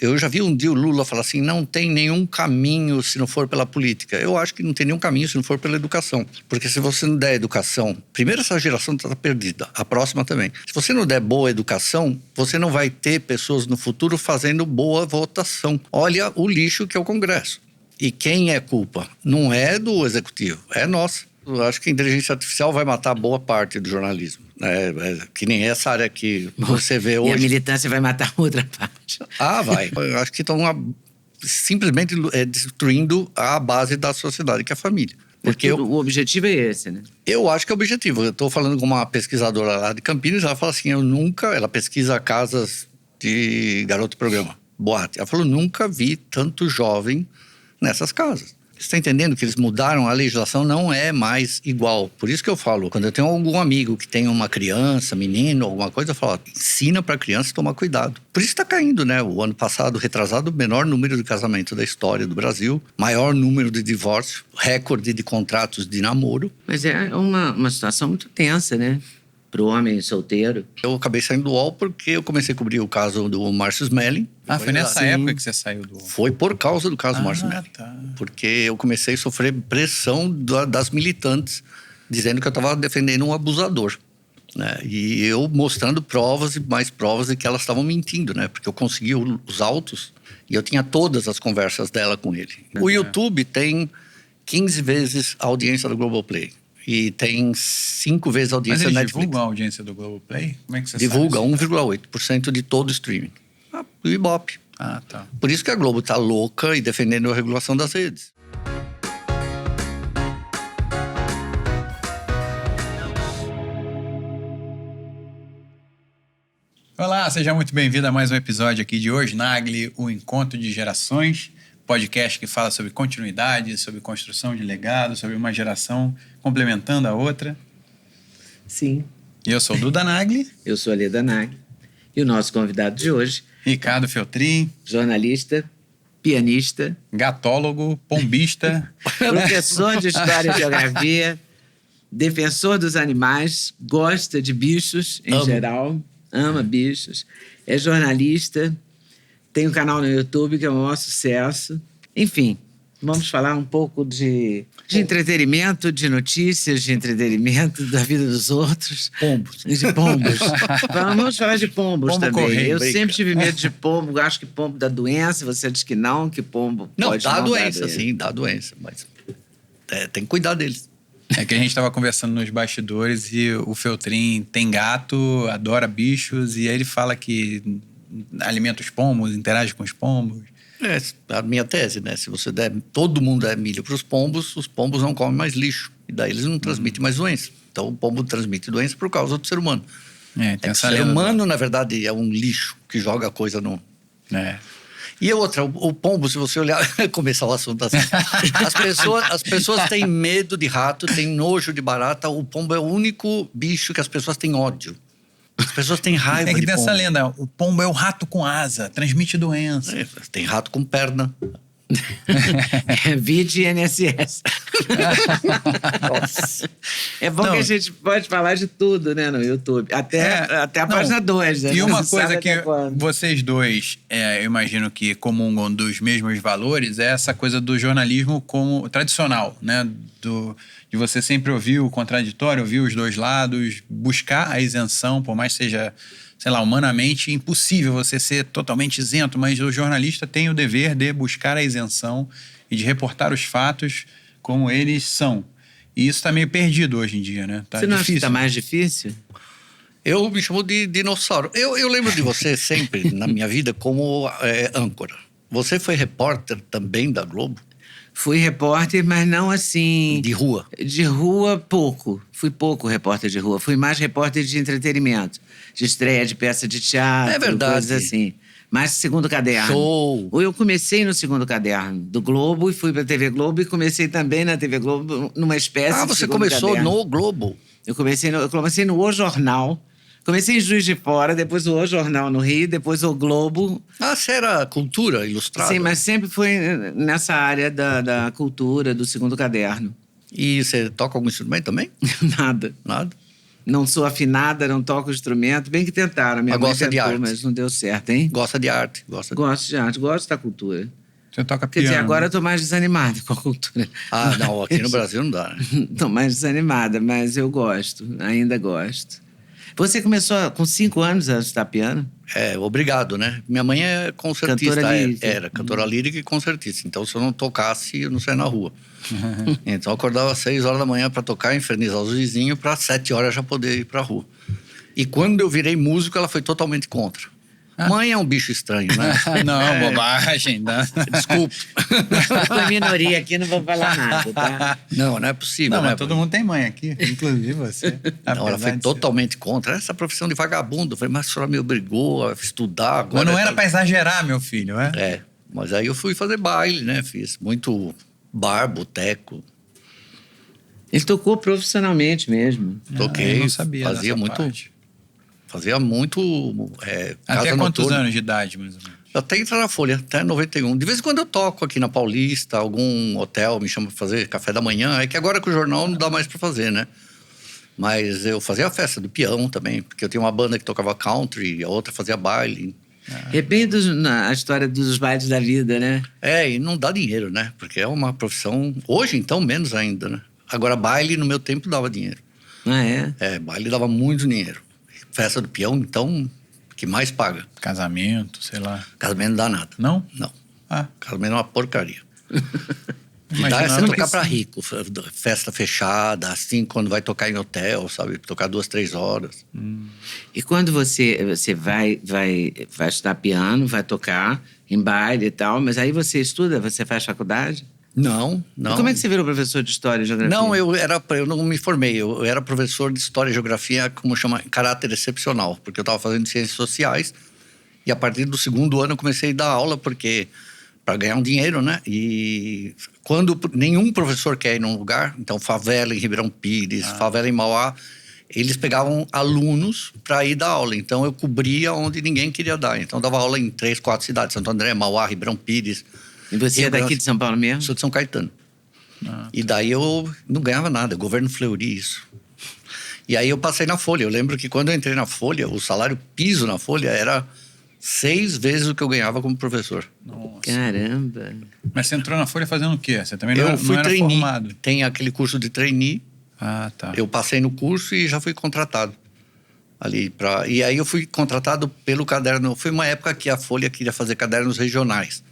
Eu já vi um dia o Lula falar assim, não tem nenhum caminho se não for pela política. Eu acho que não tem nenhum caminho se não for pela educação. Porque se você não der educação, primeiro essa geração está perdida, a próxima também. Se você não der boa educação, você não vai ter pessoas no futuro fazendo boa votação. Olha o lixo que é o Congresso. E quem é culpa? Não é do executivo, é nossa. Eu acho que a inteligência artificial vai matar boa parte do jornalismo. Que nem essa área que você vê hoje. E a militância vai matar outra parte. Vai. Eu acho que estão simplesmente destruindo a base da sociedade, que é a família. Porque o objetivo é esse, né? Eu acho que é o objetivo. Eu estou falando com uma pesquisadora lá de Campinas, ela fala assim, ela pesquisa casas de garoto programa, boate. Ela falou, nunca vi tanto jovem nessas casas. Você está entendendo que eles mudaram a legislação, não é mais igual. Por isso que eu falo, quando eu tenho algum amigo que tem uma criança, menino, alguma coisa, eu falo, ensina para a criança tomar cuidado. Por isso está caindo, né? O ano passado, retrasado, o menor número de casamento da história do Brasil, maior número de divórcio, recorde de contratos de namoro. Mas é uma situação muito tensa, né? Para o homem solteiro. Eu acabei saindo do UOL porque eu comecei a cobrir o caso do Márcio Smelling. Foi nessa época que você saiu do UOL? Foi por causa do caso do Márcio Smelling. Tá. Porque eu comecei a sofrer pressão das militantes, dizendo que eu estava defendendo um abusador. Né? E eu mostrando provas e mais provas de que elas estavam mentindo, né? Porque eu consegui os autos e eu tinha todas as conversas dela com ele. O YouTube tem 15 vezes a audiência do Globoplay. E tem 5 vezes a audiência da Netflix. Mas eles divulgam a audiência do Globoplay? Como é que você Divulga sabe? 1,8% de todo o streaming. O Ibope. Tá. Por isso que a Globo tá louca e defendendo a regulação das redes. Olá, seja muito bem-vindo a mais um episódio aqui de hoje, Nagli, o Encontro de Gerações, podcast que fala sobre continuidade, sobre construção de legado, sobre uma geração complementando a outra. Sim. Eu sou o Duda Nagli. Eu sou a Leda Nagli. E o nosso convidado de hoje, Ricardo Feltrin. Jornalista, pianista, gatólogo, pombista, professor de História e Geografia, defensor dos animais, gosta de bichos em geral, ama bichos, é jornalista, tem um canal no YouTube que é um maior sucesso. Enfim, vamos falar um pouco de entretenimento, de notícias, de entretenimento da vida dos outros. Pombos. De pombos. Vamos falar de pombos pombo também. Correio, eu sempre tive medo de pombo. Acho que pombo dá doença. Você diz que não, que pombo pode Não, dar doença, sim, dá doença. Mas tem que cuidar deles. É que a gente estava conversando nos bastidores e o Feltrin tem gato, adora bichos, e aí ele fala que alimenta os pombos, interage com os pombos. É a minha tese, né? Se você der, todo mundo der milho para os pombos não comem mais lixo. E daí eles não transmitem mais doença. Então o pombo transmite doença por causa do ser humano. Tem o ser humano, na verdade, é um lixo que joga coisa no... E outra, o pombo, se você olhar... Começar o assunto assim. As pessoas têm medo de rato, têm nojo de barata. O pombo é o único bicho que as pessoas têm ódio. As pessoas têm raiva de pombo. Tem que ter essa lenda. O pombo é o rato com asa, transmite doença. Tem rato com perna. Vide INSS. Nossa. É bom que a gente pode falar de tudo, né, no YouTube. Até a página 2. Né? E uma coisa que vocês dois, eu imagino que comungam dos mesmos valores, é essa coisa do jornalismo como tradicional, né? De você sempre ouvir o contraditório, ouvir os dois lados, buscar a isenção, por mais que seja, sei lá, humanamente impossível você ser totalmente isento, mas o jornalista tem o dever de buscar a isenção e de reportar os fatos como eles são. E isso está meio perdido hoje em dia, né? Você não acha que está mais difícil? Eu me chamo de dinossauro. Eu lembro de você sempre, na minha vida, como âncora. Você foi repórter também da Globo? Fui repórter, mas não assim... De rua? De rua, pouco. Fui pouco repórter de rua. Fui mais repórter de entretenimento. De estreia de peça de teatro, é verdade. Coisas assim. Mais Segundo Caderno. Show! Eu comecei no Segundo Caderno do Globo e fui pra TV Globo e comecei também na TV Globo numa espécie de você Segundo começou Caderno. no Globo? Eu comecei no O Jornal. Comecei em Juiz de Fora, depois o Jornal no Rio, depois o Globo. Você era cultura ilustrada? Sim, mas sempre foi nessa área da cultura, do Segundo Caderno. E você toca algum instrumento também? Nada. Nada? Não sou afinada, não toco instrumento. Bem que tentaram, minha mãe gosta de tentou, arte. mas não deu certo, hein? Gosta de arte. Gosto de arte, gosto da cultura. Você toca Quer piano. dizer, agora eu tô mais desanimada com a cultura. Ah, não, aqui no Brasil não dá, né? Tô mais desanimada, mas eu gosto, ainda gosto. Você começou com 5 anos a estudar piano? Obrigado, né? Minha mãe é concertista, Cantora lírica. era cantora lírica e concertista. Então, se eu não tocasse, eu não saía na rua. Então, eu acordava às 6 horas da manhã para tocar, infernizar os vizinhos, para 7 horas já poder ir para rua. E quando eu virei músico, ela foi totalmente contra. Mãe é um bicho estranho, né? Não, bobagem. Não. Desculpa. Com a minoria aqui, não vou falar nada, tá? Não é possível, Não, né? mas todo mundo tem mãe aqui, inclusive você. Não, ela foi totalmente contra. Essa profissão de vagabundo. Eu falei, mas a senhora me obrigou a estudar. Agora Mas não era pra exagerar, meu filho, mas aí eu fui fazer baile, né? Fiz muito bar, boteco. Ele tocou profissionalmente mesmo. Toquei, eu não sabia fazia dessa muito... parte. Fazia muito... Até casa quantos noturna. anos de idade, mais ou menos? Até entrar na Folha, até 91. De vez em quando eu toco aqui na Paulista, algum hotel me chama pra fazer café da manhã. É que agora com o jornal não dá mais pra fazer, né? Mas eu fazia a festa do peão também, porque eu tinha uma banda que tocava country, a outra fazia baile. É bem a história dos bailes da vida, né? E não dá dinheiro, né? Porque é uma profissão... Hoje, então, menos ainda, né? Agora, baile, no meu tempo, dava dinheiro. Ah, é? Baile dava muito dinheiro. Festa do peão, então, que mais paga. Casamento, sei lá. Casamento não dá nada. Não? Não. Ah. Casamento é uma porcaria. Imagina, Dá é você não tocar precisa. pra rico. Festa fechada, assim, quando vai tocar em hotel, sabe? Tocar 2, 3 horas. E quando você vai estudar piano, vai tocar em baile e tal, mas aí você estuda, você faz faculdade? Não. E como é que você virou professor de História e Geografia? Não, eu não me formei. Eu era professor de História e Geografia, como chama, caráter excepcional. Porque eu estava fazendo Ciências Sociais. E a partir do 2º ano eu comecei a dar aula, porque... para ganhar um dinheiro, né? E quando nenhum professor quer ir num lugar, então favela em Ribeirão Pires, favela em Mauá, eles pegavam alunos para ir dar aula. Então eu cobria onde ninguém queria dar. Então eu dava aula em 3, 4 cidades: Santo André, Mauá, Ribeirão Pires. E você é daqui de São Paulo mesmo? Sou de São Caetano. E daí eu não ganhava nada, governo Fleury, isso. E aí eu passei na Folha. Eu lembro que quando eu entrei na Folha, o salário piso na Folha era 6 vezes o que eu ganhava como professor. Nossa. Caramba! Mas você entrou na Folha fazendo o quê? Você também não Eu era, fui não era trainee. formado? Tem aquele curso de trainee. Ah, tá. Eu passei no curso e já fui contratado. E aí eu fui contratado pelo caderno. Foi uma época que a Folha queria fazer cadernos regionais.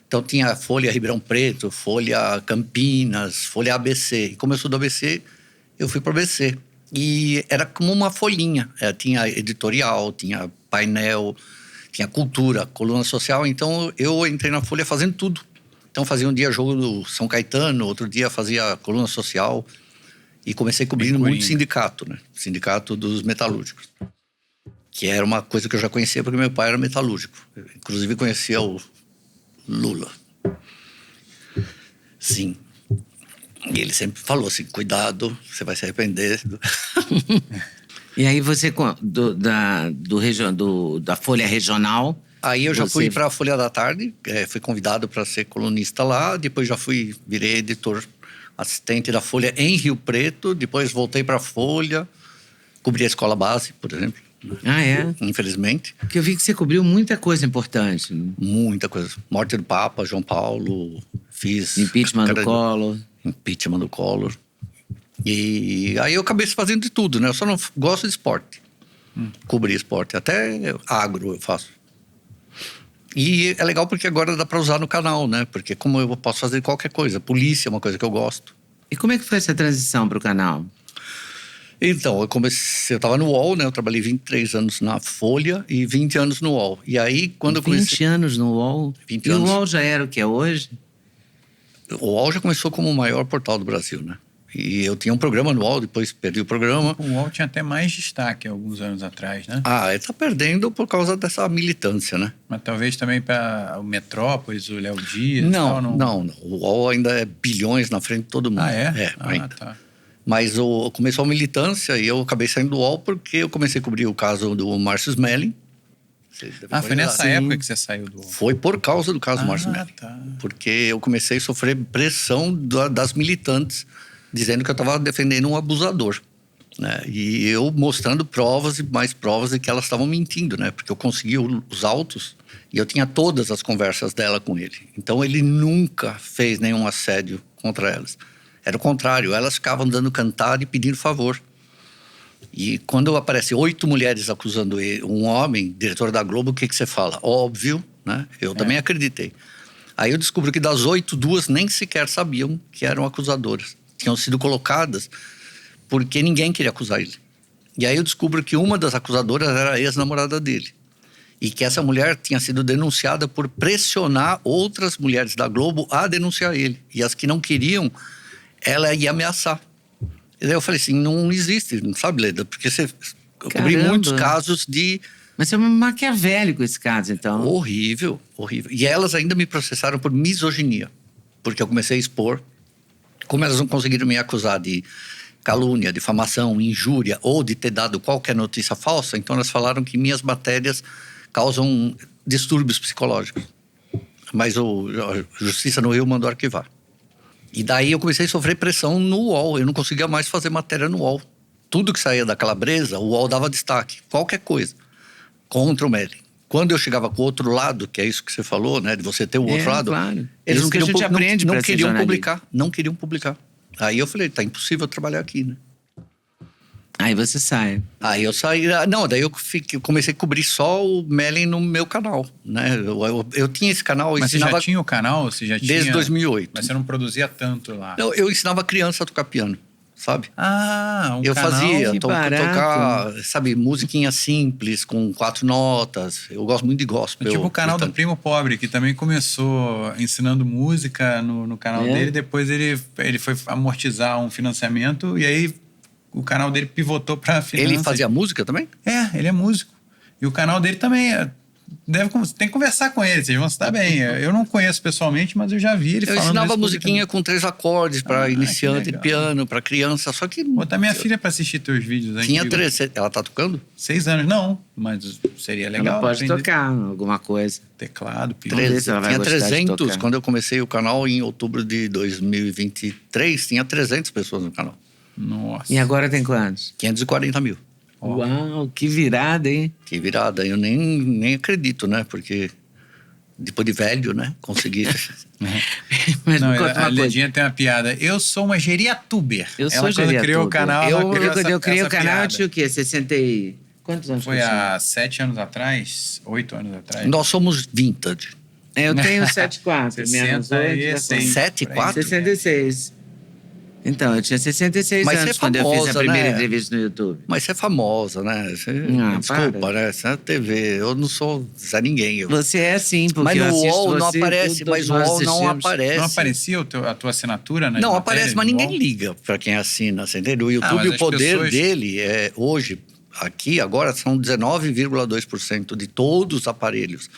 Então tinha Folha Ribeirão Preto, Folha Campinas, Folha ABC. E como eu sou do ABC, eu fui para o ABC. E era como uma folhinha. Tinha editorial, tinha painel, tinha cultura, coluna social. Então eu entrei na Folha fazendo tudo. Então fazia um dia jogo do São Caetano, outro dia fazia coluna social. E comecei cobrindo muito sindicato, né? Sindicato dos metalúrgicos. Que era uma coisa que eu já conhecia porque meu pai era metalúrgico. Eu, inclusive conhecia o Lula. Sim. E ele sempre falou assim, cuidado, você vai se arrepender. E aí você, da Folha Regional... Aí eu já fui para a Folha da Tarde, fui convidado para ser colunista lá, depois já virei editor assistente da Folha em Rio Preto, depois voltei para a Folha, cobri a escola base, por exemplo. Ah, é? Infelizmente. Porque eu vi que você cobriu muita coisa importante. Muita coisa. Morte do Papa, João Paulo, fiz... Impeachment do Collor. Impeachment do Collor. E aí eu acabei fazendo de tudo, né? Eu só não gosto de esporte. Cobrir esporte. Até agro eu faço. E é legal porque agora dá para usar no canal, né? Porque como eu posso fazer qualquer coisa. Polícia é uma coisa que eu gosto. E como é que foi essa transição para o canal? Então, eu estava no UOL, né? Eu trabalhei 23 anos na Folha e 20 anos no UOL. E aí, quando eu comecei... 20 anos no UOL? 20 e anos. o UOL já era o que é hoje? O UOL já começou como o maior portal do Brasil, né? E eu tinha um programa no UOL, depois perdi o programa. O UOL tinha até mais destaque alguns anos atrás, né? Ele tá perdendo por causa dessa militância, né? Mas talvez também para o Metrópolis, o Léo Dias... Não. O UOL ainda é bilhões na frente de todo mundo. Ah, é? Ainda. Tá. Mas começou a militância e eu acabei saindo do UOL porque eu comecei a cobrir o caso do Márcio Smelling. Foi nessa época que você saiu do UOL? Foi por causa do caso do Márcio Smelling. Tá. Porque eu comecei a sofrer pressão das militantes, dizendo que eu estava defendendo um abusador. né? E eu mostrando provas e mais provas de que elas estavam mentindo, né? Porque eu conseguia os autos e eu tinha todas as conversas dela com ele. Então ele nunca fez nenhum assédio contra elas. Era o contrário, elas ficavam dando cantada e pedindo favor. E quando aparece 8 mulheres acusando ele, um homem, diretor da Globo, o que você fala? Óbvio, né? Eu também acreditei. Aí eu descubro que das 8, 2 nem sequer sabiam que eram acusadoras. Tinham sido colocadas porque ninguém queria acusar ele. E aí eu descubro que uma das acusadoras era a ex-namorada dele. E que essa mulher tinha sido denunciada por pressionar outras mulheres da Globo a denunciar ele. E as que não queriam, ela ia ameaçar. E daí eu falei assim, não existe, não sabe, Leda? Porque eu cobri muitos casos de... Mas é maquiavélico esse caso, então. Horrível, horrível. E elas ainda me processaram por misoginia. Porque eu comecei a expor. Como elas não conseguiram me acusar de calúnia, difamação, injúria ou de ter dado qualquer notícia falsa, então elas falaram que minhas matérias causam distúrbios psicológicos. Mas a Justiça no Rio mandou arquivar. E daí eu comecei a sofrer pressão no UOL. Eu não conseguia mais fazer matéria no UOL. Tudo que saía da Calabresa, o UOL dava destaque. Qualquer coisa. Contra o Mellen. Quando eu chegava com o outro lado, que é isso que você falou, né? De você ter o outro lado. Claro. Eles não queriam, não queriam publicar. Não queriam publicar. Aí eu falei, tá impossível trabalhar aqui, né? Aí você sai. Aí eu saí... Não, daí eu comecei a cobrir só o Mellen no meu canal, né? Eu tinha esse canal... Mas ensinava... você já tinha o canal? Você já tinha... Desde 2008. Mas você não produzia tanto lá? Não, eu ensinava criança a tocar piano, sabe? Eu canal, fazia, tocar, sabe, musiquinha simples, com 4 notas. Eu gosto muito de gospel. Tipo o canal do Primo Pobre, que também começou ensinando música no canal dele. Depois ele foi amortizar um financiamento e aí... O canal dele pivotou para finanças. Ele fazia música também? Ele é músico. E o canal dele também tem que conversar com ele, vocês vão se dar bem. Eu não conheço pessoalmente, mas eu já vi ele falando. Eu ensinava musiquinha com 3 acordes para iniciante de piano, para criança, só que... Botar minha filha para assistir teus vídeos antigos. Tinha 3, ela tá tocando? 6 anos, não, mas seria legal. Ela pode tocar alguma coisa. Teclado, piano. Tinha 300, quando eu comecei o canal em outubro de 2023, tinha 300 pessoas no canal. Nossa. E agora tem quantos? 540 mil. Uau, que virada, hein? Que virada. Eu nem acredito, né? Porque depois de velho, né? Consegui. Mas não, me conta uma a Ledinha tem uma piada. Eu sou uma geriatuber. Eu sou geriatuber. Quando criou o canal, eu criei o canal, eu tinha o quê? 60 e... Quantos anos? Foi há 7 anos atrás? 8 anos atrás? Nós somos vintage. Eu tenho 74. Menos 8. 74? 66. Então, eu tinha 66 Mas anos é quando eu fiz a primeira né? entrevista no YouTube. Mas você é famosa, né? Desculpa, né? Você é na TV. Eu não sou Zé Ninguém. Você é sim, porque mas eu no UOL você, não aparece, mas o UOL não aparece. Não aparecia a tua assinatura, né? Não, aparece, mas ninguém liga para quem assina, você entendeu? O YouTube, o poder dele é hoje, aqui, agora, são 19,2% de todos os aparelhos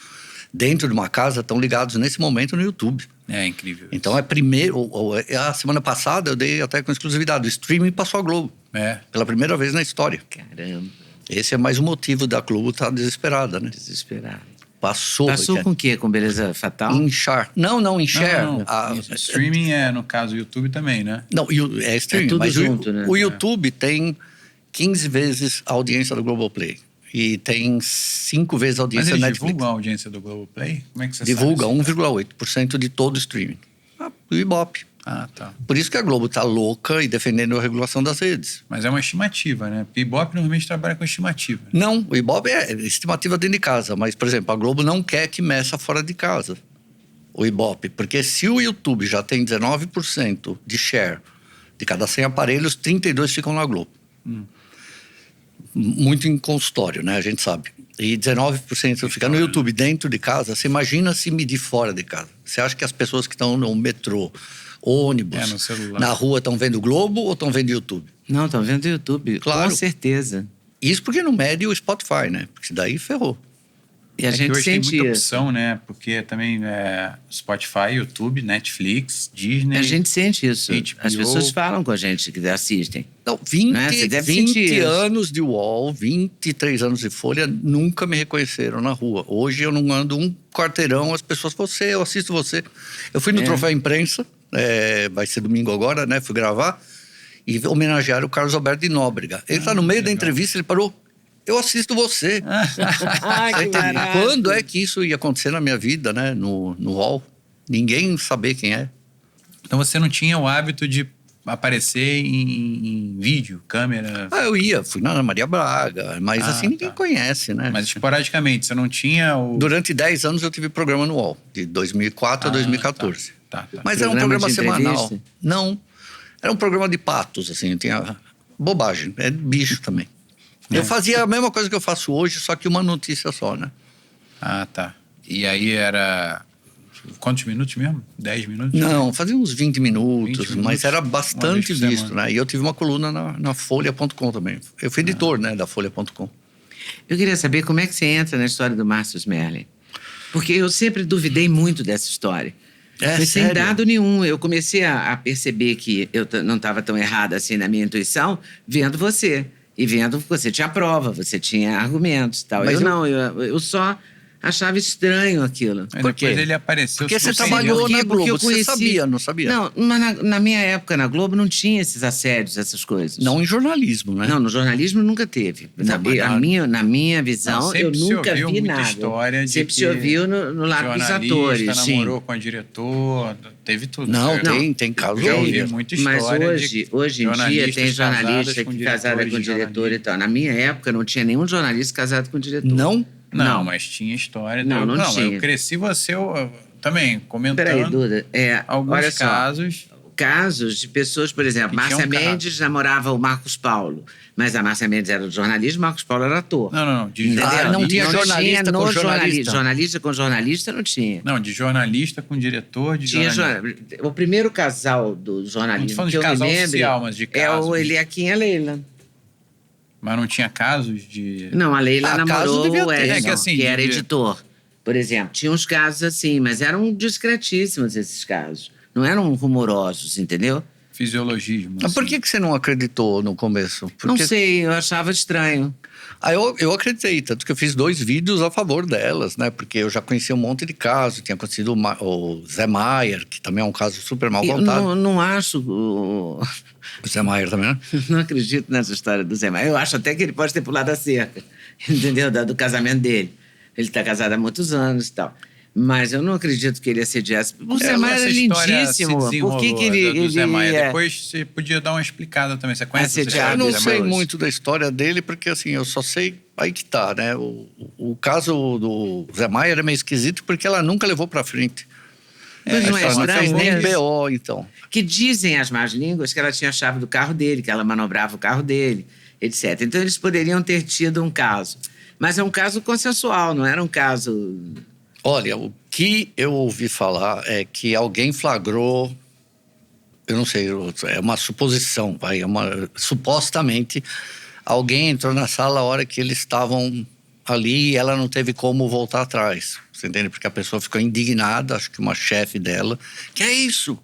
dentro de uma casa estão ligados nesse momento no YouTube. É incrível. Então a semana passada eu dei até com exclusividade. O streaming passou a Globo. Pela primeira vez na história. Caramba. Esse é mais um motivo da Globo estar desesperada, né? Desesperada. Passou com o quê? Com Beleza Fatal? Inchar. Não, Inchar. Streaming no caso, o YouTube também, né? Não, é streaming. Tudo mas junto, né? O YouTube tem 15 vezes a audiência do Globoplay. E tem 5 vezes a audiência da Netflix. Mas eles divulgam a audiência do Globoplay? Como é que você divulga sabe? 1,8% de todo o streaming. O Ibope. Tá. Por isso que a Globo tá louca e defendendo a regulação das redes. Mas é uma estimativa, né? O Ibope normalmente trabalha com estimativa. Não, o Ibope é estimativa dentro de casa. Mas, por exemplo, a Globo não quer que meça fora de casa. O Ibope. Porque se o YouTube já tem 19% de share de cada 100 aparelhos, 32 ficam na Globo. Muito em consultório, né? A gente sabe. E 19% fica no YouTube dentro de casa. Você imagina se medir fora de casa. Você acha que as pessoas que estão no metrô, ônibus, no celular, na rua estão vendo Globo ou estão vendo YouTube? Não, estão vendo YouTube, claro. Com certeza. Isso porque não mede o Spotify, né? Porque daí ferrou. E a gente hoje sente tem muita opção, né? Porque também Spotify, YouTube, Netflix, Disney... A gente sente isso. HBO. As pessoas falam com a gente que assistem. Não, 20 anos de UOL, 23 anos de Folha, nunca me reconheceram na rua. Hoje eu não ando um quarteirão, as pessoas, eu assisto você. Eu fui no Troféu Imprensa, vai ser domingo agora, né? Fui gravar. e homenagearam o Carlos Alberto de Nóbrega. Ele está no meio da entrevista, ele parou. Eu assisto você. Ai, que barato. Quando é que isso ia acontecer na minha vida, né? No UOL. Ninguém saber quem é. Então você não tinha o hábito de aparecer em vídeo, câmera? Fui na Ana Maria Braga, mas assim ninguém conhece, né? Mas esporadicamente, você não tinha o... Durante 10 anos eu tive programa no UOL, de 2004 a 2014. Tá. Mas era um programa de semanal. entrevista? Não, era um programa de patos, assim, tinha bobagem, é bicho também. Eu fazia a mesma coisa que eu faço hoje, só que uma notícia só, né? Ah, tá. E aí era... Quantos minutos mesmo? 10 minutos? Não, fazia uns 20 minutos, mas era uma bastante vez por visto, semana. né? E eu tive uma coluna na Folha.com também. Eu fui editor, né, da Folha.com. Eu queria saber como é que você entra na história do Márcio Smerling. Porque eu sempre duvidei muito dessa história. Mas sem sério? dado nenhum. Eu comecei a perceber que eu não estava tão errada assim na minha intuição, vendo você. E vendo que você tinha prova, você tinha argumentos e tal. Mas eu só achava estranho aquilo. Aí Por depois quê? ele apareceu... Porque você super trabalhou bem. na Porque eu Globo, você sabia, não sabia? Não, mas na minha época na Globo não tinha esses assédios, essas coisas. Não em jornalismo, né? Não, no jornalismo nunca teve. Na minha visão, Não, eu sempre se nunca ouviu vi muita nada. história de Sempre se que ouviu no lado dos atores. namorou com a diretora, teve tudo. Não, né? tem caso Já ouvi horrível. muita Mas história hoje em dia tem jornalista com que casada com diretores de diretor e tal. Na minha época não tinha nenhum jornalista casado com diretor. Não? Não, mas tinha história. Não tinha. Eu cresci eu também comentando Peraí, Duda. alguns olha só. Casos de pessoas, por exemplo, Que Márcia tinham Mendes namorava o Marcos Paulo. Mas a Márcia Mendes era do jornalismo, o Marcos Paulo era ator. Não. De Entendeu? não tinha jornalista tinha com no jornalista. Jornalista com jornalista não tinha. Não, de jornalista com diretor de Tinha jornalista. o primeiro casal do jornalismo Não tô falando que de eu casal me lembro oficial, mas de é casos. o Eliakim e a Leila. Mas não tinha casos de... Não, a Leila caso namorou devia o ter. Edson, É que assim, que era devia- editor. Por exemplo, tinha uns casos assim, mas eram discretíssimos esses casos. Não eram rumorosos, entendeu? Fisiologismo. Mas por assim. que você não acreditou no começo? Não Porque... sei, eu achava estranho. Eu acreditei, tanto que eu fiz 2 vídeos a favor delas, né? Porque eu já conhecia um monte de casos. Tinha acontecido o Zé Maier, que também é um caso super mal Eu contado. não acho... O Zé Maier também, né? Não acredito nessa história do Zé Maia. Eu acho até que ele pode ter pulado a cerca, entendeu? Do casamento dele. Ele está casado há muitos anos e tal. Mas eu não acredito que ele assediasse. O Zé Maia era Essa história lindíssimo. se Por que desenrolou ele do Zé Maia? ia... Depois você podia dar uma explicada também. Você conhece essa Assediado. história Eu não do Zé sei Maia? muito da história dele, porque assim, eu só sei aí que tá, né? O caso do Zé Maier é meio esquisito porque ela nunca levou pra frente. Mas não é Ela não fez estranho nem mesmo? BO, então. Que dizem as más línguas que ela tinha a chave do carro dele, que ela manobrava o carro dele, etc. Então eles poderiam ter tido um caso. Mas é um caso consensual, não era um caso... Olha, o que eu ouvi falar é que alguém flagrou, eu não sei, é uma suposição, supostamente alguém entrou na sala a hora que eles estavam ali e ela não teve como voltar atrás, você entende? Porque a pessoa ficou indignada, acho que uma chefe dela, que é isso?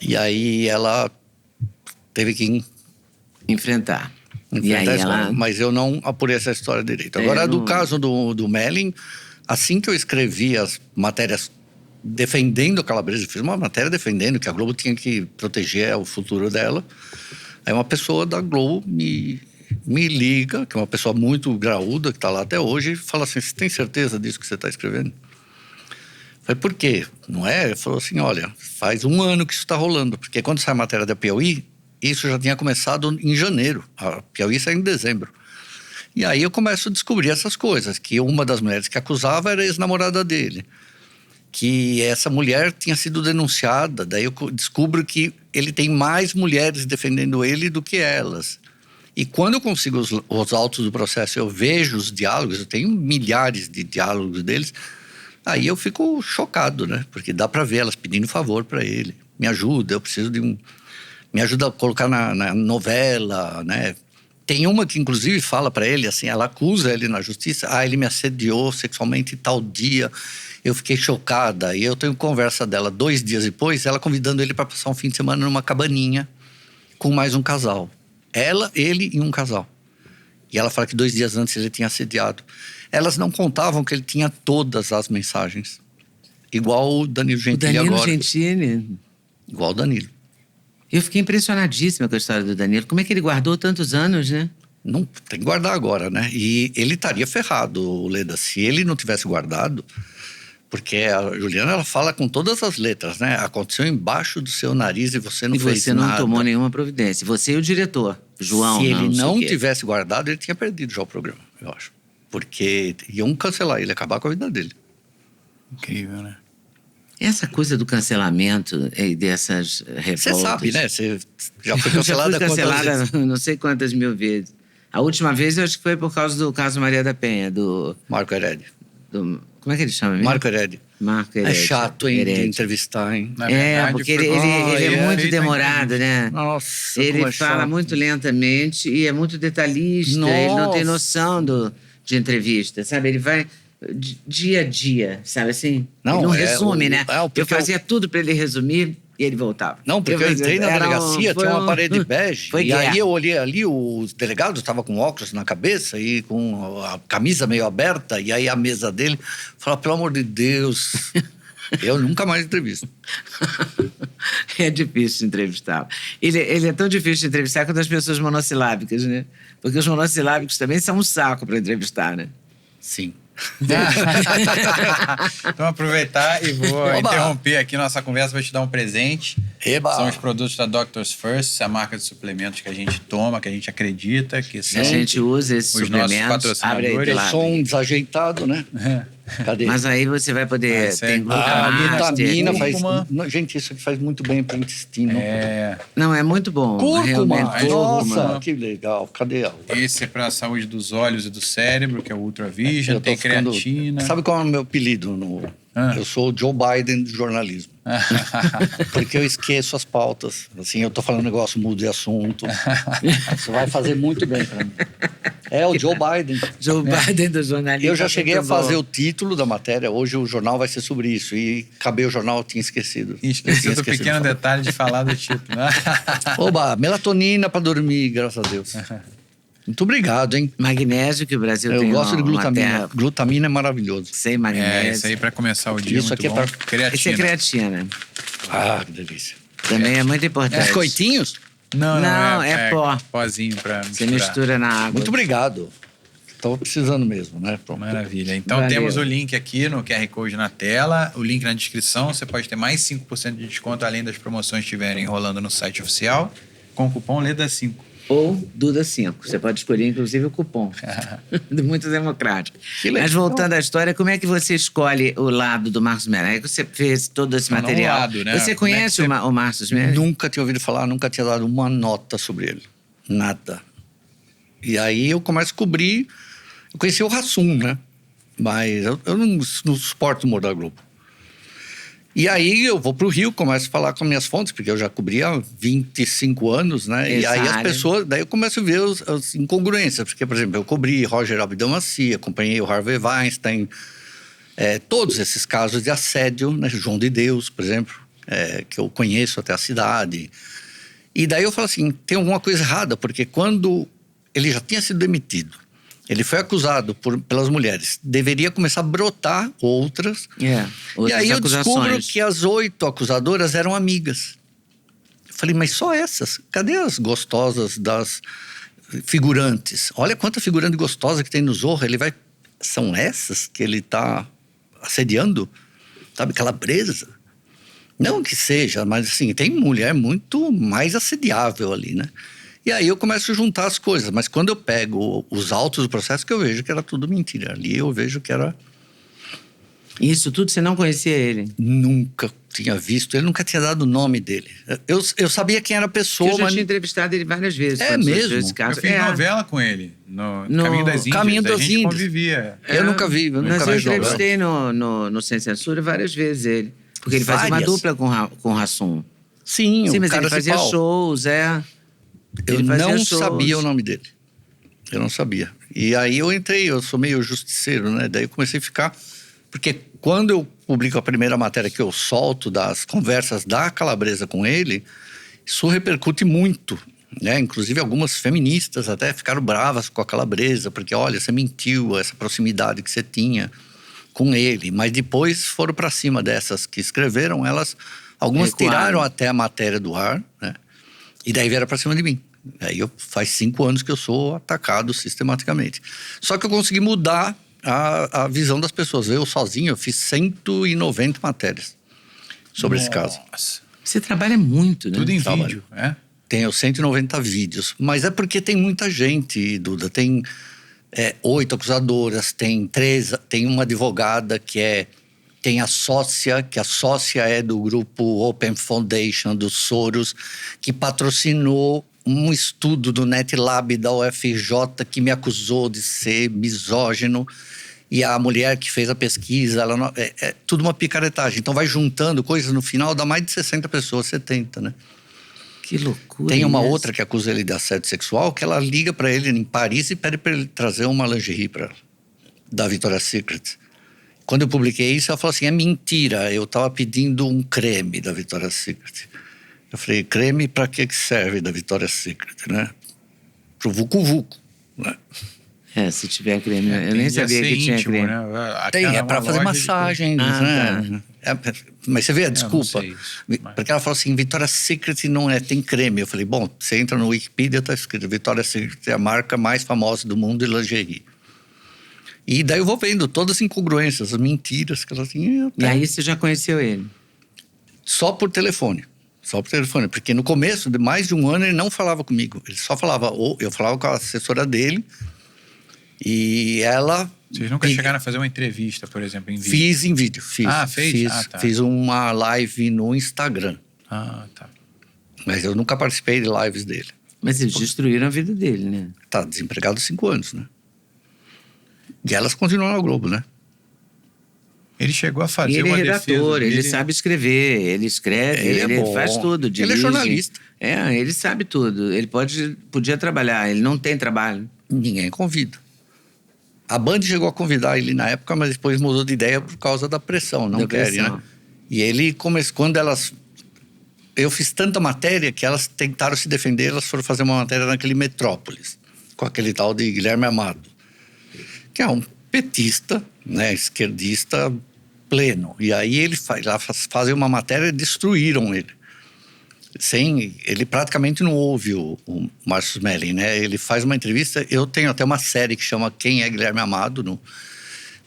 E aí ela teve que enfrentar. E enfrentar aí a história, ela... mas eu não apurei essa história direito. Agora, do caso do Melling, assim que eu escrevi as matérias defendendo a Calabresa, fiz uma matéria defendendo que a Globo tinha que proteger o futuro dela. Aí uma pessoa da Globo me liga, que é uma pessoa muito graúda, que está lá até hoje, e fala assim, você tem certeza disso que você está escrevendo? Eu falei, por quê? Não é? Ele falou assim, olha, faz 1 ano que isso está rolando, porque quando sai a matéria da Piauí, isso já tinha começado em janeiro, a Piauí saiu em dezembro. E aí eu começo a descobrir essas coisas, que uma das mulheres que acusava era a ex-namorada dele, que essa mulher tinha sido denunciada, daí eu descubro que ele tem mais mulheres defendendo ele do que elas. E quando eu consigo os autos do processo, eu vejo os diálogos, eu tenho milhares de diálogos deles, aí eu fico chocado, né? Porque dá para ver elas pedindo favor para ele. Me ajuda, eu preciso de um... Me ajuda a colocar na novela, né? Tem uma que, inclusive, fala para ele, assim, ela acusa ele na justiça. Ah, ele me assediou sexualmente tal dia. Eu fiquei chocada. E eu tenho conversa dela 2 dias depois, ela convidando ele para passar um fim de semana numa cabaninha com mais um casal. Ela, ele e um casal. E ela fala que 2 dias antes ele tinha assediado. Elas não contavam que ele tinha todas as mensagens. Igual o Danilo Gentili agora. O Danilo Gentili. Igual o Danilo. Eu fiquei impressionadíssima com a história do Danilo. Como é que ele guardou tantos anos, né? Não, tem que guardar agora, né? E ele estaria ferrado, Leda, se ele não tivesse guardado, porque a Juliana, ela fala com todas as letras, né? Aconteceu embaixo do seu nariz e você não fez nada. E você não tomou nenhuma providência. Você e o diretor, João. Se ele não tivesse guardado, ele tinha perdido já o programa, eu acho. Porque iam cancelar ele, acabar com a vida dele. Incrível, né? Essa coisa do cancelamento e dessas revoltas... Você sabe, né? Você já foi cancelada já fui cancelada vezes? não sei quantas mil vezes. A última vez eu acho que foi por causa do caso Maria da Penha, do... Marco Heredia. Como é que ele chama mesmo? Marco Heredia. Marco Heredia. É chato, hein, de entrevistar, hein? Verdade, porque ele é muito demorado, né? Nossa, ele fala muito lentamente e é muito detalhista. Nossa. Ele não tem noção de entrevista, sabe? Ele vai dia a dia, sabe assim? Não, ele não resume, né? porque eu fazia tudo para ele resumir e ele voltava. Não, porque eu entrei na delegacia, tinha uma parede bege. Foi e guerra. aí eu olhei ali, o delegado estava com óculos na cabeça e com a camisa meio aberta. E aí a mesa dele falava, pelo amor de Deus, eu nunca mais entrevisto. É difícil entrevistá-lo. Ele é tão difícil de entrevistar quanto as pessoas monossilábicas, né? Porque os monossilábicos também são um saco para entrevistar, né? Sim. Então, aproveitar e vou interromper aqui nossa conversa para te dar um presente. Eba. São os produtos da Doctors First, a marca de suplementos que a gente toma, que a gente acredita, que são A gente usa esses os nossos suplementos. Abre aí do patrocinadores. lado. Som desajeitado, né? Cadê? Mas aí você vai poder... isso tem é- glutamato, vitamina tem- faz... cúrcuma. Não, gente, isso aqui faz muito bem para o intestino. Não, é muito bom. Cúrcuma! Realmente, Nossa, cúrcuma. que legal. Cadê a... Esse é para a saúde dos olhos e do cérebro, que é o Ultra Vision, Eu tô tem ficando- creatina. Sabe qual é o meu apelido? Eu sou o Joe Biden do jornalismo. Porque eu esqueço as pautas. Assim, eu tô falando um negócio, mudo de assunto. Isso vai fazer muito bem para mim. É o Joe Biden. Joe Biden do jornalismo. Eu já cheguei a muito bom. fazer o título da matéria. Hoje o jornal vai ser sobre isso. E acabei o jornal, eu tinha esquecido. Esqueci do de pequeno falar. detalhe de falar do tipo, né? Oba, melatonina para dormir, graças a Deus. Muito obrigado, hein? Magnésio, que o Brasil Eu tem gosto de uma glutamina. terra Glutamina é maravilhoso. sem magnésio. Isso aí para começar o dia, Isso muito aqui é bom. pra- Creatina. Esse é creatina. Ah, que delícia. Também é muito importante. Biscoitinhos? Não, é pó. Pozinho para Você misturar. mistura na água. Muito obrigado. Estava precisando mesmo, né? Pronto. Maravilha. Então Valeu. temos o link aqui no QR Code na tela, o link na descrição. Você pode ter mais 5% de desconto, além das promoções que estiverem rolando no site oficial, com o cupom LEDA5. Ou Duda 5. Você pode escolher, inclusive, o cupom. Muito democrático. Que legal. Mas voltando à história, como é que você escolhe o lado do Marcos Melo? É que você fez todo esse Não, não o material. lado, né? Você Como é que conhece você- o Marcos Melo? Nunca tinha ouvido falar, nunca tinha dado uma nota sobre ele. Nada. E aí eu começo a cobrir. Eu conheci o Hassum, né? Mas eu não suporto o humor da Globo. E aí eu vou pro Rio, começo a falar com minhas fontes, porque eu já cobri há 25 anos, né? E Essa aí as área. pessoas... Daí eu começo a ver as incongruências. Porque, por exemplo, eu cobri Roger Abdelmaci, acompanhei o Harvey Weinstein, todos esses casos de assédio, né? João de Deus, por exemplo, que eu conheço até a cidade. E daí eu falo assim, tem alguma coisa errada, porque quando ele já tinha sido demitido, ele foi acusado pelas mulheres, deveria começar a brotar outras. É. E Outras aí eu descubro acusações. que as 8 acusadoras eram amigas. Eu falei, mas só essas? Cadê as gostosas das figurantes? Olha quanta figurante gostosa que tem no Zorro. São essas que ele está assediando? Sabe, Calabresa? Não que seja, mas assim, tem mulher muito mais assediável ali, né? E aí eu começo a juntar as coisas. Mas quando eu pego os autos do processo, que eu vejo que era tudo mentira. Ali eu vejo que era... Isso tudo você não conhecia ele? Nunca tinha visto, ele nunca tinha dado o nome dele. Eu sabia quem era a Porque pessoa, eu já mas... tinha entrevistado ele várias vezes. É quando surgiu mesmo? esse caso. Eu fiz novela com ele, no Caminho das Índias. Caminho das a gente Índias. convivia. Eu nunca vi, eu nunca Mas eu vi novela. entrevistei no Sem Censura várias vezes ele. Porque ele fazia uma Várias? dupla com o Hassum. Sim, Sim, o mas cara ele fazia de pau. shows, Eu Ele fazia não shows. sabia o nome dele. Eu não sabia. E aí eu entrei, eu sou meio justiceiro, né? Daí eu comecei a ficar... Porque quando eu publico a primeira matéria que eu solto das conversas da Calabresa com ele, isso repercute muito, né? Inclusive algumas feministas até ficaram bravas com a Calabresa, porque olha, você mentiu, essa proximidade que você tinha com ele. Mas depois foram para cima dessas que escreveram, algumas Recuaram. tiraram até a matéria do ar, né? E daí vieram pra cima de mim. Aí faz 5 anos que eu sou atacado sistematicamente. Só que eu consegui mudar a visão das pessoas. Eu sozinho, eu fiz 190 matérias sobre esse caso. Você trabalha muito, né? Tudo em Trabalho. vídeo, é? Tenho 190 vídeos. Mas é porque tem muita gente, Duda. Tem 8 acusadoras, tem uma advogada tem a sócia, que a sócia é do grupo Open Foundation, do Soros, que patrocinou um estudo do NetLab da UFJ que me acusou de ser misógino. E a mulher que fez a pesquisa, é tudo uma picaretagem. Então vai juntando coisas, no final dá mais de 60 pessoas, 70, né? Que loucura. Tem uma isso. outra que acusa ele de assédio sexual, que ela liga pra ele em Paris e pede pra ele trazer uma lingerie pra ela, da Victoria's Secret. Quando eu publiquei isso, ela falou assim, é mentira, eu tava pedindo um creme da Victoria's Secret. Eu falei, creme pra que serve da Victoria's Secret, né? Pro vucu-vucu, né? Se tiver creme, eu nem Tende a sabia ser que tinha íntimo, creme. né? Tem, Aquela é pra fazer loja de- massagem, né? Mas você vê a desculpa. sei isso, mas- Porque ela falou assim, Victoria's Secret não tem creme. Eu falei, bom, você entra no Wikipedia, tá escrito Victoria's Secret é a marca mais famosa do mundo de lingerie. E daí eu vou vendo todas as incongruências, as mentiras que ela tinha. E aí você já conheceu ele? Só por telefone. Só por telefone. Porque no começo, de mais de um ano, ele não falava comigo. Ele só falava, eu falava com a assessora dele. E ela... Vocês nunca chegaram a fazer uma entrevista, por exemplo, em vídeo? Fiz em vídeo, fiz. Ah, fez? Fiz, Ah, tá. fiz uma live no Instagram. Ah, tá. Mas eu nunca participei de lives dele. Mas eles destruíram a vida dele, né? Tá desempregado há 5 anos, né? E elas continuam no Globo, né? Ele chegou a fazer E ele é uma redator, defesa ele dele. sabe escrever, ele escreve, Ele é ele bom. faz tudo. Ele é dirige. jornalista. Ele sabe tudo. Ele podia trabalhar, ele não tem trabalho. Ninguém convida. A Band chegou a convidar ele na época, mas depois mudou de ideia por causa da pressão, não Da querem, pressão. né? E ele começou, quando elas... Eu fiz tanta matéria que elas tentaram se defender, elas foram fazer uma matéria naquele Metrópolis, com aquele tal de Guilherme Amado, que é um petista, né, esquerdista pleno. E aí lá fazem uma matéria e destruíram ele. Ele praticamente não ouve o Márcio Smelling, né? Ele faz uma entrevista, eu tenho até uma série que chama Quem é Guilherme Amado,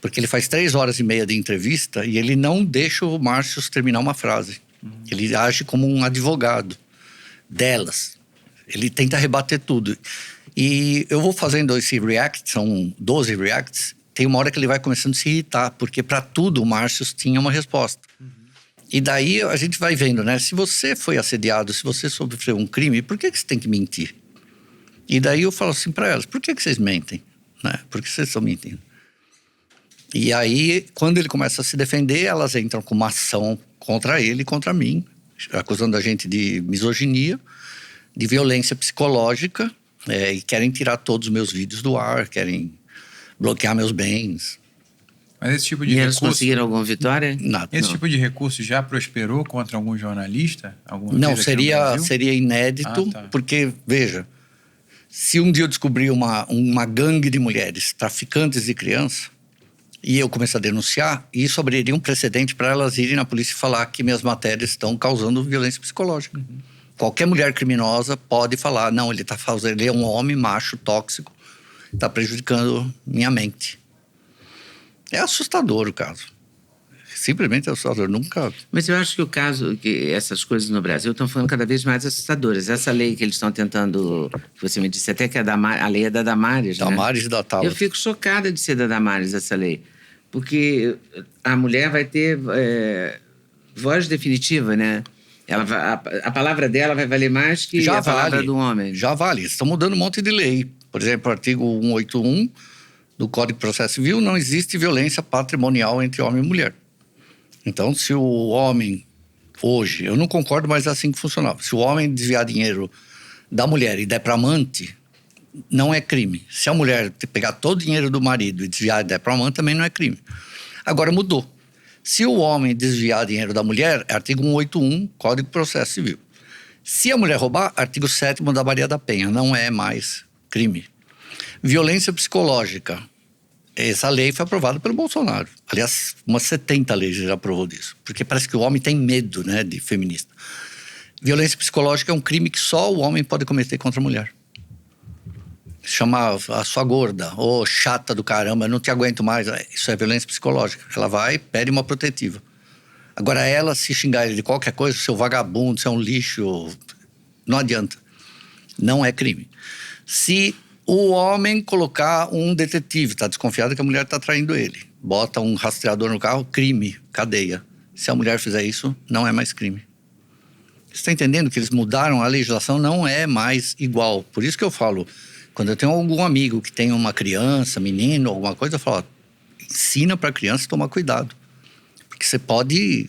porque ele faz 3 horas e meia de entrevista e ele não deixa o Márcio terminar uma frase. Ele age como um advogado delas. Ele tenta rebater tudo. E eu vou fazendo esse react, são 12 reacts, tem uma hora que ele vai começando a se irritar, porque para tudo o Márcio tinha uma resposta. E daí a gente vai vendo, né? Se você foi assediado, se você sofreu um crime, por que você tem que mentir? E daí eu falo assim para elas, por que vocês mentem? Né? Por que vocês estão mentindo? E aí, quando ele começa a se defender, elas entram com uma ação contra ele e contra mim, acusando a gente de misoginia, de violência psicológica, e querem tirar todos os meus vídeos do ar, querem bloquear meus bens. Mas esse tipo de E eles recurso... conseguiram alguma vitória? Nada. Esse Não. tipo de recurso já prosperou contra algum jornalista? Alguma Não, vez aqui no Brasil? seria inédito, Ah, tá. porque, veja, se um dia eu descobrir uma gangue de mulheres traficantes de criança e eu começar a denunciar, isso abriria um precedente para elas irem na polícia e falar que minhas matérias estão causando violência psicológica. Qualquer mulher criminosa pode falar, não, ele é um homem macho, tóxico, está prejudicando minha mente. É assustador o caso. Simplesmente assustador. Nunca... Mas eu acho que que essas coisas no Brasil estão ficando cada vez mais assustadoras. Essa lei que eles estão tentando, que você me disse até que a lei é da Damares, né? Damares da Tala. Eu fico chocada de ser da Damares essa lei. Porque a mulher vai ter voz definitiva, né? A palavra dela vai valer mais que a palavra do homem. Já vale. Estão mudando um monte de lei. Por exemplo, o artigo 181 do Código de Processo Civil, não existe violência patrimonial entre homem e mulher. Então, se o homem, hoje, eu não concordo, mas é assim que funcionava. Se o homem desviar dinheiro da mulher e der para amante, não é crime. Se a mulher pegar todo o dinheiro do marido e desviar e der para amante, também não é crime. Agora mudou. Se o homem desviar dinheiro da mulher, é artigo 181, Código de Processo Civil. Se a mulher roubar, artigo 7º da Maria da Penha, não é mais crime. Violência psicológica. Essa lei foi aprovada pelo Bolsonaro. Aliás, umas 70 leis já aprovou disso. Porque parece que o homem tem medo, né, de feminista. Violência psicológica é um crime que só o homem pode cometer contra a mulher. Chama a sua gorda, ou chata do caramba, não te aguento mais. Isso é violência psicológica. Ela vai e pede uma protetiva. Agora, ela se xingar ele de qualquer coisa, seu vagabundo, você é um lixo, não adianta. Não é crime. Se o homem colocar um detetive, está desconfiado que a mulher está traindo ele, bota um rastreador no carro, crime, cadeia. Se a mulher fizer isso, não é mais crime. Você está entendendo que eles mudaram a legislação? Não é mais igual. Por isso que eu falo, quando eu tenho algum amigo que tem uma criança, menino, alguma coisa, eu falo, ensina para a criança tomar cuidado. Porque você pode...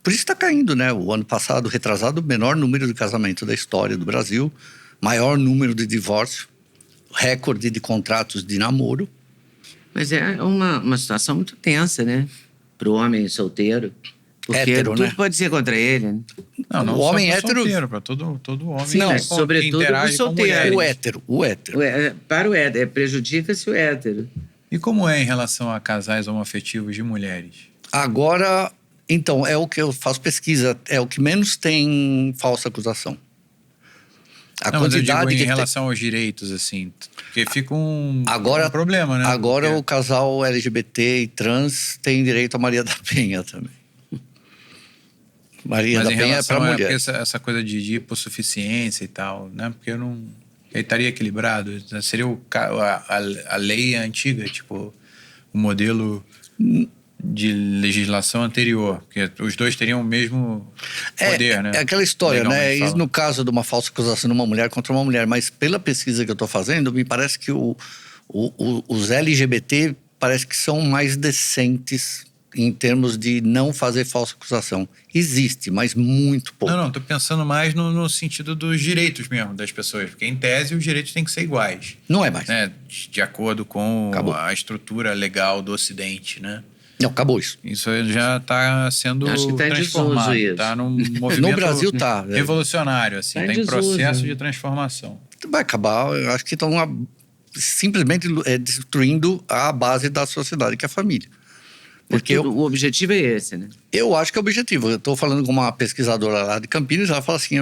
Por isso está caindo, né? O ano passado, retrasado, o menor número de casamento da história do Brasil, maior número de divórcio, recorde de contratos de namoro. Mas é uma situação muito tensa, né? Para o homem solteiro. Porque hétero, tudo né? pode ser contra ele. Né? Não o homem hétero... Para todo homem. Sim, não, sobretudo pro solteiro. O hétero. Para o hétero. Prejudica-se o hétero. E como é em relação a casais homoafetivos de mulheres? Agora, então, é o que eu faço pesquisa, é o que menos tem falsa acusação. A não, quantidade mas eu digo que em relação aos direitos, assim, porque fica um problema, né? Agora porque... o casal LGBT e trans tem direito a Maria da Penha também. Maria da Penha é para mulher. Essa coisa de hipossuficiência e tal, né? Porque eu não... Ele estaria equilibrado. Seria a lei antiga, tipo, o modelo de legislação anterior. Porque os dois teriam o mesmo poder, né? É aquela história, né? Falando. E no caso de uma falsa acusação de uma mulher contra uma mulher. Mas pela pesquisa que eu estou fazendo, me parece que os LGBT parece que são mais decentes em termos de não fazer falsa acusação. Existe, mas muito pouco. Não, tô pensando mais no sentido dos direitos mesmo das pessoas. Porque, em tese, os direitos têm que ser iguais. Não é mais. Né? De acordo com Acabou. a estrutura legal do Ocidente, né? Não, acabou isso. Isso já está sendo transformado. Está num movimento no Brasil tá revolucionário, assim. Está em processo de transformação. Vai acabar, eu acho que estão simplesmente destruindo a base da sociedade, que é a família. Porque o objetivo é esse, né? Eu acho que é o objetivo. Eu estou falando com uma pesquisadora lá de Campinas, ela fala assim,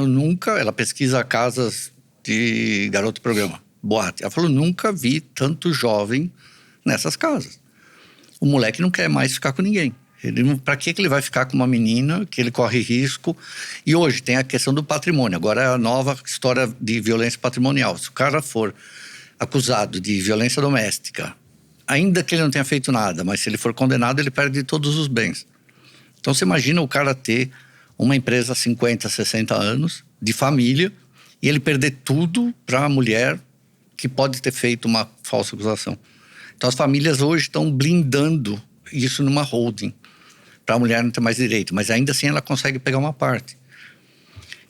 ela pesquisa casas de garoto de programa, boate. Ela falou, nunca vi tanto jovem nessas casas. O moleque não quer mais ficar com ninguém. Para que ele vai ficar com uma menina que ele corre risco? E hoje tem a questão do patrimônio. Agora é a nova história de violência patrimonial. Se o cara for acusado de violência doméstica, ainda que ele não tenha feito nada, mas se ele for condenado, ele perde todos os bens. Então você imagina o cara ter uma empresa há 50, 60 anos, de família, e ele perder tudo para a mulher que pode ter feito uma falsa acusação. Então as famílias hoje estão blindando isso numa holding, para a mulher não ter mais direito, mas ainda assim ela consegue pegar uma parte.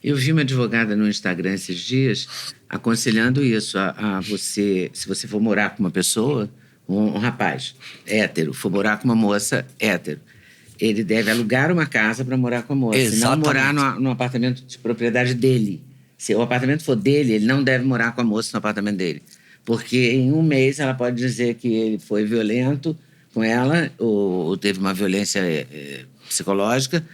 Eu vi uma advogada no Instagram esses dias aconselhando isso a você, se você for morar com uma pessoa, um rapaz hétero, for morar com uma moça hétero, ele deve alugar uma casa para morar com a moça. Exatamente. E não morar no apartamento de propriedade dele. Se o apartamento for dele, ele não deve morar com a moça no apartamento dele. Porque em um mês ela pode dizer que ele foi violento com ela, ou teve uma violência psicológica,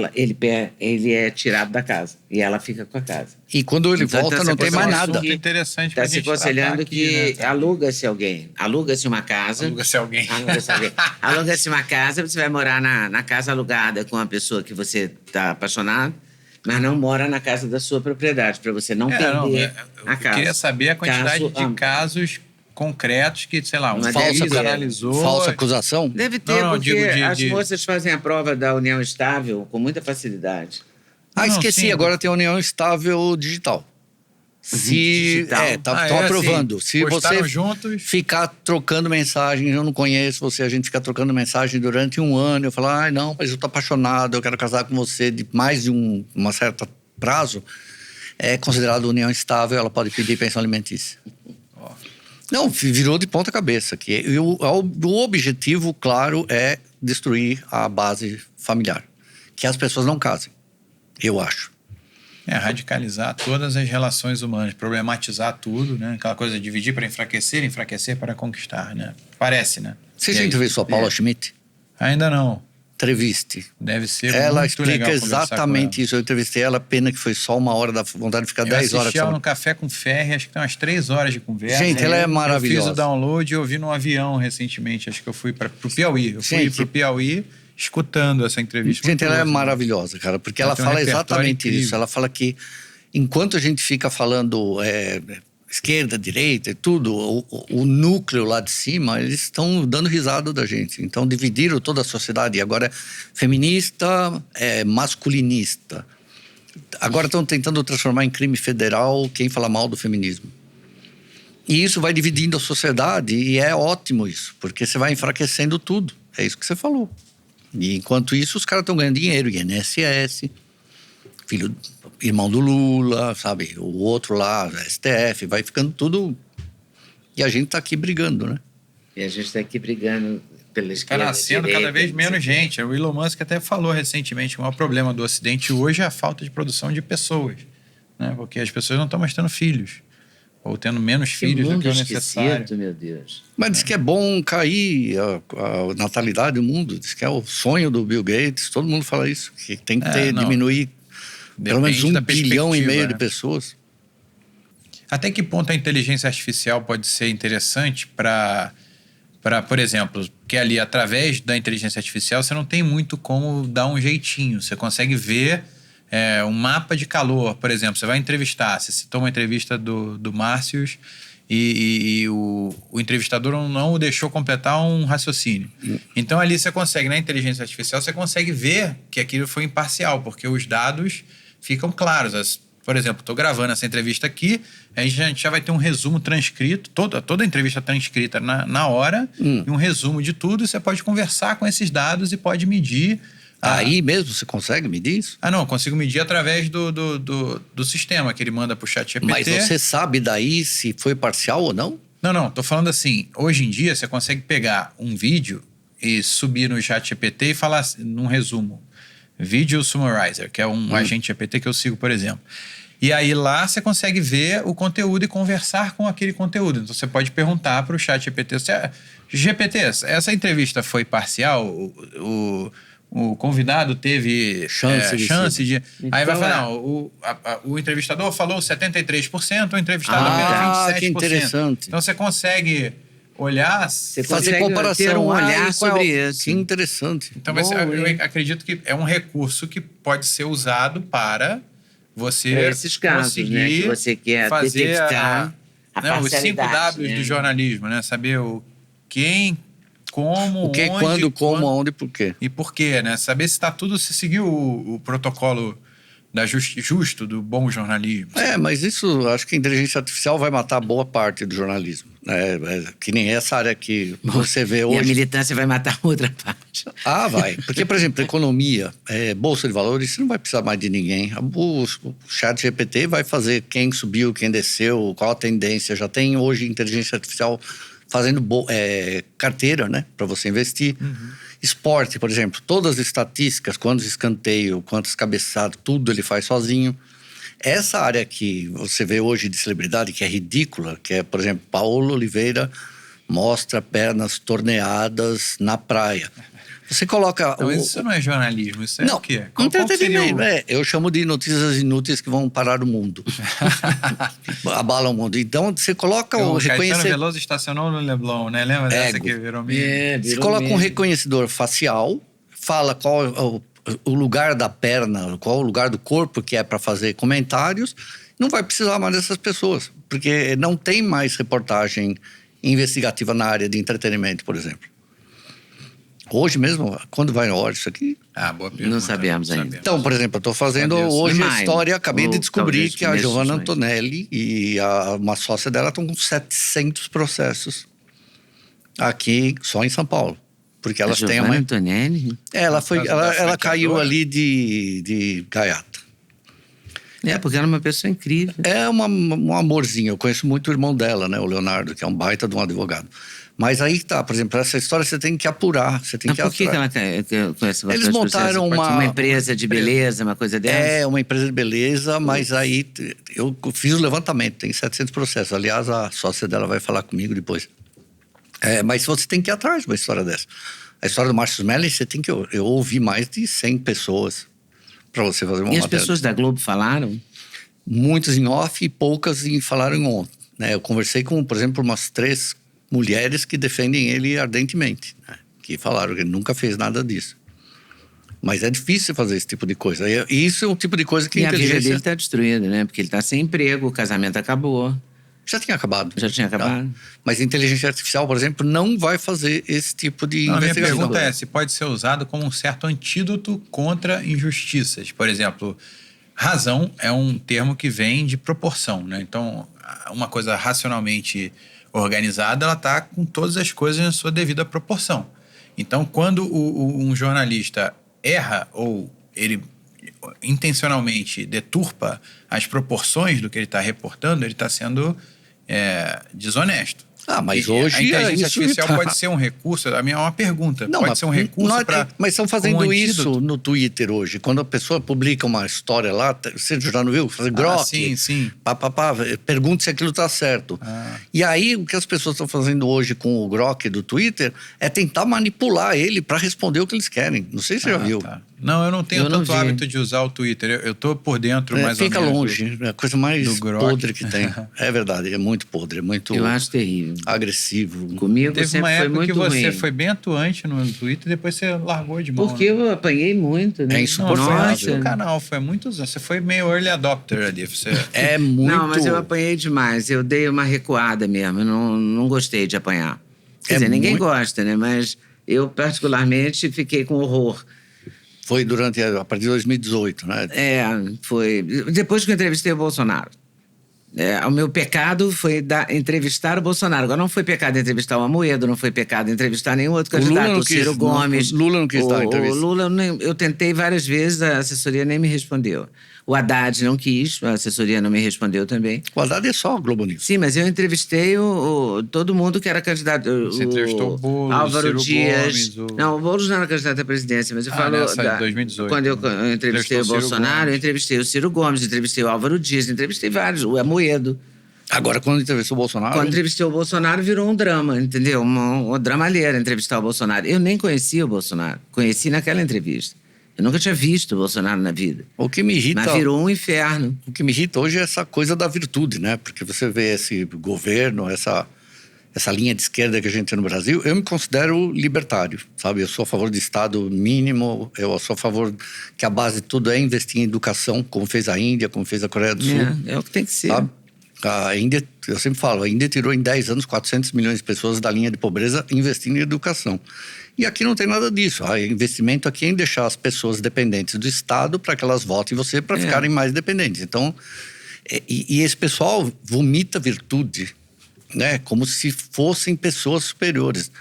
ele é tirado da casa e ela fica com a casa. E quando ele Então, volta, não tem mais nada. Interessante Está se aconselhando que, né, aluga-se alguém. Aluga-se uma casa. Aluga-se alguém. Aluga-se uma casa, você vai morar na casa alugada com a pessoa que você está apaixonado, mas não mora na casa da sua propriedade, para você não perder a casa. Eu queria saber a quantidade de casos concretos que, sei lá, um falsa analisou. Falsa acusação? Deve ter, porque as moças fazem a prova da união estável com muita facilidade. Esqueci, sim. Agora tem a união estável digital. Estão aprovando. Assim, se você juntos, ficar trocando mensagens, eu não conheço você, a gente fica trocando mensagem durante um ano, eu falo, não, mas eu tô apaixonado, eu quero casar com você de mais de uma certa prazo, é considerado união estável, ela pode pedir pensão alimentícia. Não, virou de ponta cabeça. O objetivo, claro, é destruir a base familiar. Que as pessoas não casem, eu acho. Radicalizar todas as relações humanas, problematizar tudo, né? Aquela coisa de dividir para enfraquecer, enfraquecer para conquistar, né? Parece, né? Você já entrevistou a Paula Schmidt? Ainda não. Entreviste. Deve ser ela muito legal explica exatamente isso. Eu entrevistei ela, pena que foi só 1 hora, da vontade de ficar 10 horas. Eu assisti ela no Café com Ferri, acho que tem umas 3 horas de conversa. Gente, ela é maravilhosa. Eu fiz o download e ouvi no avião recentemente, acho que eu fui pro Piauí. Eu fui pro Piauí escutando essa entrevista. Gente, ela é maravilhosa, cara, porque ela fala exatamente isso. Ela fala que enquanto a gente fica falando esquerda, direita e tudo, o núcleo lá de cima, eles estão dando risada da gente. Então, dividiram toda a sociedade. Agora é feminista, masculinista. Agora estão tentando transformar em crime federal quem fala mal do feminismo. E isso vai dividindo a sociedade e é ótimo isso, porque você vai enfraquecendo tudo. É isso que você falou. E enquanto isso, os caras estão ganhando dinheiro, INSS, irmão do Lula, sabe? O outro lá, STF, vai ficando tudo... E a gente tá aqui brigando, né? E a gente tá aqui brigando pela esquerda, tá nascendo direita, cada vez menos gente. O Elon Musk até falou recentemente que o maior problema do Ocidente hoje é a falta de produção de pessoas, né? Porque as pessoas não estão mais tendo filhos. Ou tendo menos filhos do que o necessário. Meu Deus. Mas diz que é bom cair a natalidade do mundo. Diz que é o sonho do Bill Gates. Todo mundo fala isso. Que tem que diminuir pelo menos 1,5 bilhão de pessoas. Até que ponto a inteligência artificial pode ser interessante para, por exemplo, que ali através da inteligência artificial você não tem muito como dar um jeitinho. Você consegue ver um mapa de calor, por exemplo. Você vai entrevistar, você citou uma entrevista do Márcios e o entrevistador não o deixou completar um raciocínio. Então ali você consegue, na inteligência artificial, você consegue ver que aquilo foi imparcial, porque os dados ficam claros. Por exemplo, estou gravando essa entrevista aqui, a gente já vai ter um resumo transcrito, toda a entrevista transcrita na hora, e um resumo de tudo, e você pode conversar com esses dados e pode medir. Aí mesmo você consegue medir isso? Não, eu consigo medir através do sistema que ele manda para o ChatGPT. Mas você sabe daí se foi parcial ou não? Não, tô falando assim, hoje em dia você consegue pegar um vídeo e subir no ChatGPT e falar num resumo. Video Summarizer, que é um agente GPT que eu sigo, por exemplo. E aí lá você consegue ver o conteúdo e conversar com aquele conteúdo. Então você pode perguntar para o ChatGPT, GPT, essa entrevista foi parcial? O convidado teve chance de... Então, aí vai falar, o entrevistador falou 73%, o entrevistado apenas 27%. Que interessante. Então você consegue olhar... Você fazer comparação, ter um olhar sobre isso. Que interessante. Então eu acredito que é um recurso que pode ser usado para você esses casos, conseguir, né, que você quer fazer detectar a parcialidade, os 5 Ws do jornalismo, né? Saber o quem... Como, o que, onde, quando, como, aonde e por quê. E por quê, né? Saber se está tudo... Se seguiu o protocolo justo do bom jornalismo. Mas isso, acho que a inteligência artificial vai matar boa parte do jornalismo. Que nem essa área que você vê hoje. E a militância vai matar outra parte. Vai. Porque, por exemplo, economia, bolsa de valores, você não vai precisar mais de ninguém. O chat GPT vai fazer quem subiu, quem desceu, qual a tendência. Já tem hoje inteligência artificial fazendo carteira, né, para você investir. Esporte, por exemplo, todas as estatísticas, quantos escanteios, quantos cabeçados, tudo ele faz sozinho. Essa área que você vê hoje de celebridade, que é ridícula, que é, por exemplo, Paulo Oliveira mostra pernas torneadas na praia. Você coloca... Então, isso não é jornalismo, isso é o quê? Entretenimento. Eu chamo de notícias inúteis que vão parar o mundo. Abalam o mundo. Então, você coloca o reconhecedor... Caetano Veloso estacionou no Leblon, né? Lembra dessa que virou meme? Você coloca um reconhecedor facial, fala qual é o lugar da perna, qual é o lugar do corpo que é para fazer comentários, não vai precisar mais dessas pessoas, porque não tem mais reportagem investigativa na área de entretenimento, por exemplo. Hoje mesmo, quando vai na hora isso aqui? Boa pergunta. Não sabemos ainda. Então, por exemplo, eu estou fazendo hoje a história, acabei de descobrir que a Giovanna Antonelli e uma sócia dela estão com 700 processos aqui, só em São Paulo. Porque elas têm uma... Antonelli? Ela caiu ali de gaiata. Porque ela é uma pessoa incrível. É um amorzinho. Eu conheço muito o irmão dela, né? O Leonardo, que é um baita de um advogado. Mas aí tá, por exemplo, essa história você tem que apurar. Você tem que por que ela conhece? Eles montaram uma empresa de beleza, uma coisa dessa? Uma empresa de beleza, mas aí eu fiz o levantamento, tem 700 processos. Aliás, a sócia dela vai falar comigo depois. Mas você tem que ir atrás de uma história dessa. A história do Márcio Smelling, você tem que eu ouvi mais de 100 pessoas para você fazer uma matéria. E as pessoas da Globo falaram? Muitas em off e poucas falaram em on. Né? Eu conversei com, por exemplo, umas 3 mulheres que defendem ele ardentemente, né? Que falaram que ele nunca fez nada disso. Mas é difícil fazer esse tipo de coisa. E isso é um tipo de coisa que a vida dele está destruída, né? Porque ele está sem emprego, o casamento acabou. Já tinha acabado. Já tinha acabado. Tá? Mas a inteligência artificial, por exemplo, não vai fazer esse tipo de investigação. A minha pergunta é se pode ser usado como um certo antídoto contra injustiças. Por exemplo, razão é um termo que vem de proporção, né? Então, uma coisa racionalmente organizada, ela está com todas as coisas em sua devida proporção. Então, quando um jornalista erra ou ele intencionalmente deturpa as proporções do que ele está reportando, ele está sendo desonesto. Mas hoje a inteligência artificial pode ser um recurso. A minha é uma pergunta. Não, pode ser um recurso para. Mas estão fazendo isso no Twitter hoje. Quando a pessoa publica uma história lá, você já não viu? Fazer grok. Sim. Pergunta se aquilo está certo. E aí, o que as pessoas estão fazendo hoje com o grok do Twitter é tentar manipular ele para responder o que eles querem. Não sei se você já viu. Tá. Não, eu não tenho tanto hábito de usar o Twitter. Eu tô por dentro, mais ou menos. Fica longe. É a coisa mais podre que tem. É verdade, é muito podre. É muito... Eu acho terrível. Agressivo. Comigo teve sempre uma foi época muito que você ruim. foi bem atuante no Twitter e depois você largou de mão. Porque eu apanhei muito, né? É insuportável. No canal, foi muitos anos. Você foi meio early adopter ali. Você... É muito... Não, mas eu apanhei demais. Eu dei uma recuada mesmo. Eu não gostei de apanhar. Quer dizer, ninguém gosta, né? Mas eu, particularmente, fiquei com horror. Foi a partir de 2018, né? Foi. Depois que eu entrevistei o Bolsonaro. O meu pecado foi entrevistar o Bolsonaro. Agora, não foi pecado entrevistar o Amoedo, não foi pecado entrevistar nenhum outro candidato. O Ciro Gomes. O Lula não quis dar entrevista. O Lula, eu tentei várias vezes, a assessoria nem me respondeu. O Haddad não quis, a assessoria não me respondeu também. O Haddad é só o Globo News. Sim, mas eu entrevistei todo mundo que era candidato. Você entrevistou o Boulos, Álvaro Ciro Dias. Gomes, Não, o Boulos não era candidato à presidência, mas eu falo... Nessa 2018. Quando eu entrevistei o Bolsonaro, eu entrevistei o Ciro Gomes, entrevistei o Álvaro Dias, entrevistei vários, o Amoedo. Agora, quando entrevistou o Bolsonaro... Quando entrevistei o Bolsonaro, virou um drama, entendeu? Uma dramalheira entrevistar o Bolsonaro. Eu nem conhecia o Bolsonaro. Conheci naquela entrevista. Eu nunca tinha visto o Bolsonaro na vida. O que me irrita... Mas virou um inferno. O que me irrita hoje é essa coisa da virtude, né? Porque você vê esse governo, essa linha de esquerda que a gente tem no Brasil, eu me considero libertário, sabe? Eu sou a favor de Estado mínimo, eu sou a favor que a base de tudo é investir em educação, como fez a Índia, como fez a Coreia do Sul. É o que tem que ser. Sabe? A Índia, eu sempre falo, a Índia tirou em 10 anos 400 milhões de pessoas da linha de pobreza investindo em educação. E aqui não tem nada disso. O investimento aqui é em deixar as pessoas dependentes do Estado para que elas votem em você para ficarem mais dependentes. Então, e esse pessoal vomita virtude, né? Como se fossem pessoas superiores.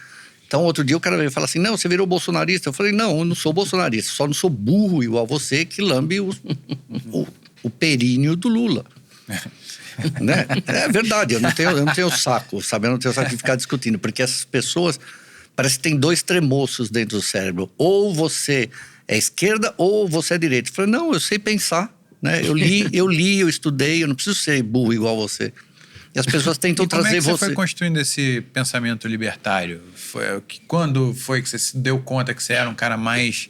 Então, outro dia o cara veio falar assim, não, você virou bolsonarista. Eu falei, não, eu não sou bolsonarista, só não sou burro igual você que lambe o períneo do Lula. Né? É verdade, eu não tenho saco, sabe? Eu não tenho saco de ficar discutindo, porque essas pessoas parece que tem 2 tremoços dentro do cérebro. Ou você é esquerda ou você é direita. Eu falei, não, eu sei pensar, né? Eu li, eu estudei, eu não preciso ser burro igual você. E as pessoas tentam trazer você. Como é que você foi construindo esse pensamento libertário? Quando foi que você se deu conta que você era um cara mais...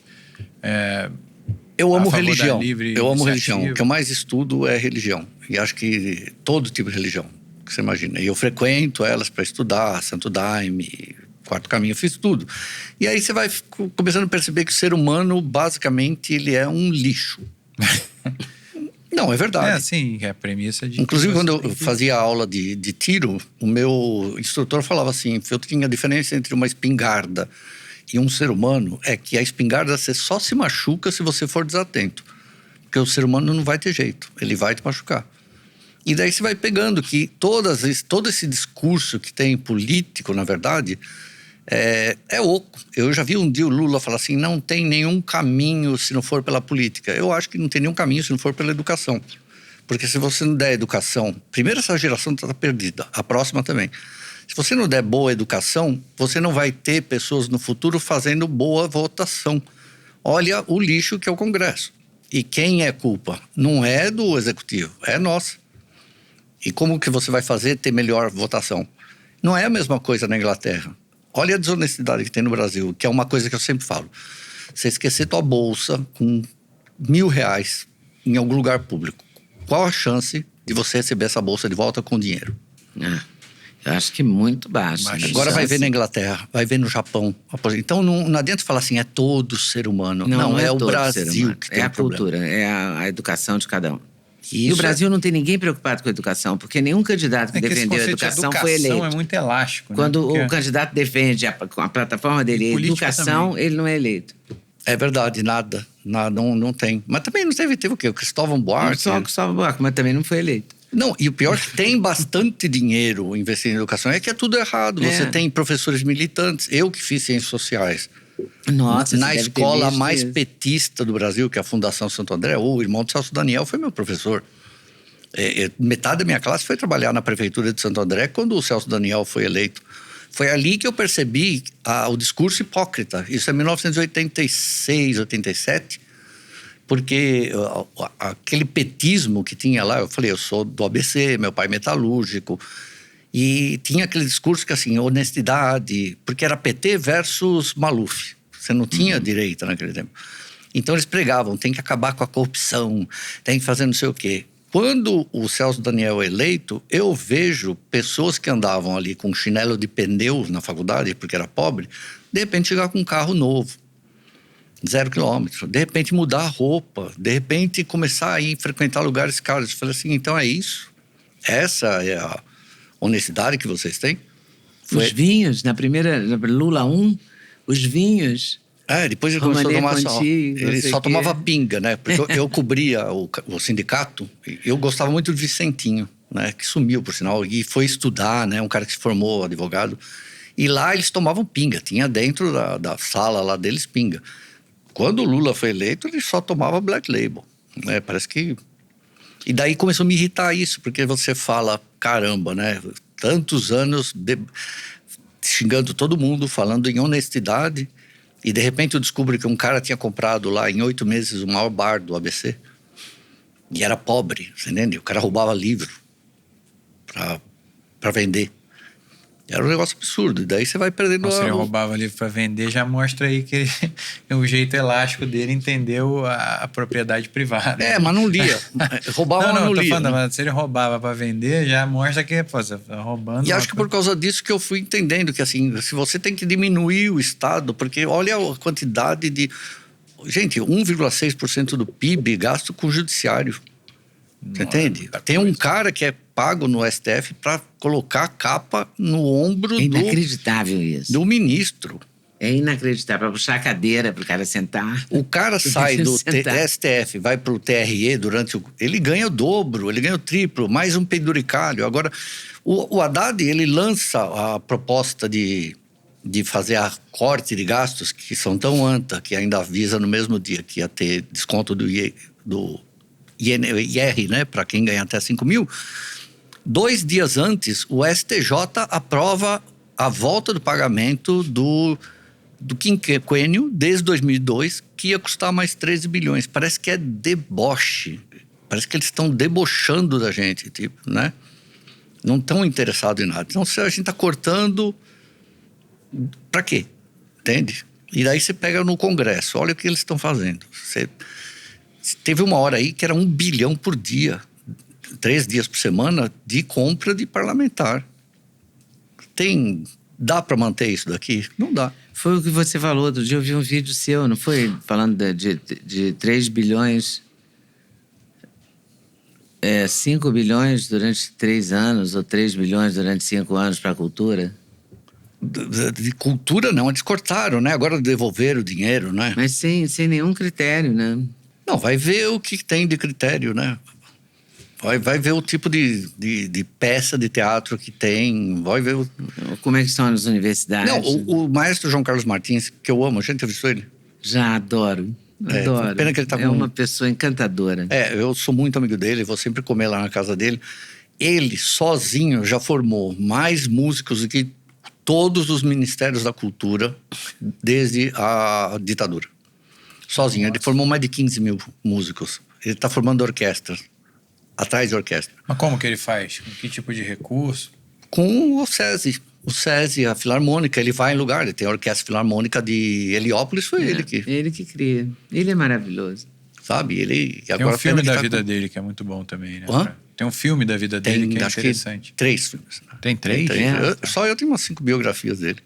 Eu amo religião. Eu amo religião. O que eu mais estudo é religião. E acho que todo tipo de religião que você imagina. E eu frequento elas para estudar, Santo Daime, Quarto Caminho, eu fiz tudo. E aí você vai começando a perceber que o ser humano, basicamente, ele é um lixo. Não, é verdade. Sim, é a premissa de... Inclusive, quando eu fazia aula de tiro, o meu instrutor falava assim, eu tinha a diferença entre uma espingarda e um ser humano, é que a espingarda você só se machuca se você for desatento. Porque o ser humano não vai ter jeito, ele vai te machucar. E daí você vai pegando que todo esse discurso que tem político, na verdade, é oco. Eu já vi um dia o Lula falar assim, não tem nenhum caminho se não for pela política. Eu acho que não tem nenhum caminho se não for pela educação. Porque se você não der educação, primeiro essa geração está perdida, a próxima também. Se você não der boa educação, você não vai ter pessoas no futuro fazendo boa votação. Olha o lixo que é o Congresso. E quem é culpa? Não é do Executivo, é nossa. E como que você vai fazer ter melhor votação? Não é a mesma coisa na Inglaterra. olha a desonestidade que tem no Brasil, que é uma coisa que eu sempre falo. Você esquecer tua bolsa com R$1.000 em algum lugar público. Qual a chance de você receber essa bolsa de volta com dinheiro? Eu acho que muito baixo. Agora vai ver na Inglaterra, vai ver no Japão. Então não adianta falar assim, é todo ser humano. Não é o Brasil que tem a cultura, é a educação de cada um. E o Brasil não tem ninguém preocupado com a educação, porque nenhum candidato que defendeu a educação foi eleito. É muito elástico. Quando o candidato defende a plataforma dele, a educação, também. Ele não é eleito. É verdade, nada não tem. Mas também não teve o quê? O Cristóvão Buarque? Só o Cristóvão Buarque, mas também não foi eleito. Não, e o pior é que tem bastante dinheiro investido em educação, é que é tudo errado. Você tem professores militantes, eu que fiz ciências sociais. Nossa, na escola mais petista do Brasil, que é a Fundação Santo André, o irmão do Celso Daniel foi meu professor. Metade da minha classe foi trabalhar na prefeitura de Santo André quando o Celso Daniel foi eleito. Foi ali que eu percebi o discurso hipócrita. Isso é 1986, 87. Porque aquele petismo que tinha lá, eu falei, eu sou do ABC, meu pai é metalúrgico, e tinha aquele discurso que assim, honestidade, porque era PT versus Maluf, você não tinha direita naquele tempo. Então eles pregavam, tem que acabar com a corrupção, tem que fazer não sei o quê. Quando o Celso Daniel é eleito, eu vejo pessoas que andavam ali com chinelo de pneus na faculdade, porque era pobre, de repente chegar com um carro novo. 0 quilômetro, de repente mudar a roupa, de repente começar a ir frequentar lugares caros. Eu falei assim, então é isso? Essa é a honestidade que vocês têm? Os vinhos, na primeira Lula 1, os vinhos... depois ele começou a tomar ele só tomava pinga, né? Porque eu cobria o sindicato, eu gostava muito do Vicentinho, né? Que sumiu, por sinal, e foi estudar, né? Um cara que se formou advogado. E lá eles tomavam pinga, tinha dentro da sala lá deles pinga. Quando o Lula foi eleito, ele só tomava Black Label, né? Parece que... E daí começou a me irritar isso, porque você fala, caramba, né? Tantos anos xingando todo mundo, falando em honestidade, e de repente eu descubro que um cara tinha comprado lá em 8 meses o maior bar do ABC, e era pobre, você entende? O cara roubava livro para vender. Era um negócio absurdo, e daí você vai perdendo... Se ele roubava livro para vender, já mostra aí que o jeito elástico dele entendeu a propriedade privada. Mas não lia. Roubava, mas não lia. Falando, mas se ele roubava para vender, já mostra que você tá roubando. E acho que por causa disso que eu fui entendendo que, assim, se você tem que diminuir o Estado, porque olha a quantidade de... Gente, 1,6% do PIB gasto com o judiciário. Você entende? Tem um cara que é pago no STF para colocar a capa no ombro inacreditável isso. Do ministro. É inacreditável, para puxar a cadeira para o cara sentar. O cara sai do STF, vai para o TRE ele ganha o dobro, ele ganha o triplo, mais um penduricalho. Agora, o Haddad, ele lança a proposta de fazer a corte de gastos, que são tão anta, que ainda avisa no mesmo dia que ia ter desconto do IR, né, para quem ganha até 5 mil. 2 dias antes, o STJ aprova a volta do pagamento do quinquênio, desde 2002, que ia custar mais 13 bilhões. Parece que é deboche. Parece que eles estão debochando da gente, tipo, né? Não estão interessados em nada. Então, a gente está cortando... Para quê? Entende? E daí você pega no Congresso, olha o que eles estão fazendo. Teve uma hora aí que era 1 bilhão por dia, 3 dias por semana, de compra de parlamentar. Dá para manter isso daqui? Não dá. Foi o que você falou outro dia, eu vi um vídeo seu, não foi? Falando de 3 bilhões, 5 bilhões durante 3 anos, ou 3 bilhões durante 5 anos para a cultura. De cultura não, eles cortaram, né? Agora devolveram o dinheiro, né? Mas sem nenhum critério, né? Não, vai ver o que tem de critério, né? Vai ver o tipo de peça de teatro que tem, vai ver... Como é que são as universidades? Não, o maestro João Carlos Martins, que eu amo, a gente entrevistou ele? Já, adoro. Adoro. Pena que ele tá uma pessoa encantadora. Eu sou muito amigo dele, vou sempre comer lá na casa dele. Ele, sozinho, já formou mais músicos do que todos os ministérios da cultura desde a ditadura. Sozinho. Nossa. Ele formou mais de 15 mil músicos. Ele está formando orquestras. Atrás de orquestra. Mas como que ele faz? Com que tipo de recurso? Com o SESI. O SESI, a Filarmônica, ele vai em lugar, ele tem a Orquestra Filarmônica de Heliópolis, foi ele que... Ele que cria. Ele é maravilhoso. Sabe, ele... Tem agora um filme da tá vida dele que é muito bom também, né? Hã? Tem um filme da vida dele que é acho interessante. 3 filmes. Né? Tem 3? Só eu tenho umas 5 biografias dele.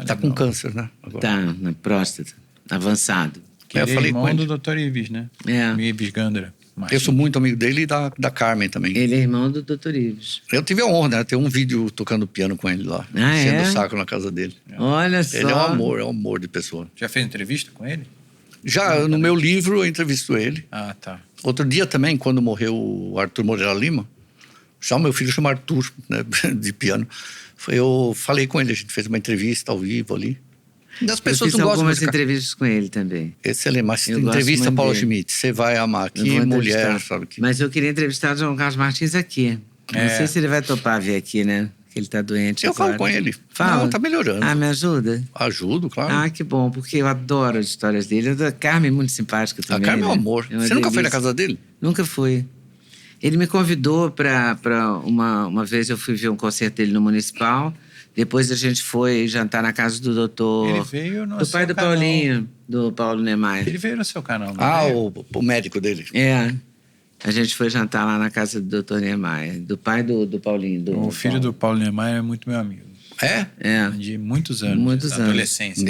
Tá com câncer, né? Agora. Tá, na próstata. Avançado. Que Eu ele é falei com irmão ele. do Dr. Ives, né? É. Ives Gandra. Eu sou muito amigo dele e da Carmen também. Ele é irmão do Dr. Ives. Eu tive a honra, né? Ter um vídeo tocando piano com ele lá. Ah, enchendo é? o saco na casa dele. Olha só. Ele é um amor de pessoa. Já fez entrevista com ele? Já no meu livro eu entrevisto ele. Ah, tá. Outro dia também, quando morreu o Arthur Moreira Lima, já o meu filho chama Arthur, né? De piano. Eu falei com ele, a gente fez uma entrevista ao vivo ali. E as pessoas eu fiz não gostam de algumas música. entrevistas com ele também. Excelente, mas Eu gosto entrevista muito Paulo dele. Schmidt, você vai amar. Eu Que vou mulher, entrevistar. sabe? Que... Mas eu queria entrevistar o João Carlos Martins aqui. Não sei se ele vai topar vir aqui, né? Que ele tá doente Eu agora. falo com ele. Fala. Não, tá melhorando. Ah, me ajuda? Ajudo, claro. Ah, que bom, porque eu adoro as histórias dele. A Carmen é muito simpática A também. Carmen é um né? amor. É uma Você nunca foi na delícia. casa dele? Nunca fui. Ele me convidou para uma vez eu fui ver um concerto dele no Municipal. Depois a gente foi jantar na casa do doutor... Ele veio no do seu pai do canal. Paulinho, do Paulo Neymar. Ele veio no seu canal, não Ah, veio? o médico dele. É. A gente foi jantar lá na casa do doutor Neymar, do pai do Paulinho. O filho do Paulo Neymar é muito meu amigo. É? É. De muitos anos. Muitos da anos. adolescência.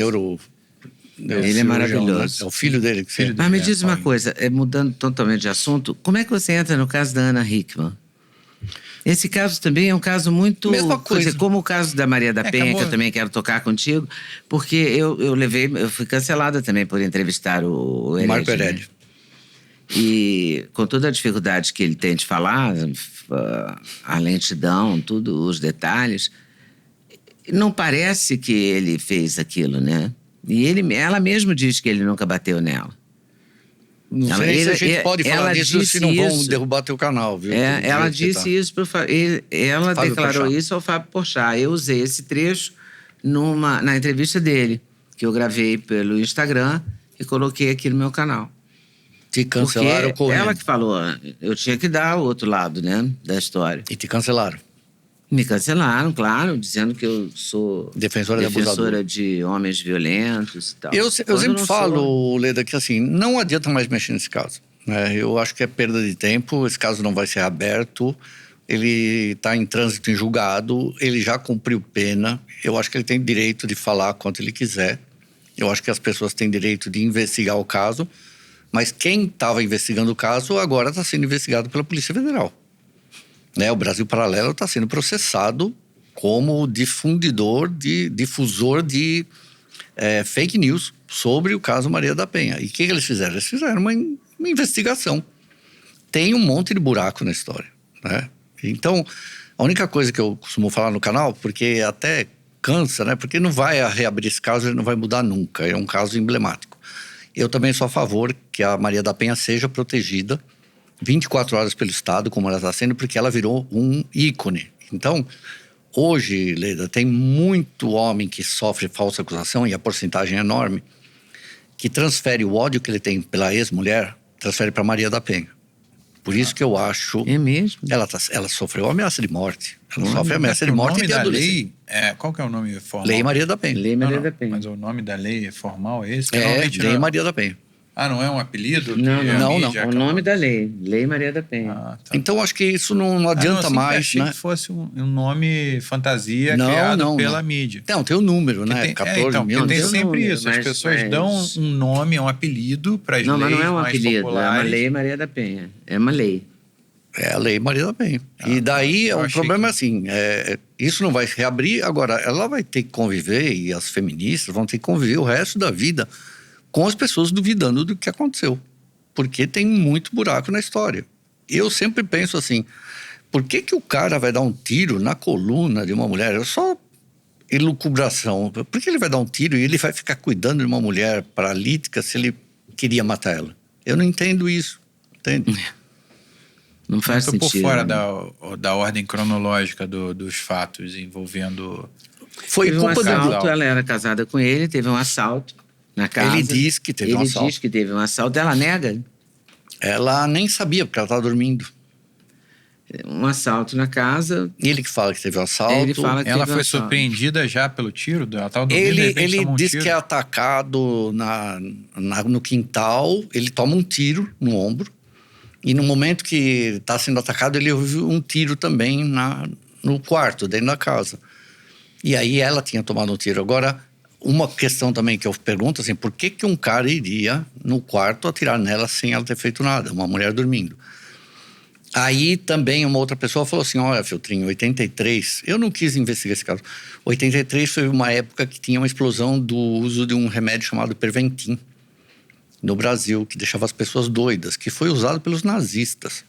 Ele é maravilhoso. É o filho dele. Que Filho Mas me diz uma Paulinho. coisa, mudando totalmente de assunto, como é que você entra no caso da Ana Hickman? Esse caso também é um caso muito... Mesma quer coisa. dizer, como o caso da Maria da Penha, acabou. que eu também quero tocar contigo, porque eu fui cancelada também por entrevistar o Heredia, Marco né? Heredia. E com toda a dificuldade que ele tem de falar, a lentidão, tudo, os detalhes, não parece que ele fez aquilo, né? E ela mesmo diz que ele nunca bateu nela. Não Ela- sei se a ele- gente pode falar ela disso disse se não vão isso. derrubar teu canal, viu? É, Do ela jeito que disse tá. isso para ela Fábio declarou Porchat. isso ao Fábio Porchat. Eu usei esse trecho na entrevista dele, que eu gravei pelo Instagram e coloquei aqui no meu canal. Te cancelaram Porque correndo. ela que falou, eu tinha que dar o outro lado, né, da história. E te cancelaram. Me cancelaram, claro, dizendo que eu sou Defensora de abusador. de homens violentos e tal. Eu Quando sempre não falo, sou. Leda, que assim, não adianta mais mexer nesse caso. Né? Eu acho que é perda de tempo, esse caso não vai ser aberto, ele está em trânsito em julgado, ele já cumpriu pena, eu acho que ele tem direito de falar quanto ele quiser, eu acho que as pessoas têm direito de investigar o caso, mas quem estava investigando o caso agora está sendo investigado pela Polícia Federal. Né? O Brasil Paralelo está sendo processado como difusor de fake news sobre o caso Maria da Penha. E o que eles fizeram? Eles fizeram uma investigação. Tem um monte de buraco na história. Né? Então, a única coisa que eu costumo falar no canal, porque até cansa, né? Porque não vai reabrir esse caso, ele não vai mudar nunca. É um caso emblemático. Eu também sou a favor que a Maria da Penha seja protegida 24 horas pelo Estado, como ela está sendo, porque ela virou um ícone. Então, hoje, Leda, tem muito homem que sofre falsa acusação, e a porcentagem é enorme, que transfere o ódio que ele tem pela ex-mulher, transfere para Maria da Penha. Por isso que eu acho... É mesmo? Ela sofreu ameaça de morte. Ela sofre ameaça de O morte nome e de da adolescente. lei, qual que é o nome formal? Lei Maria da Penha. Lei Maria da Penha. Mas o nome da lei é formal, é esse? Que É, normalmente Lei não- Maria da Penha. Ah, não é um apelido? Não, que a não. mídia É o acaba- nome da lei. Lei Maria da Penha. Ah, tá. Então, acho que isso não adianta Sempre mais, achei né? que fosse um nome fantasia Não, criado não, pela não. mídia. Não, tem o número, Que né? tem, 14 então, mil. porque tem tem o sempre número, isso. As mas- pessoas mas- dão um nome, um apelido para as Não, leis mas não é um mais apelido. É populares. uma Lei Maria da Penha. É uma lei. É a Lei Maria da Penha. E daí, eu o achei problema que- é assim, isso não vai se reabrir. Agora, ela vai ter que conviver, e as feministas vão ter que conviver o resto da vida com as pessoas duvidando do que aconteceu. Porque tem muito buraco na história. Eu sempre penso assim, por que o cara vai dar um tiro na coluna de uma mulher? É só elucubração. Por que ele vai dar um tiro e ele vai ficar cuidando de uma mulher paralítica se ele queria matar ela? Eu não entendo isso. Entende? Não faz Estou por sentido. fora da ordem cronológica dos fatos envolvendo... Foi Teve um culpa assalto, do... ela era casada com ele, teve um assalto na casa. Ele diz que teve um assalto. Ele diz que teve um assalto, ela nega. Ela nem sabia, porque ela estava dormindo. um assalto na casa. Ele que fala que teve um assalto. Ele fala que Ela teve um foi assalto. surpreendida já pelo tiro? Ela tava dormindo, de Ele, repente ele toma um diz tiro. que é atacado no quintal, ele toma um tiro no ombro. E no momento que está sendo atacado, ele ouve um tiro também no quarto, dentro da casa. E aí ela tinha tomado um tiro. Agora, uma questão também que eu pergunto, assim, por que um cara iria no quarto atirar nela sem ela ter feito nada? Uma mulher dormindo. Aí também uma outra pessoa falou assim, olha, Feltrinho, 83, eu não quis investigar esse caso. 83 foi uma época que tinha uma explosão do uso de um remédio chamado Perventin no Brasil, que deixava as pessoas doidas, que foi usado pelos nazistas.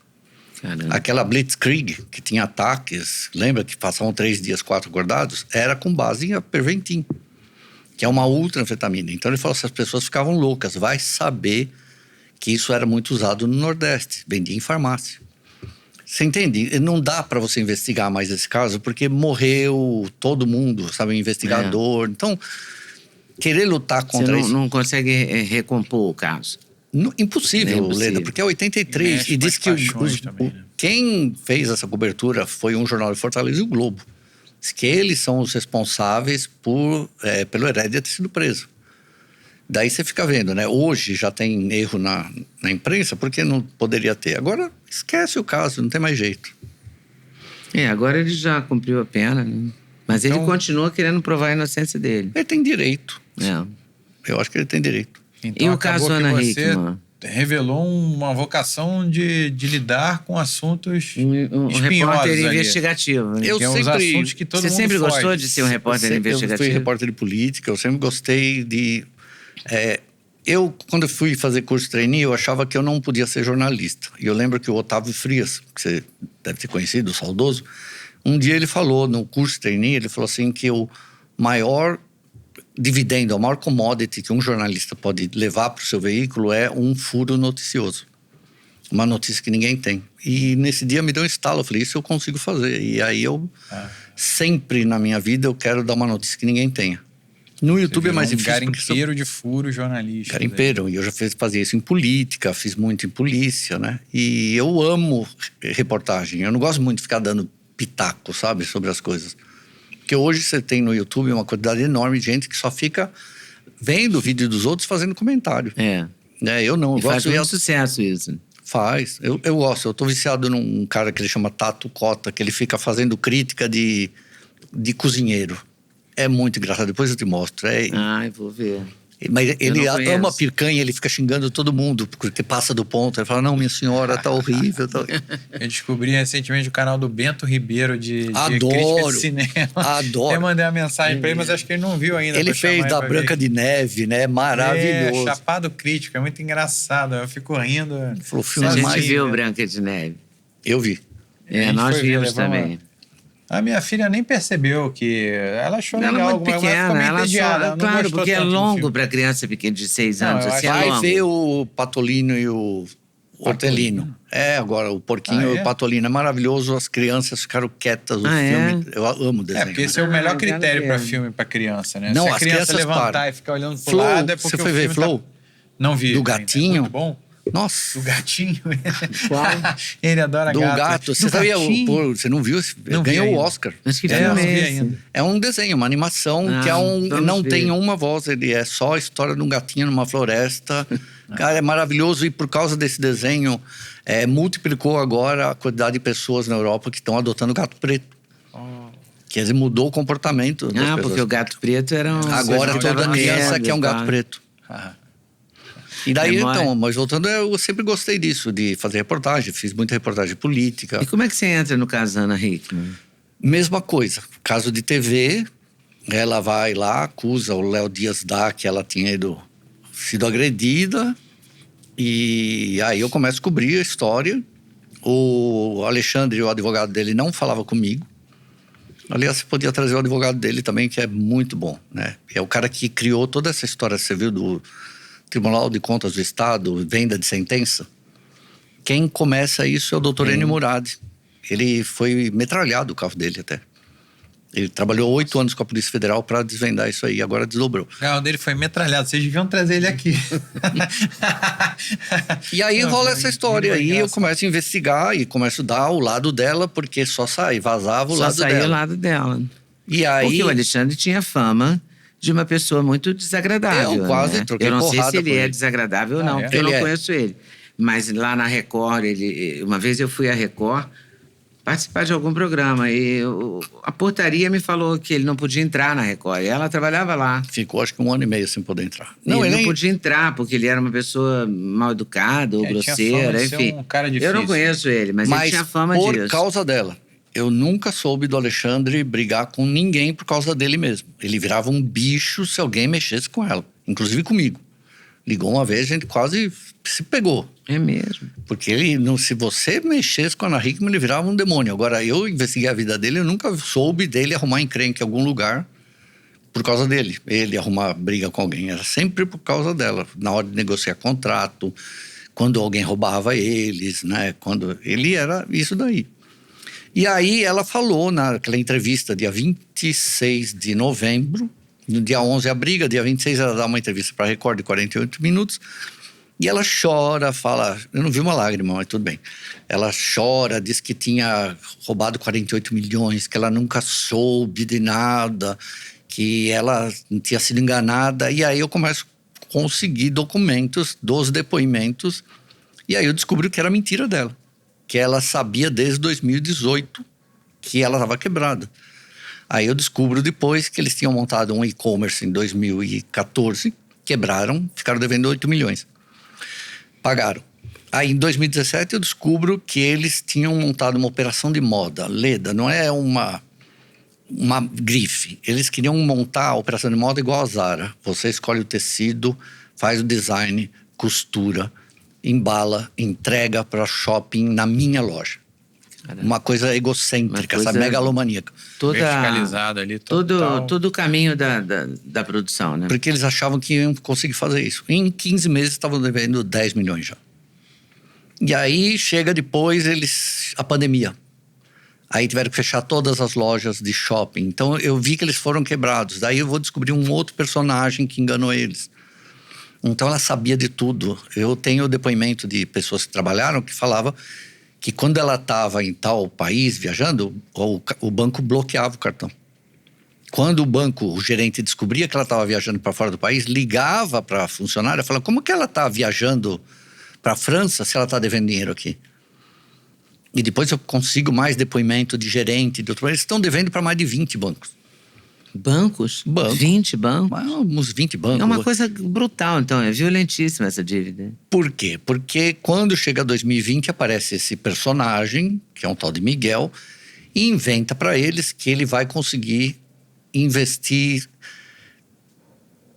Caramba. Aquela Blitzkrieg, que tinha ataques, lembra que passavam 3 dias, 4 guardados? Era com base em Perventin, que é uma ultra-anfetamina. Então ele falou assim, as pessoas ficavam loucas, vai saber que isso era muito usado no Nordeste, vendia em farmácia. Você entende? Não dá para você investigar mais esse caso, porque morreu todo mundo, sabe, investigador. Então, querer lutar contra Você isso... não consegue recompor o caso. Impossível, Leda, porque é 83 e diz que também, né? quem fez essa cobertura foi um jornal de Fortaleza e o Globo. Diz que eles são os responsáveis pelo Herédia ter sido preso. Daí você fica vendo, né? Hoje já tem erro na imprensa, porque não poderia ter. Agora esquece o caso, não tem mais jeito. Agora ele já cumpriu a pena, né? Mas Então, ele continua querendo provar a inocência dele. Ele tem direito. Eu acho que ele tem direito. Então, e o caso Ana Hickman? Revelou uma vocação de lidar com assuntos Um espinhosos repórter ali. investigativo. Né? Eu Que é uns sempre- assuntos que todo Você mundo sempre foge. gostou de ser um repórter investigativo? Eu fui repórter de política, eu sempre gostei de... quando eu fui fazer curso de trainee, eu achava que eu não podia ser jornalista. E eu lembro que o Otávio Frias, que você deve ter conhecido, o saudoso, um dia ele falou, no curso de trainee, ele falou assim que o maior dividendo, a maior commodity que um jornalista pode levar para o seu veículo é um furo noticioso. Uma notícia que ninguém tem. E nesse dia me deu um estalo, eu falei, isso eu consigo fazer. E aí eu, sempre na minha vida, eu quero dar uma notícia que ninguém tenha. No YouTube é mais difícil. Garimpeiro de furos jornalísticos. Garimpeiro. E eu já fazia isso em política, fiz muito em polícia, né? E eu amo reportagem. Eu não gosto muito de ficar dando pitaco, sabe? Sobre as coisas. Porque hoje você tem no YouTube uma quantidade enorme de gente que só fica vendo o vídeo dos outros fazendo comentário. Eu não. E faz muito sucesso isso. Faz. Eu gosto. Eu tô viciado num cara que ele chama Tato Cota, que ele fica fazendo crítica de cozinheiro. É muito engraçado. Depois eu te mostro. Eu vou ver. Mas ele não ama conheço. picanha, ele fica xingando todo mundo, porque passa do ponto. Ele fala, não, minha senhora, tá horrível. Tá... Eu descobri recentemente o canal do Bento Ribeiro de Adoro, crítica de cinema. Adoro. Eu mandei uma mensagem pra ele, mas acho que ele não viu ainda. Ele fez da Branca de Neve, né? Maravilhoso. Chapado Crítico, é muito engraçado. Eu fico rindo. Ele falou, A filme gente mais... viu Branca de Neve. Eu vi. Nós vimos também. A minha filha nem percebeu que... Ela achou Ela é legal. muito Ela ficou pequena. meio Ela entediada, ela não claro, gostou porque é tanto do longo filme. para criança pequena de 6 anos. eu Assim, acho- é Vai longo. ver o Patolino e o Hortelino. Agora, o Porquinho e o Patolino. É maravilhoso, as crianças ficaram quietas no filme. Eu amo o desenho. Porque esse é o melhor eu critério quero pra ver. filme pra criança, né? Não, Se a as criança crianças levantar param. e ficar olhando pro Flow, lado, é porque você foi o ver filme Flow? Tá... Não vi. Do ainda. gatinho? É muito bom. Nossa. Do gatinho. Qual? Ele adora Do gato. Você sabia, gatinho. você não viu? Não vi Ganhou o ainda. Oscar. Mas que Eu filme não é vi esse? ainda. É um desenho, uma animação que vamos não ver. tem uma voz, ele é só a história de um gatinho numa floresta. Cara, é maravilhoso e por causa desse desenho multiplicou agora a quantidade de pessoas na Europa que estão adotando gato preto. Quer dizer, mudou o comportamento das pessoas. Porque o gato preto era um... Agora coisa que toda dava criança medo, quer um gato tá? preto. E daí, Memória. então, mas voltando, eu sempre gostei disso, de fazer reportagem. Fiz muita reportagem política. E como é que você entra no caso Ana Hickman? Mesma coisa, caso de TV, ela vai lá, acusa o Léo Dias Dá que ela tinha sido agredida. E aí eu começo a cobrir a história. O Alexandre, o advogado dele, não falava comigo. Aliás, você podia trazer o advogado dele também, que é muito bom, né? É o cara que criou toda essa história, você viu, do Tribunal de Contas do Estado, venda de sentença. Quem começa isso é o doutor Ennio Murad. Ele foi metralhado, o carro dele até. Ele trabalhou 8 anos com a Polícia Federal para desvendar isso aí, agora desdobrou. O carro dele foi metralhado, vocês deviam trazer ele aqui. E aí rola essa história, aí eu começo a investigar e começo a dar o lado dela, porque só vazava o lado dela. Só saía o lado dela. E aí... Porque o Alexandre tinha fama de uma pessoa muito desagradável. Eu quase troquei porrada. Eu não sei se ele é ele. desagradável ou não, porque eu não conheço ele. Mas lá na Record, uma vez eu fui à Record participar de algum programa e a portaria me falou que ele não podia entrar na Record. E ela trabalhava lá. Ficou acho que 1 ano e meio sem poder entrar. Ele não podia entrar porque ele era uma pessoa mal educada ou grosseira, enfim. Um cara difícil. Eu não conheço ele, mas ele tinha fama disso. Por causa dela. Eu nunca soube do Alexandre brigar com ninguém por causa dele mesmo. Ele virava um bicho se alguém mexesse com ela, inclusive comigo. Ligou uma vez, a gente quase se pegou. É mesmo. Porque se você mexesse com a Ana Hickman, ele virava um demônio. Agora, eu investiguei a vida dele, eu nunca soube dele arrumar encrenque em algum lugar por causa dele. Ele arrumar briga com alguém, era sempre por causa dela. Na hora de negociar contrato, quando alguém roubava eles, né? Quando ele era isso daí. E aí ela falou naquela entrevista, dia 26 de novembro, no dia 11 a briga, dia 26 ela dá uma entrevista para a Record de 48 minutos, e ela chora, fala, eu não vi uma lágrima, mas tudo bem. Ela chora, diz que tinha roubado 48 milhões, que ela nunca soube de nada, que ela tinha sido enganada, e aí eu começo a conseguir documentos dos depoimentos, e aí eu descubro que era mentira dela. Que ela sabia desde 2018 que ela estava quebrada. Aí eu descubro depois que eles tinham montado um e-commerce em 2014, quebraram, ficaram devendo 8 milhões. Pagaram. Aí em 2017 eu descubro que eles tinham montado uma operação de moda, Leda, não é uma grife. Eles queriam montar a operação de moda igual a Zara. Você escolhe o tecido, faz o design, costura, embala, entrega para shopping na minha loja. Caramba. Uma coisa egocêntrica, essa megalomaníaca. Verticalizada ali. Todo o caminho da produção, né? Porque eles achavam que iam conseguir fazer isso. Em 15 meses estavam devendo 10 milhões já. E aí chega depois a pandemia. Aí tiveram que fechar todas as lojas de shopping. Então eu vi que eles foram quebrados. Daí eu vou descobrir um outro personagem que enganou eles. Então ela sabia de tudo. Eu tenho o depoimento de pessoas que trabalharam que falavam que quando ela estava em tal país viajando, o banco bloqueava o cartão. Quando o gerente descobria que ela estava viajando para fora do país, ligava para a funcionária e falava, como que ela está viajando para a França se ela está devendo dinheiro aqui? E depois eu consigo mais depoimento de gerente, de outro. Eles estão devendo para mais de 20 bancos. Bancos? 20 bancos? Uns 20 bancos. É uma coisa brutal, então. É violentíssima essa dívida. Por quê? Porque quando chega 2020, aparece esse personagem, que é um tal de Miguel, e inventa para eles que ele vai conseguir investir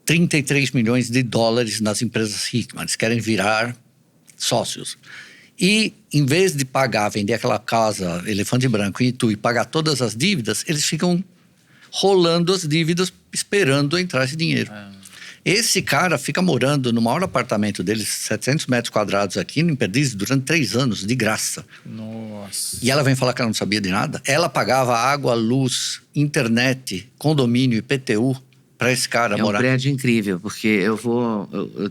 33 milhões de dólares nas empresas Hickman. Eles querem virar sócios. E, em vez de vender aquela casa Elefante Branco em Itu e pagar todas as dívidas, eles ficam rolando as dívidas, esperando entrar esse dinheiro. Esse cara fica morando no maior apartamento deles, 700 metros quadrados aqui, em Perdizes, durante 3 anos, de graça. Nossa. E ela vem falar que ela não sabia de nada. Ela pagava água, luz, internet, condomínio, IPTU, para esse cara morar. É um prédio incrível, porque eu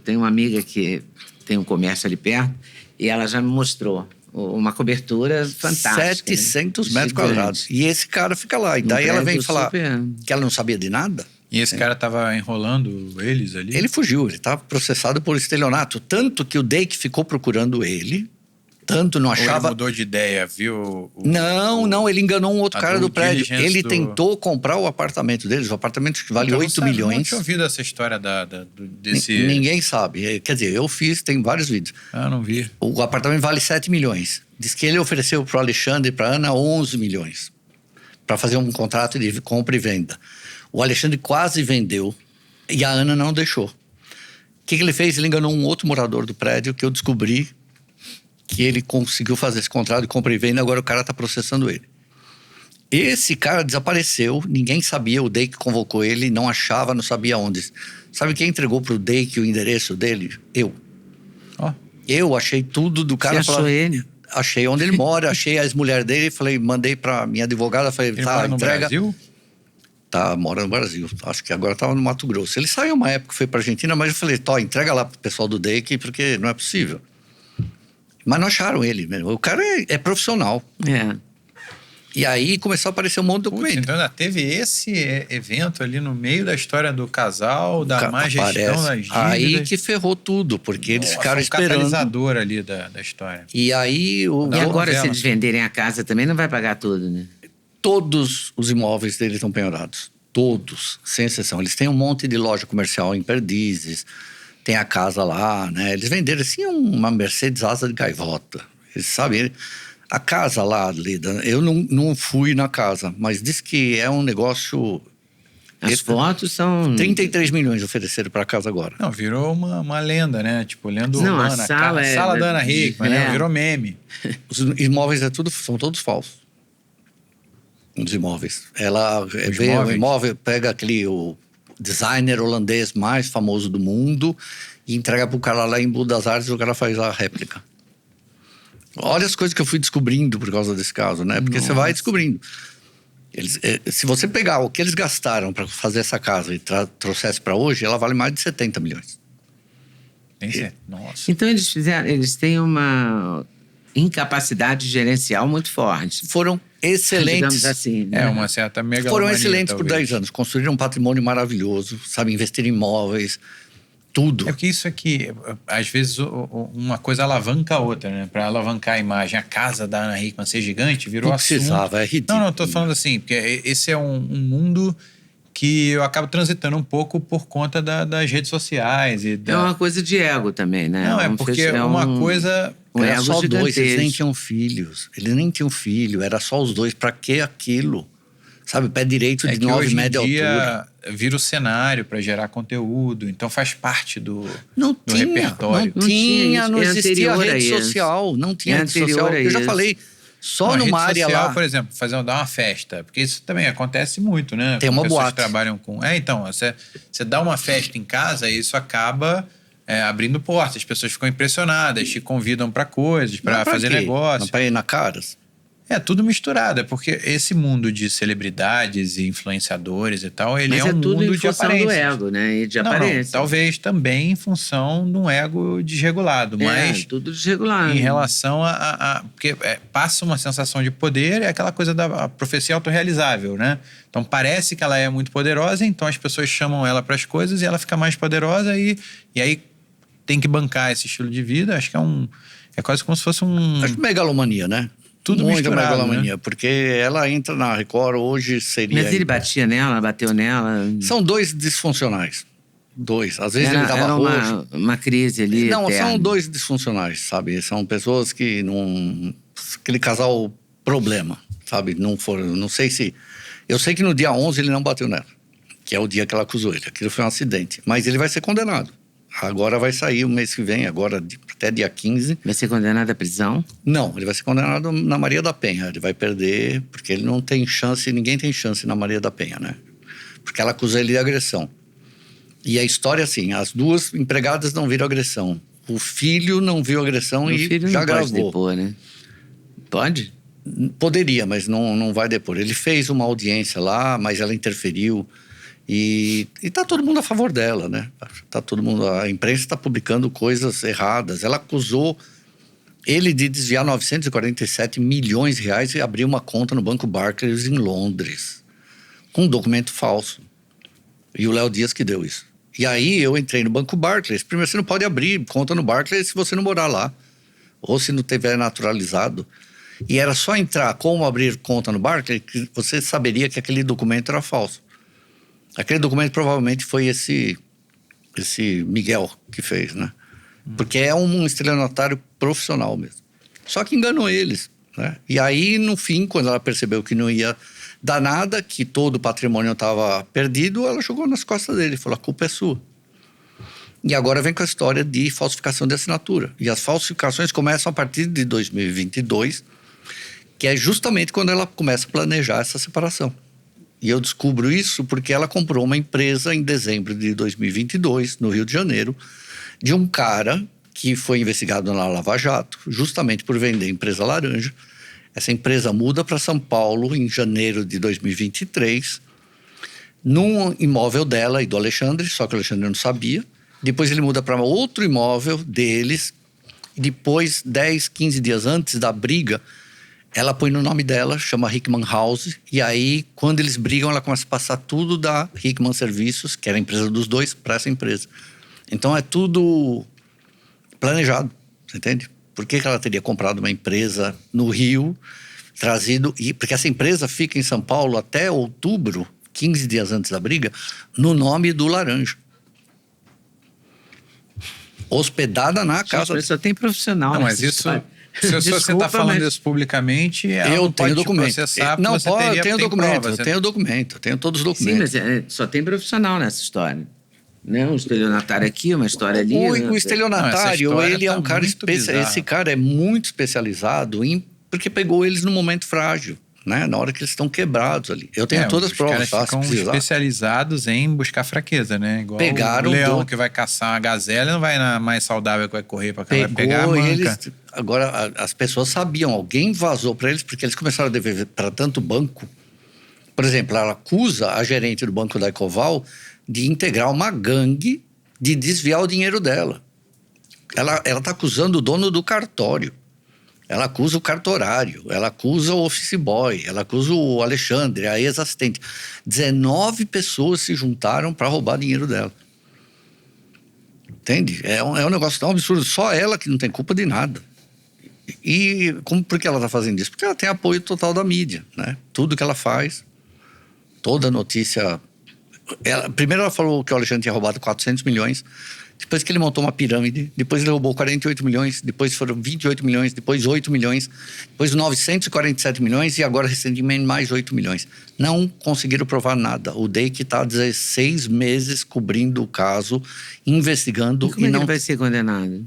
tenho uma amiga que tem um comércio ali perto, e ela já me mostrou uma cobertura fantástica. 700 metros quadrados. E esse cara fica lá. E daí ela vem falar que ela não sabia de nada. E esse cara tava enrolando eles ali? Ele fugiu, ele estava processado por estelionato. Tanto que o Dake ficou procurando ele. Tanto não achava... Ou ele mudou de ideia, viu? Não, ele enganou um outro cara do prédio. Ele tentou comprar o apartamento deles, o apartamento que vale 8 milhões. Eu não tinha ouvido essa história desse... Ninguém sabe. Quer dizer, eu fiz, tem vários vídeos. Não vi. O apartamento vale 7 milhões. Diz que ele ofereceu para o Alexandre e para a Ana 11 milhões. Para fazer um contrato de compra e venda. O Alexandre quase vendeu e a Ana não deixou. O que ele fez? Ele enganou um outro morador do prédio que eu descobri que ele conseguiu fazer esse contrato de compra e venda, agora o cara está processando ele. Esse cara desapareceu, ninguém sabia, o Dake convocou ele, não achava, não sabia onde. Sabe quem entregou pro Dake o endereço dele? Eu. Eu achei tudo do cara. Você achou ele? Achei onde ele mora, achei a ex-mulher dele, mandei pra minha advogada, falei, ele mora no entrega. Brasil? mora no Brasil. Acho que agora estava no Mato Grosso. Ele saiu uma época, foi para Argentina, mas eu falei, entrega lá pro pessoal do DEIC, porque não é possível. Mas não acharam ele mesmo. O cara é profissional. E aí começou a aparecer um monte de documento. Então ainda teve esse evento ali no meio da história do casal, da má gestão das dívidas. Aí que ferrou tudo, porque eles ficaram esperando. O catalisador ali da história. E aí... E agora, se eles venderem a casa, também não vai pagar tudo, né? Todos os imóveis deles estão penhorados. Todos, sem exceção. Eles têm um monte de loja comercial em Perdizes, tem a casa lá, né? Eles venderam assim uma Mercedes asa de gaivota. Eles sabem... A casa lá, Lida, eu não fui na casa, mas diz que é um negócio... As fotos são... 33 milhões ofereceram para a casa agora. Não, virou uma lenda, né? Tipo, lenda urbana. A sala da Ana Hickman, né? Virou meme. Os imóveis são todos falsos. Os imóveis. Ela vê o imóvel, pega o designer holandês mais famoso do mundo e entrega para o cara lá em Buenos Aires e o cara faz a réplica. Olha as coisas que eu fui descobrindo por causa desse caso, né? Porque você vai descobrindo. Se você pegar o que eles gastaram para fazer essa casa e trouxesse para hoje, ela vale mais de 70 milhões. Nossa. Então eles têm uma incapacidade gerencial muito forte. Foram excelentes. Digamos assim, né? Uma certa megalomania. Foram excelentes talvez. por 10 anos. Construíram um patrimônio maravilhoso, sabe? Investir em imóveis. Tudo. É porque isso aqui, às vezes, uma coisa alavanca a outra, né? Para alavancar a imagem, a casa da Ana Hickman ser gigante, virou não assunto. Precisava, é ridículo. Não, tô falando assim, porque esse é um mundo que eu acabo transitando um pouco por conta das redes sociais. É uma coisa de ego também, né? Não, é porque uma coisa... Era ego só dois, eles nem gigantesco. tinham filhos. Eles nem tinham filho, era só os dois. Pra que aquilo? Sabe, pé direito de 9 média altura. Vira o cenário para gerar conteúdo, então faz parte do repertório. Não tinha, não existia anterior rede a isso. social, não tinha rede anterior social. a Eu já isso. falei, só numa rede área social, lá. por exemplo, dar uma festa, porque isso também acontece muito, né? Tem uma pessoas boate. que trabalham com... então, você dá uma festa em casa e isso acaba abrindo portas, as pessoas ficam impressionadas, te convidam para coisas, para fazer quê? negócio. Não para ir na Caras? É tudo misturado, é porque esse mundo de celebridades e influenciadores e tal, ele Mas é um tudo mundo em de função aparência. do ego, né? E de Não, aparência. talvez também em função de um ego desregulado, mas tudo desregulado. em relação porque passa uma sensação de poder, é aquela coisa da profecia autorrealizável, né? Então parece que ela é muito poderosa, então as pessoas chamam ela para as coisas e ela fica mais poderosa e aí tem que bancar esse estilo de vida. Acho que é quase como se fosse Acho que megalomania, né? Tudo muita misturado, megalomania, né? porque ela entra na Record, hoje seria... Mas ele batia nela, bateu nela. São dois disfuncionais. Dois. Às vezes ele dava era roxo. uma crise ali. Não, eterna. são dois disfuncionais, sabe? São pessoas que não... Aquele casal problema, sabe? Não foram... Não sei se... Eu sei que no dia 11 ele não bateu nela, que é o dia que ela acusou ele. Aquilo foi um acidente. Mas ele vai ser condenado. Agora vai sair o mês que vem, agora até dia 15. Vai ser condenado à prisão? Não, ele vai ser condenado na Maria da Penha. Ele vai perder, porque ele não tem chance, ninguém tem chance na Maria da Penha, né? Porque ela acusa ele de agressão. E a história é assim, as duas empregadas não viram agressão. O filho não viu agressão e filho já não gravou. pode depor, né? Pode? Poderia, mas não vai depor. Ele fez uma audiência lá, mas ela interferiu. E tá todo mundo a favor dela, né? Tá todo mundo, a imprensa está publicando coisas erradas. Ela acusou ele de desviar 947 milhões de reais e abrir uma conta no Banco Barclays em Londres, com um documento falso. E o Léo Dias que deu isso. E aí eu entrei no Banco Barclays. Primeiro, você não pode abrir conta no Barclays se você não morar lá, ou se não tiver naturalizado. E era só entrar como abrir conta no Barclays que você saberia que aquele documento era falso. Aquele documento provavelmente foi esse Miguel que fez, né? Porque é um estelionatário profissional mesmo. Só que enganou eles, né? E aí, no fim, quando ela percebeu que não ia dar nada, que todo o patrimônio estava perdido, ela jogou nas costas dele. Falou, a culpa é sua. E agora vem com a história de falsificação de assinatura. E as falsificações começam a partir de 2022, que é justamente quando ela começa a planejar essa separação. E eu descubro isso porque ela comprou uma empresa em dezembro de 2022, no Rio de Janeiro, de um cara que foi investigado na Lava Jato, justamente por vender empresa laranja. Essa empresa muda para São Paulo em janeiro de 2023. num imóvel dela e do Alexandre, só que o Alexandre não sabia. Depois ele muda para outro imóvel deles. E depois, 10, 15 dias antes da briga, ela põe no nome dela, chama Hickman House. E aí, quando eles brigam, ela começa a passar tudo da Hickman Serviços, que era a empresa dos dois, para essa empresa. Então é tudo planejado, você entende? Por que ela teria comprado uma empresa no Rio, trazido... Porque essa empresa fica em São Paulo até outubro, 15 dias antes da briga, no nome do Laranja. Hospedada na casa. Só tem profissional. Não, mas isso... Se você está falando isso publicamente, eu tenho documento. Não, eu tenho documento, tenho documento, tenho todos os documentos. Sim, mas só tem profissional nessa história. Né? Um estelionatário aqui, uma história ali. O estelionatário, ele é um cara especial. Esse cara é muito especializado porque pegou eles num momento frágil, né? Na hora que eles estão quebrados ali. Eu tenho todas as provas. Os caras ficam especializados em buscar fraqueza, né? Igual pegaram o leão que vai caçar uma gazela, não vai na mais saudável que vai correr para pegar a manca. Eles, agora, as pessoas sabiam, alguém vazou para eles, porque eles começaram a dever para tanto banco. Por exemplo, ela acusa a gerente do Banco da Ecoval de integrar uma gangue de desviar o dinheiro dela. Ela está acusando o dono do cartório. Ela acusa o cartorário, ela acusa o office boy, ela acusa o Alexandre, a ex-assistente. 19 pessoas se juntaram para roubar dinheiro dela. Entende? É um negócio tão absurdo. Só ela que não tem culpa de nada. E por que ela está fazendo isso? Porque ela tem apoio total da mídia, né? Tudo que ela faz, toda notícia... Primeiro ela falou que o Alexandre tinha roubado 400 milhões, depois que ele montou uma pirâmide, depois ele roubou 48 milhões, depois foram 28 milhões, depois 8 milhões, depois 947 milhões e agora recentemente mais 8 milhões. Não conseguiram provar nada. O DEIC está há 16 meses cobrindo o caso, investigando. E como ele vai ser condenado?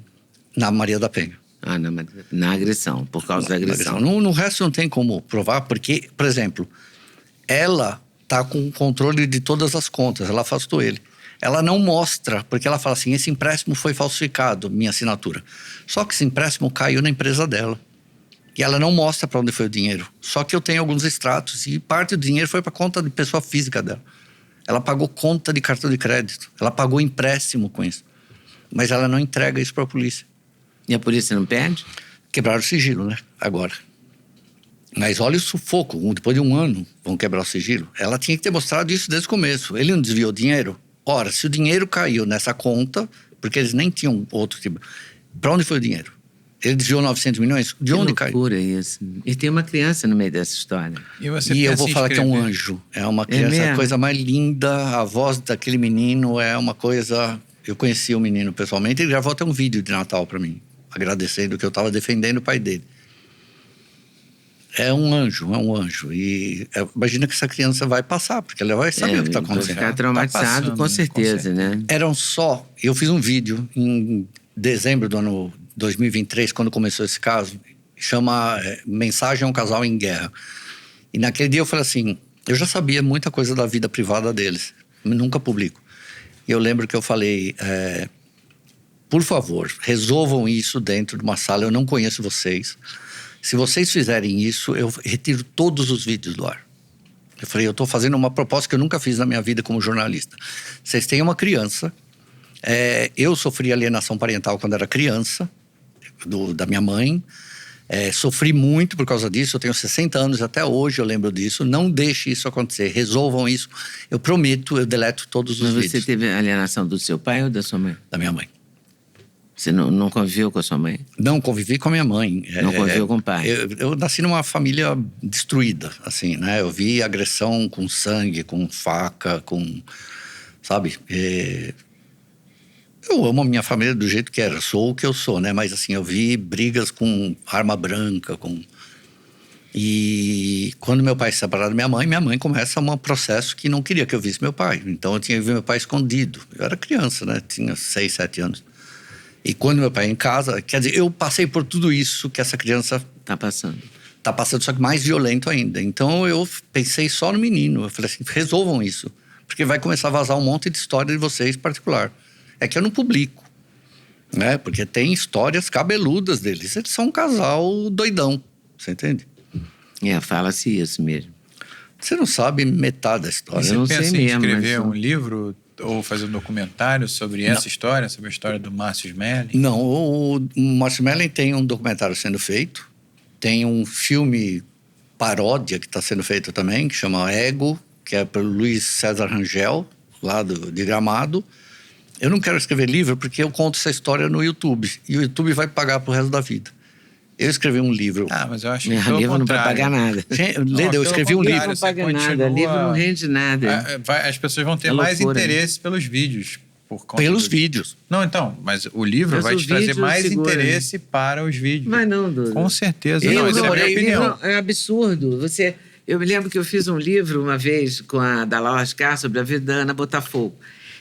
Na Maria da Penha. Ah, na agressão, por causa da agressão. No resto não tem como provar, porque, por exemplo, ela está com o controle de todas as contas, ela afastou ele. Ela não mostra, porque ela fala assim, esse empréstimo foi falsificado, minha assinatura. Só que esse empréstimo caiu na empresa dela. E ela não mostra para onde foi o dinheiro. Só que eu tenho alguns extratos e parte do dinheiro foi para conta de pessoa física dela. Ela pagou conta de cartão de crédito, ela pagou empréstimo com isso. Mas ela não entrega isso para a polícia. E a polícia não perde? Quebraram o sigilo, né? Agora. Mas olha o sufoco, depois de um ano vão quebrar o sigilo. Ela tinha que ter mostrado isso desde o começo. Ele não desviou dinheiro? Ora, se o dinheiro caiu nessa conta, porque eles nem tinham outro tipo... Para onde foi o dinheiro? Ele desviou 900 milhões? De onde caiu? Que loucura isso. E tem uma criança no meio dessa história. E eu vou falar que é um anjo. É uma criança, a coisa mais linda. A voz daquele menino é uma coisa... Eu conheci o menino pessoalmente. Ele gravou até um vídeo de Natal para mim, agradecendo que eu estava defendendo o pai dele. É um anjo, é um anjo. E imagina que essa criança vai passar, porque ela vai saber o que está acontecendo. Vai ficar traumatizado, com certeza, né? Eram só... Eu fiz um vídeo em dezembro do ano 2023, quando começou esse caso, chama Mensagem a um Casal em Guerra. E naquele dia eu falei assim, eu já sabia muita coisa da vida privada deles, nunca publico. E eu lembro que eu falei, por favor, resolvam isso dentro de uma sala, eu não conheço vocês. Se vocês fizerem isso, eu retiro todos os vídeos do ar. Eu falei, eu estou fazendo uma proposta que eu nunca fiz na minha vida como jornalista. Vocês têm uma criança, eu sofri alienação parental quando era criança, da minha mãe. Sofri muito por causa disso, eu tenho 60 anos, até hoje eu lembro disso. Não deixe isso acontecer, resolvam isso. Eu prometo, eu deleto todos os vídeos. Mas você teve alienação do seu pai ou da sua mãe? Da minha mãe. Você não conviveu com a sua mãe? Não, convivi com a minha mãe. Não conviveu com o pai? Eu nasci numa família destruída, assim, né? Eu vi agressão com sangue, com faca, com... Sabe? Eu amo a minha família do jeito que era. Sou o que eu sou, né? Mas, assim, eu vi brigas com arma branca, com... E quando meu pai se separou da minha mãe começa um processo que não queria que eu visse meu pai. Então, eu tinha que ver meu pai escondido. Eu era criança, né? Tinha 6, 7 anos. E quando meu pai ia em casa, quer dizer, eu passei por tudo isso que essa criança... Tá passando, só que mais violento ainda. Então eu pensei só no menino. Eu falei assim, resolvam isso. Porque vai começar a vazar um monte de história de vocês particular. É que eu não publico, né? Porque tem histórias cabeludas deles. Eles são um casal doidão, você entende? fala-se isso mesmo. Você não sabe metade da história. Você Eu não pensa sei em mesmo, escrever mas- um livro ou fazer um documentário sobre essa história, sobre a história do Márcio Smelling? Não, o Márcio Smelling tem um documentário sendo feito, tem um filme paródia que está sendo feito também, que chama Ego, que é pelo Luiz César Rangel, lá de Gramado. Eu não quero escrever livro porque eu conto essa história no YouTube, e o YouTube vai pagar pro resto da vida. Eu escrevi um livro. Ah, mas eu acho que Meu pelo livro não vai contrário. pagar nada. Leda, eu escrevi um livro. Não você paga nada, continua- livro não rende nada. As pessoas vão ter É mais loucura, interesse pelos vídeos. Por conta Pelos do- vídeos. Não, então, mas o livro Mas vai o te trazer vídeo mais segura. interesse para os vídeos. Mas não, Duda. Com certeza. Eu Não, essa é a minha demorei- opinião. É absurdo. Eu me lembro que eu fiz um livro uma vez com a Dalal Ascar sobre a vida da Ana Botafogo.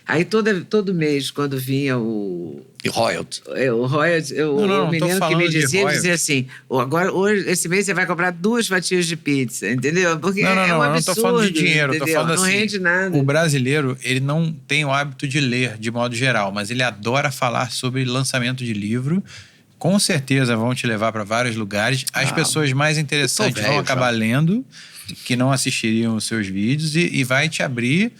Aí todo mês, quando vinha o royalties. royalties, Não, o tô menino que falando me de dizia royalties. assim, hoje, esse mês você vai comprar 2 fatias de pizza, entendeu? Porque Não, é um eu não absurdo, tô falando de dinheiro, eu tô entendeu? falando não assim, rende nada. o brasileiro, ele não tem o hábito de ler, de modo geral, mas ele adora falar sobre lançamento de livro. Com certeza vão te levar para vários lugares. As pessoas mais interessantes velho vão acabar já. lendo, que não assistiriam os seus vídeos, e vai te abrir.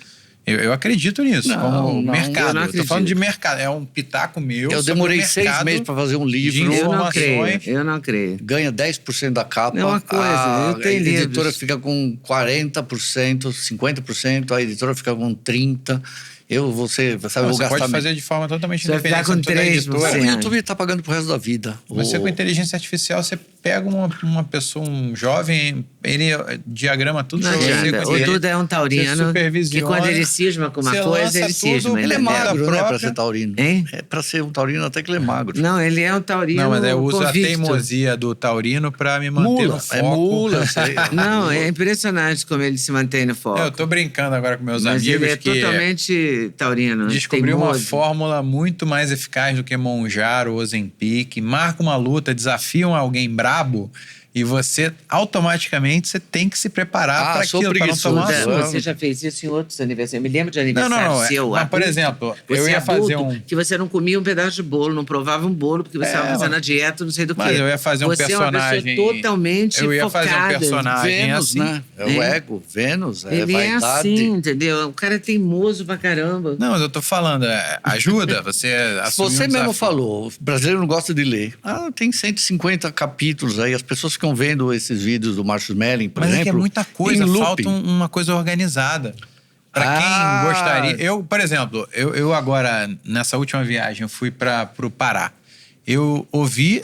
Eu acredito nisso, Não, como não, mercado. eu não Eu tô falando acredito. de mercado, é um pitaco meu. Eu sobre demorei o 6 mercado meses para fazer um de livro. informações. Eu não creio. Ganha 10% da capa. É uma coisa, eu tenho a editora livros. fica com 40%, 50%, a editora fica com 30%. Você Não, vou você gastar pode fazer de forma totalmente Você vai independente. ficar com você não precisa da 3%. editora. O YouTube está pagando pro resto da vida. Você com inteligência artificial, você pega uma pessoa, um jovem, ele diagrama tudo Não pra você. adianta. com O ele. Duda é um Você taurino supervisiona, que quando ele cisma com uma você coisa, lança ele tudo, cisma. Ele é entendeu? magro, né, própria. para ser taurino. Hein? É para ser um taurino até que ele é magro. Não, ele é um taurino Não, mas eu uso a convicto. teimosia do taurino pra me manter Mula, no foco. é mula, eu sei. Não, é impressionante como ele se mantém no foco. Eu tô brincando agora com meus Mas amigos ele é que totalmente taurino. descobriu uma teimoso. fórmula muito mais eficaz do que Monjaro ou Ozempic. Marca uma luta, desafiam alguém brabo e você automaticamente você tem que se preparar para sou aquilo, para não preguiçoso. tomar Duda, surra. você já fez isso em outros aniversários. Eu me lembro de Não, aniversário seu. mas, por adulto. exemplo, Você eu ia fazer adulto, que você não comia um pedaço de bolo, não provava um bolo, porque você estava fazendo a dieta, não sei do quê. mas eu ia fazer um você personagem. é uma pessoa totalmente Eu ia focada. fazer um personagem Vênus, assim. né? É o ego, Vênus, é Ele é vaidade. assim, entendeu? O cara é teimoso pra caramba. Não, mas eu tô falando, ajuda você a assumir Você um mesmo desafio. falou, o brasileiro não gosta de ler. Tem 150 capítulos aí, as pessoas ficam vendo esses vídeos do Márcio Smelling, por Mas exemplo. é que é muita coisa, em falta looping. uma coisa organizada. Para quem gostaria... Eu, por exemplo, eu agora, nessa última viagem, eu fui para o Pará. Eu ouvi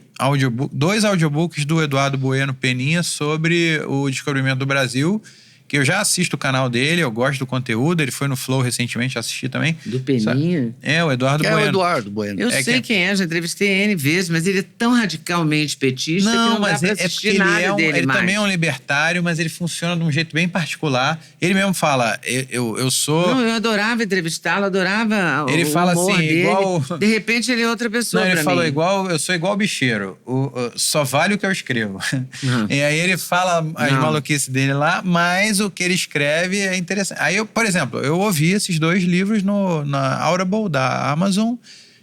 dois audiobooks do Eduardo Bueno Peninha sobre o descobrimento do Brasil, que eu já assisto o canal dele, eu gosto do conteúdo, ele foi no Flow recentemente, assisti também. Do Peninha? É, o Eduardo Que é Bueno. o Eduardo Bueno. Eu É sei que- quem é, já entrevistei N vezes, mas ele é tão radicalmente petista que Não, não mas dá pra é porque assistir ele, nada dele ele mais. também é um libertário, mas ele funciona de um jeito bem particular. Ele mesmo fala, eu sou... Não, eu adorava entrevistá-lo, adorava Ele o fala humor assim, dele. igual- De repente ele é outra pessoa Não, ele pra falou mim. eu sou igual bicheiro. Só vale o que eu escrevo. Uhum. E aí ele fala as Não. maluquices dele lá, mas o que ele escreve é interessante. Aí eu, por exemplo, eu ouvi esses 2 livros na Audible da Amazon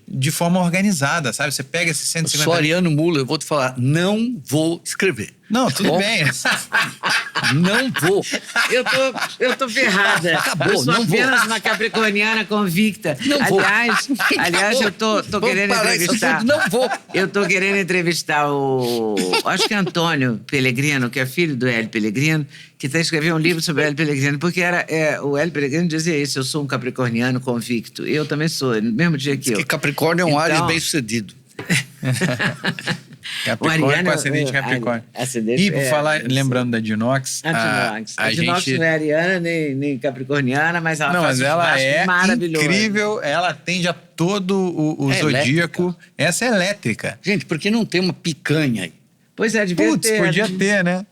de forma organizada, sabe? Você pega esses Eu 150... sou Ariano Mula, eu vou te falar, não vou escrever. Não, tudo Bom, bem. Não vou. Eu tô ferrada. Acabou, eu sou não vou. apenas uma capricorniana convicta. Não vou. Aliás, eu tô Vamos querendo parar esse entrevistar. assunto, não vou. Eu tô querendo entrevistar acho que é Antônio Pellegrino, que é filho do Hélio Pellegrino, que está escrevendo um livro sobre o Hélio Pellegrino, porque o Hélio Pellegrino dizia isso, eu sou um capricorniano convicto. Eu também sou, no mesmo dia que eu. Que Capricórnio é um Ares Então- bem-sucedido. Capricórnio O Ariano- com ascendente Capricórnio. ascendente- E por falar, eu lembrando da Dinox, A Dinox gente... não é ariana nem capricorniana, mas ela Não, faz mas um ela churrasco é maravilhoso. incrível, ela atende a todo o É zodíaco. elétrica. Essa é elétrica. Gente, por que não tem uma picanha aí? Pois é, devia Putz, ter. podia ter, né?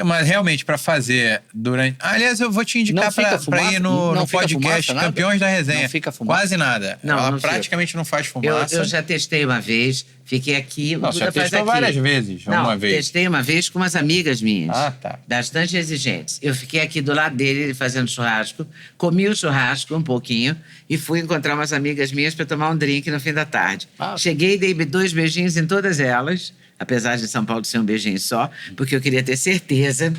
Mas realmente, para fazer durante... Aliás, eu vou te indicar Não fica para fumaça? ir no Não fica podcast fumaça, nada? Campeões da Resenha. Não fica fumaça? Quase nada. Não, ela não fica. praticamente não faz Eu fumaça. já testei uma vez, fiquei aqui. Não, o você Duda já faz testou aqui. várias vezes, Não, uma vez. testei uma vez com umas amigas minhas. Ah, tá. Bastante exigentes. Eu fiquei aqui do lado dele, ele fazendo churrasco, comi o churrasco um pouquinho e fui encontrar umas amigas minhas para tomar um drink no fim da tarde. Ah. Cheguei e dei 2 beijinhos em todas elas, apesar de São Paulo ser um beijinho só, porque eu queria ter certeza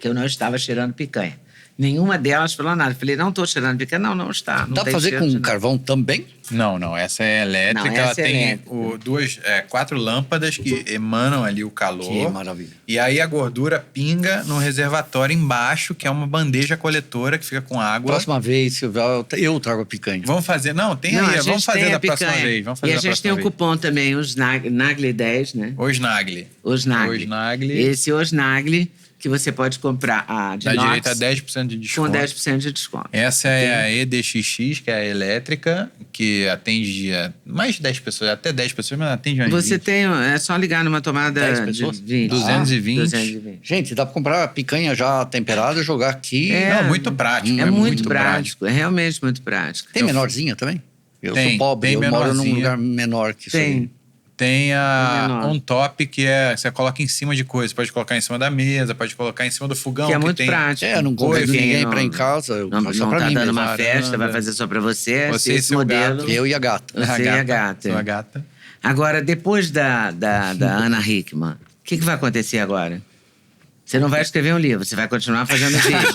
que eu não estava cheirando picanha. Nenhuma delas falou nada. Eu falei, não estou cheirando picanha. Não está. Não Dá pra fazer com carvão também? Não. Essa é elétrica. Não, ela essa é tem elétrica. 4 lâmpadas que emanam ali o calor. Que maravilha. E aí a gordura pinga no reservatório embaixo, que é uma bandeja coletora que fica com água. Próxima vez, eu trago a picanha. Vamos fazer. Não, tem aí. Vamos fazer da próxima vez. Vamos fazer e a gente tem um cupom também, os Nagli 10, né? Osnagli. Osnagli. Esse Osnagli, que você pode comprar de dá inox, direito a 10% de desconto. com 10% de desconto. Essa é a EDXX, que é a elétrica, que atende mais de 10 pessoas, até 10 pessoas, mas atende mais Você 20. tem, é só ligar numa tomada 10 pessoas? de 20. 220. Gente, dá pra comprar a picanha já temperada e jogar aqui. Não, muito prático. É muito prático, é realmente muito prático. Tem menorzinha também? Eu Tem, sou pobre, tem eu moro num menorzinha. lugar menor que isso aí. Tem. Tem a menor. on top, que você coloca em cima de coisa. Pode colocar em cima da mesa, pode colocar em cima do fogão. Que é muito tem prático. Eu não convido Coisa, ninguém não- pra ir em casa, eu Não, faço só não pra tá mim dando mesmo. uma festa, vai fazer só pra você. Você e esse seu modelo. gato. Eu e a gata. Você e a gata. Sua gata. Agora, depois da Ana Hickman, o que vai acontecer agora? Você não vai escrever um livro, você vai continuar fazendo vídeo.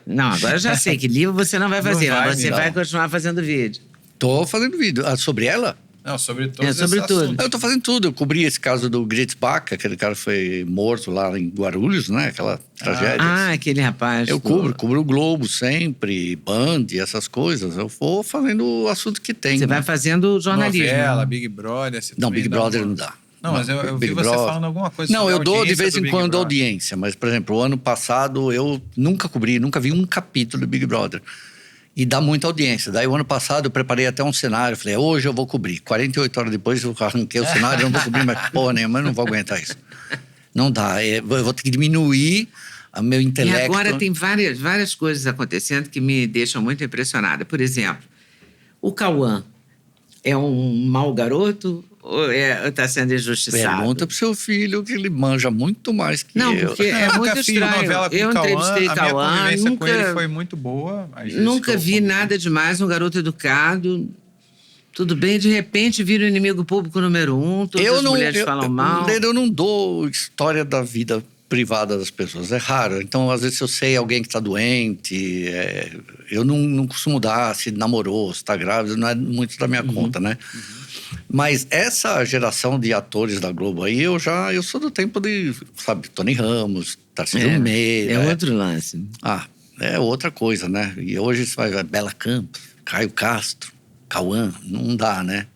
Não, agora eu já sei que livro você não vai fazer, Não vai, mas você não. vai continuar fazendo vídeo. Tô fazendo vídeo. Sobre ela? Não, sobre todos sobre esses tudo. assuntos. Eu tô fazendo tudo. Eu cobri esse caso do Gritzbach, aquele cara foi morto lá em Guarulhos, né? Aquela tragédia. Aquele rapaz. Eu cubro o Globo sempre, Band, essas coisas. Eu vou fazendo o assunto que tem. Você né? vai fazendo jornalismo. Novela, Big Brother. você Não, também Big dá Brother uma- não dá. Não, mas eu vi Big você Brother. falando alguma coisa Não, sobre eu a dou de audiência vez do em Big quando Brother. audiência. Mas, por exemplo, o ano passado eu nunca vi um capítulo do Big Brother. E dá muita audiência. Daí, o ano passado, eu preparei até um cenário. Falei, hoje eu vou cobrir. 48 horas depois, eu arranquei o cenário. Eu não vou cobrir mais porra nenhuma. Eu não vou aguentar isso. Não dá. Eu vou ter que diminuir o meu E intelecto. agora tem várias coisas acontecendo que me deixam muito impressionada. Por exemplo, o Cauã é um mau garoto ou está sendo injustiçado? Pergunta pro seu filho, que ele manja muito mais que Não, eu. porque Eu é nunca muito fiz estranho. novela com Eu o Cauã, entrevistei a minha Cauã, convivência com ele nunca, foi muito boa. às vezes nunca que eu vi convivi. nada demais, um garoto educado. Tudo bem, de repente vira o inimigo público número 1, todas as mulheres falam mal. Eu não dou história da vida privada das pessoas, é raro. Então, às vezes, eu sei alguém que está doente, eu não costumo dar se namorou, se está grávida, não é muito da minha conta, né? Mas essa geração de atores da Globo aí, eu sou do tempo de, sabe, Tony Ramos, Tarcísio Meira. É outro lance. É outra coisa, né? E hoje você vai ver Bela Campos, Caio Castro, Cauã, não dá, né?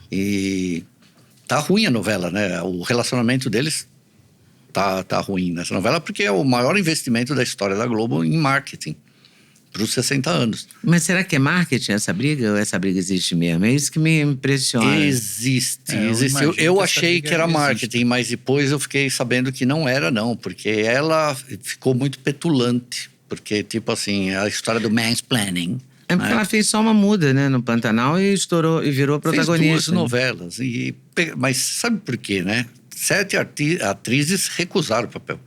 E tá ruim a novela, né? O relacionamento deles tá ruim nessa novela, porque é o maior investimento da história da Globo em marketing para os 60 anos. Mas será que é marketing essa briga ou essa briga existe mesmo? É isso que me impressiona. Existe. eu Eu imagino que essa achei briga que era existe. marketing, mas depois eu fiquei sabendo que não era, não. Porque ela ficou muito petulante. Porque, tipo assim, a história do mansplaining. É porque ela fez só uma muda, né, no Pantanal e estourou e virou protagonista. Fez 2 novelas. Mas sabe por quê, né? 7 atrizes recusaram o papel.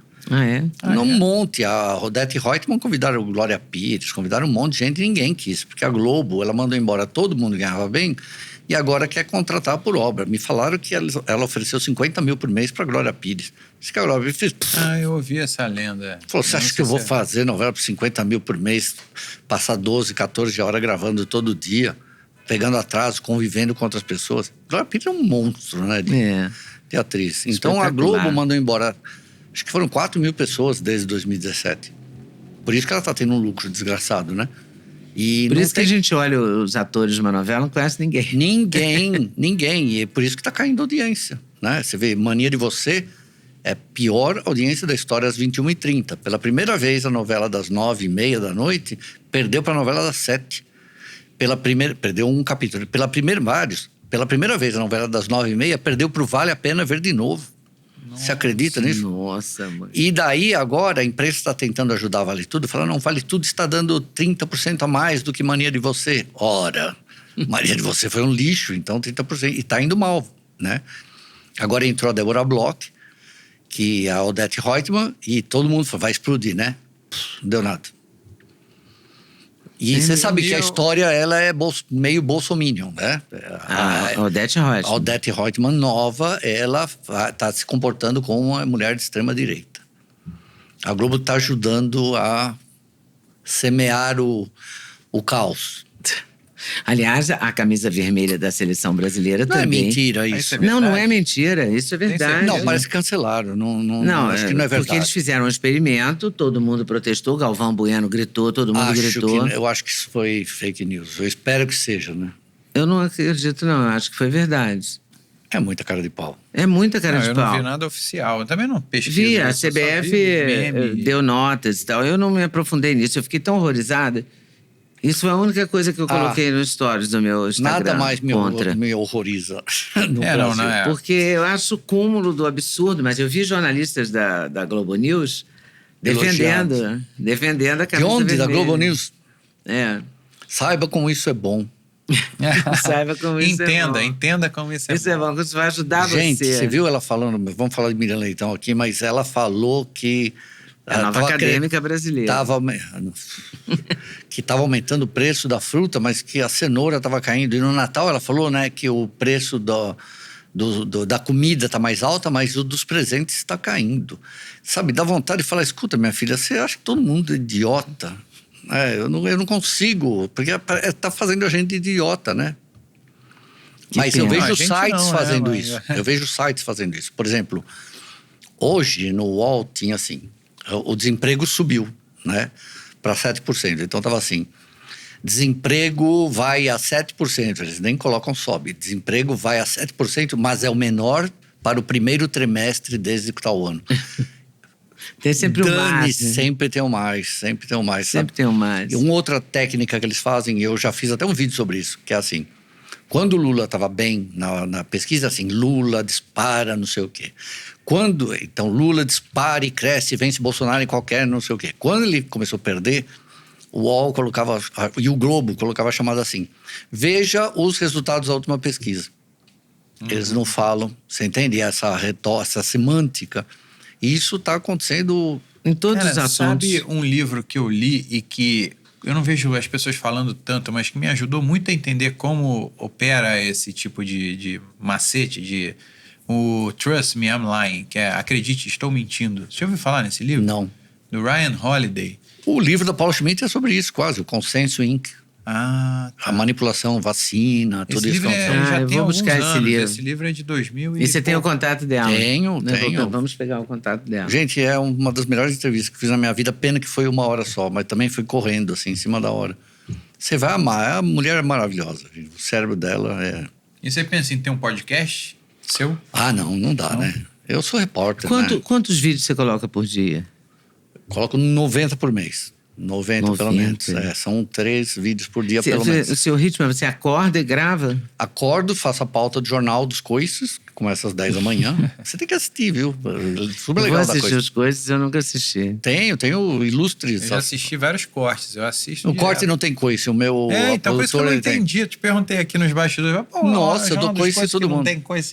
Um monte. A Odete Reutemann convidaram o Glória Pires, convidaram um monte de gente e ninguém quis. Porque a Globo, ela mandou embora todo mundo que ganhava bem e agora quer contratar por obra. Me falaram que ela ofereceu 50 mil por mês para Glória Pires. Disse que a Glória Pires fez... Eu ouvi essa lenda. Falou, você acha que eu vou fazer novela por 50 mil por mês, passar 12, 14 horas gravando todo dia, pegando atraso, convivendo com outras pessoas? Glória Pires é um monstro, né? De atriz. Então a Globo mandou embora, acho que foram 4 mil pessoas desde 2017. Por isso que ela está tendo um lucro desgraçado, né? E por isso que a gente olha os atores de uma novela, não conhece ninguém. Ninguém. E é por isso que está caindo a audiência, né? Você vê, Mania de Você é a pior audiência da história às 21h30. Pela primeira vez, a novela das 9h30 da noite perdeu para a novela das 7. Perdeu um capítulo. Pela primeira vez, a novela das 9h30 perdeu para o Vale a Pena Ver de Novo. Você acredita nisso? Nossa, mãe. E daí, agora, a imprensa está tentando ajudar a Vale Tudo, falando, não, Vale Tudo está dando 30% a mais do que Mania de Você. Ora, Mania de Você foi um lixo, então 30%. E está indo mal, né? Agora entrou a Débora Bloch, que é a Odete Reutemann, e todo mundo falou, vai explodir, né? Não deu nada. E você sabe que a história, ela é meio bolsominion, né? A Odete Reutemann. A Odete Reutemann nova, ela está se comportando como uma mulher de extrema-direita. A Globo está ajudando a semear o caos. Aliás, a camisa vermelha da seleção brasileira Não também. é mentira isso. Não é mentira. Isso é verdade. Não, parece que cancelaram. Não, acho que não é verdade. Porque eles fizeram um experimento, todo mundo protestou, Galvão Bueno gritou, todo mundo gritou. Eu acho que isso foi fake news. Eu espero que seja, né? Eu não acredito, não. Eu acho que foi verdade. É muita cara de pau. É muita cara de eu pau. não vi nada oficial. Eu também não pesquiso. Vi, a CBF deu notas e tal. Eu não me aprofundei nisso. Eu fiquei tão horrorizada. Isso foi a única coisa que eu coloquei nos stories do meu Instagram. Nada mais me horroriza no Brasil. Porque eu acho o cúmulo do absurdo, mas eu vi jornalistas da Globo News defendendo a camisa De onde? vermelha. Da Globo News? É. Saiba como isso é bom. Saiba como isso é bom. Entenda como isso é bom. Isso é bom, isso vai ajudar Gente, você. você viu ela falando, vamos falar de Miriam Leitão aqui, mas ela falou que... A nova acadêmica brasileira. Que estava aumentando o preço da fruta, mas que a cenoura estava caindo. E no Natal ela falou, né, que o preço da comida está mais alta, mas o dos presentes está caindo. Sabe, dá vontade de falar, escuta, minha filha, você acha que todo mundo é idiota? Eu não consigo, porque está fazendo a gente idiota, né? Mas eu vejo sites fazendo isso. Eu vejo sites fazendo isso. Por exemplo, hoje no UOL tinha assim... O desemprego subiu, né, para 7%. Então estava assim, desemprego vai a 7%, eles nem colocam sobe. Desemprego vai a 7%, mas é o menor para o primeiro trimestre desde que está o ano. Tem sempre um mais. Sempre tem um mais, sempre tem um mais. Sempre tem um mais. E uma outra técnica que eles fazem, eu já fiz até um vídeo sobre isso, que é assim, quando o Lula estava bem na pesquisa, assim, Lula dispara, não sei o quê. Então, Lula dispara e cresce, vence Bolsonaro em qualquer não sei o quê. Quando ele começou a perder, o UOL colocava, e o Globo colocava a chamada assim, veja os resultados da última pesquisa. Eles não falam, você entende? Essa semântica. E isso está acontecendo em todos os assuntos. Sabe um livro que eu li e que eu não vejo as pessoas falando tanto, mas que me ajudou muito a entender como opera esse tipo de macete, o Trust Me, I'm Lying, que é Acredite, Estou Mentindo. Você já ouviu falar nesse livro? Não. Do Ryan Holiday. O livro da Paula Schmidt é sobre isso, quase. O Consenso Inc. Ah, tá. A manipulação, vacina, tudo isso. Já tem vou buscar esse livro. Esse livro é de 2000 e você tem o contato dela? Tenho. Vamos pegar o contato dela. Gente, é uma das melhores entrevistas que fiz na minha vida. Pena que foi 1 hora só, mas também foi correndo, assim, em cima da hora. Você vai amar. A mulher é maravilhosa. O cérebro dela é... E você pensa em ter um podcast seu? Ah, não dá, né? Eu sou repórter, né? Quantos vídeos você coloca por dia? Coloco 90 por mês. 90 pelo menos. São 3 vídeos por dia, pelo menos. O seu ritmo é você acorda e grava? Acordo, faço a pauta do Jornal dos Coices, que começa às 10 da manhã. Você tem que assistir, viu? Super legal da coisa. Assistir os Coices, eu nunca assisti. Tenho ilustres. Eu já assisti vários cortes, eu assisto. No corte não tem coice, o meu então por isso que eu não entendi. Eu te perguntei aqui nos bastidores. Nossa, eu dou coice todo mundo. Não tem coice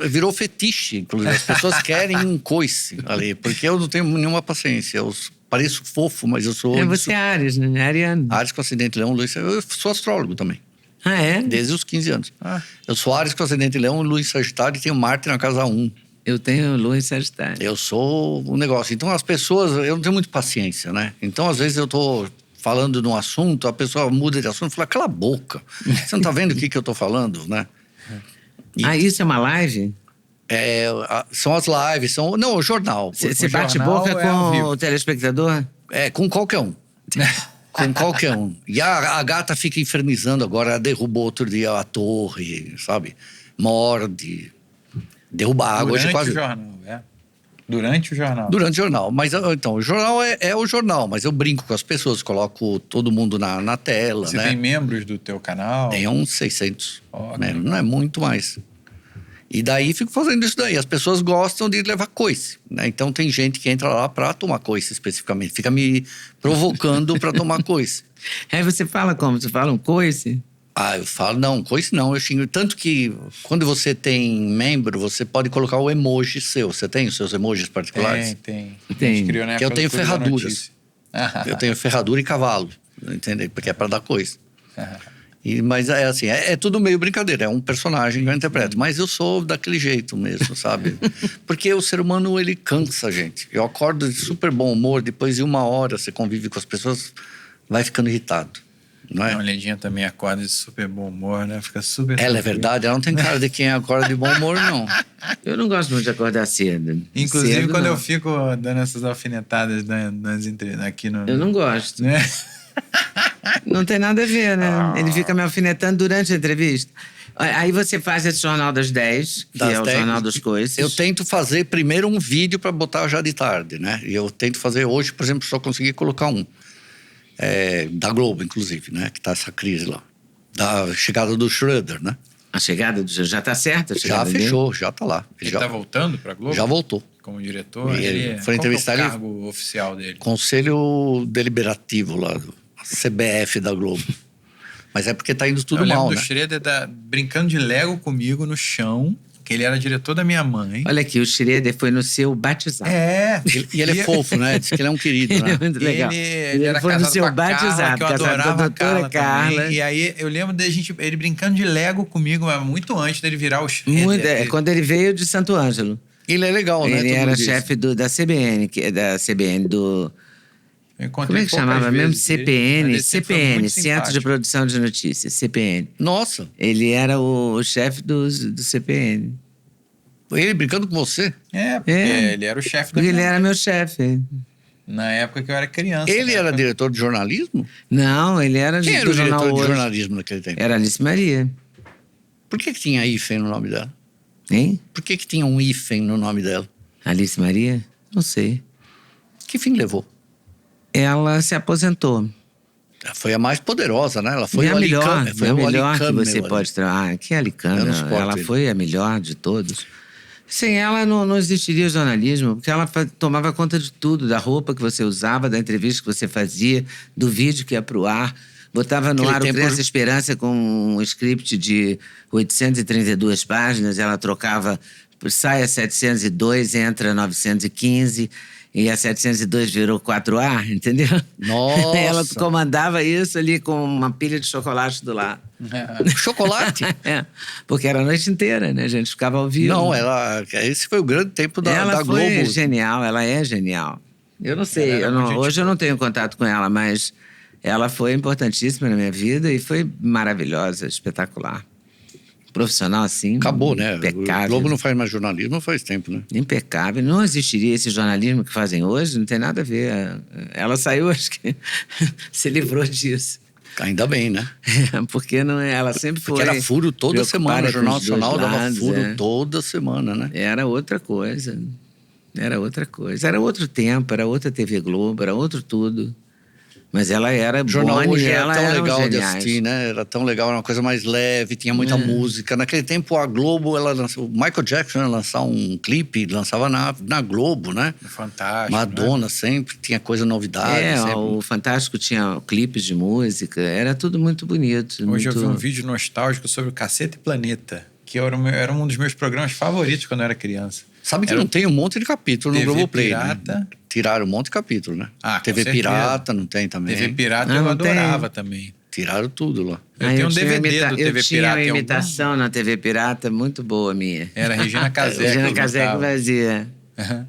virou fetiche, inclusive. As pessoas querem um coice ali, porque eu não tenho nenhuma paciência. Eu pareço fofo, mas eu sou... Você é Áries, né? Ariano. Áries com ascendente Leão, Luiz... Eu sou astrólogo também. Ah, é? Desde os 15 anos. Eu sou Áries com ascendente Leão, Luiz Sagitário e tenho Marte na casa 1. Eu tenho Lua em Sagitário. Eu sou o negócio. Então, as pessoas... Eu não tenho muita paciência, né? Então, às vezes, eu tô falando de um assunto, a pessoa muda de assunto e fala, cala a boca. Você não tá vendo o que eu tô falando, né? Isso é uma live? São as lives, o jornal. Você bate boca com o telespectador? Com qualquer um. Com qualquer um. E a gata fica infernizando agora, ela derrubou outro dia a torre, sabe? Morde, derruba água. Durante o jornal, Durante o jornal. Durante o jornal. Mas, então, o jornal é o jornal, mas eu brinco com as pessoas, coloco todo mundo na tela, Você né? tem membros do teu canal? Tem uns 600. Né? Não é muito mais. E daí fico fazendo isso daí. As pessoas gostam de levar coice, né? Então tem gente que entra lá para tomar coice especificamente. Fica me provocando para tomar coice. Aí você fala como? Você fala um coice? Eu falo, não, coice não. Eu xingo. Tanto que quando você tem membro, você pode colocar o emoji seu. Você tem os seus emojis particulares? Tem. Que eu tenho ferraduras. Eu tenho ferradura e cavalo, entendeu? Porque é para dar coice. Mas é assim, é tudo meio brincadeira, é um personagem que eu interpreto. Mas eu sou daquele jeito mesmo, sabe? Porque o ser humano, ele cansa, gente. Eu acordo de super bom humor, depois de 1 hora você convive com as pessoas, vai ficando irritado, não é? A Lindinha também acorda de super bom humor, né? Fica super... Ela é verdade, ela não tem cara de quem acorda de bom humor, não. Eu não gosto muito de acordar cedo. Inclusive, Cedo, quando não. eu fico dando essas alfinetadas aqui no... Eu não gosto. Né? Não tem nada a ver, né? Ele fica me alfinetando durante a entrevista. Aí você faz esse Jornal das 10, que é o Jornal das Coisas. Eu tento fazer primeiro um vídeo para botar já de tarde, né? E eu tento fazer hoje, por exemplo, só consegui colocar um. Da Globo, inclusive, né? Que tá essa crise lá. Da chegada do Schroeder, né? A chegada do... Já tá certa a Já chegada fechou, já tá lá. Ele já tá voltando pra Globo? Já voltou. Como diretor? Ele foi qual que entrevistar é o ele- cargo oficial dele? Conselho Deliberativo lá, CBF da Globo. Mas é porque tá indo tudo eu lembro mal, do né? Schroeder brincando de Lego comigo no chão, que ele era diretor da minha mãe. Olha aqui, o Schroeder foi no seu batizado. E ele é fofo, né? Diz que ele é um querido, Ele é né? muito legal. Ele era foi no casado seu com a Carla, batizado, que eu casado com a adorava a doutora Carla. também. E aí eu lembro ele brincando de Lego comigo, mas muito antes dele virar o Schroeder. Quando ele veio de Santo Ângelo. Ele é legal, né? Ele Todo era mundo diz. chefe da CBN, do... Eu encontrei Como é que poucas chamava mesmo? vezes ele, CPN, mas ele sempre foi CPN, muito Centro de simpático. Produção de Notícias, CPN. Nossa, Ele era o chefe do CPN. ele brincando com você. Porque É. ele era o chefe da Porque ele minha era mãe. meu chefe. Na época que eu era criança. Ele na era época- diretor de jornalismo? Não, ele era Quem era do o Jornal diretor de Hoje. jornalismo naquele tempo? Era Alice Maria. Por que tinha hífen no nome dela? Hein? Por que tinha um hífen no nome dela? Alice Maria? Não sei. Que fim levou? Ela se aposentou. Ela foi a mais poderosa, né? Ela foi É o a melhor, Alicame. Foi é a o melhor que Alicame, você olha. pode trabalhar. Que Alicame, Eu não suporto ela ele. foi a melhor de todos. Sem ela não existiria jornalismo, porque ela tomava conta de tudo, da roupa que você usava, da entrevista que você fazia, do vídeo que ia pro ar. Botava no Aquele ar o tempo- Criança Esperança com um script de 832 páginas, ela trocava, sai a 702, entra 915, e a 702 virou 4A, entendeu? Nossa! Ela comandava isso ali com uma pilha de chocolate do lado. Chocolate? É, porque era a noite inteira, né? A gente ficava ao vivo. Não, esse foi o grande tempo da ela Globo. foi genial, ela é genial. Eu não sei, Ela era muito gente hoje eu não tenho contato com ela, mas ela foi importantíssima na minha vida e foi maravilhosa, espetacular. Profissional assim, Acabou, né? impecável. O Globo não faz mais jornalismo faz tempo, né? Impecável. Não existiria esse jornalismo que fazem hoje, não tem nada a ver. Ela saiu, acho que se livrou disso. Ainda bem, né? Porque não, ela sempre foi. Porque era furo toda semana. preocupada O Jornal com os dois Nacional dava lados, furo é. toda semana, né? Era outra coisa. Era outra coisa. Era outro tempo, era outra TV Globo, era outro tudo. Mas ela era O Jornal Boni, Hoje era ela tão eram legal de geniais. assistir, né? Era tão legal, era uma coisa mais leve, tinha muita música. Naquele tempo, a Globo, o Michael Jackson ia lançar um clipe, lançava na Globo, né? Fantástico. Madonna sempre tinha coisa novidade. sempre. O Fantástico tinha clipes de música, era tudo muito bonito. Hoje muito... eu vi um vídeo nostálgico sobre o Caceta e Planeta, que era um dos meus programas favoritos quando eu era criança. Sabe que Era não tem um monte de capítulo no TV Globoplay, Pirata. né? Tiraram um monte de capítulo, né? Ah, com TV certeza. Pirata não tem também. TV Pirata Não, eu não tem. adorava também. Tiraram tudo lá. Eu tenho um tinha DVD do TV Eu tinha Pirata. uma em algum- imitação na TV Pirata muito boa minha. Era a Regina Casé. Regina que Casé que imitava. fazia. Aham.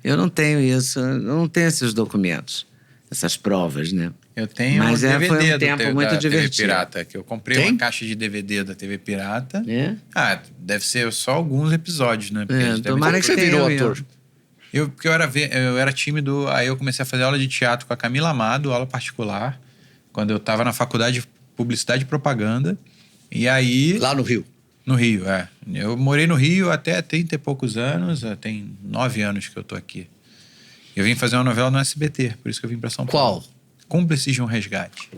Eu não tenho isso, eu não tenho esses documentos, essas provas, né? Eu tenho Mas um DVD foi um do tempo da muito TV divertido. Pirata, que eu comprei Tem? uma caixa de DVD da TV Pirata. É? Ah, deve ser só alguns episódios, né? Porque É, eles devem tomara Como é que você que virou tenha, ator? Porque eu era tímido, aí eu comecei a fazer aula de teatro com a Camila Amado, aula particular, quando eu estava na faculdade de Publicidade e Propaganda. E aí... Lá no Rio. No Rio, é. Eu morei no Rio até 30 e poucos anos, tem 9 anos que eu tô aqui. Eu vim fazer uma novela no SBT, por isso que eu vim para São Paulo. Qual? Cúmplices de um Resgate.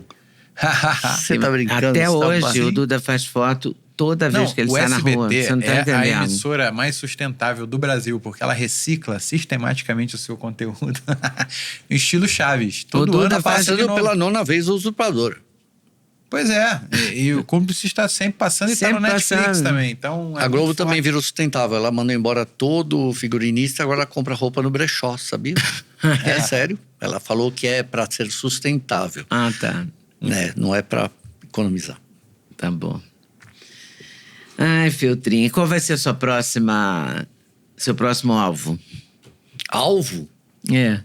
Você tá brincando? Até você tá hoje assim? o Duda faz foto toda vez Não, que ele o sai na SBT rua. Você não tá é a entendendo. emissora mais sustentável do Brasil, porque ela recicla sistematicamente o seu conteúdo. Estilo Chaves. Todo Duda ano passa de Passando novo. pela 9ª vez o Usurpador. Pois é. E o Cúmplice está sempre passando e está no Sempre Netflix passando. também. Então, é A Globo muito também forte. virou sustentável. Ela mandou embora todo o figurinista, agora ela compra roupa no brechó, sabia? É sério. Ela falou que é para ser sustentável, Ah, tá. né? Não é para economizar. Tá bom. Ai, Feltrinho, qual vai ser seu próximo alvo? Alvo? É.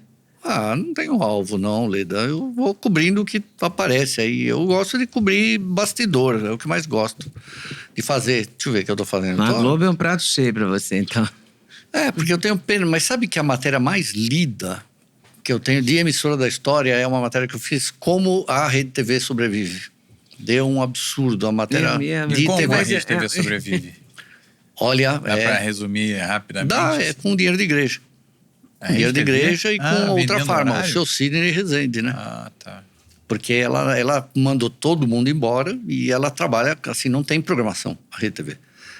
Não tenho alvo não, Leda. Eu vou cobrindo o que aparece aí. Eu gosto de cobrir bastidor, é o que mais gosto de fazer. Deixa eu ver o que eu tô fazendo. A Globo é um prato cheio pra você, então. Porque eu tenho pena, mas sabe que a matéria mais lida que eu tenho de emissora da história é uma matéria que eu fiz como a Rede TV sobrevive. Deu um absurdo a matéria de como TV. a Rede TV sobrevive? Olha, dá pra resumir rapidamente? Dá, com dinheiro de igreja. Com dinheiro de igreja e com outra forma, o seu Sidney Rezende, né? Tá. Porque ela mandou todo mundo embora e ela trabalha, assim, não tem programação, a Rede TV.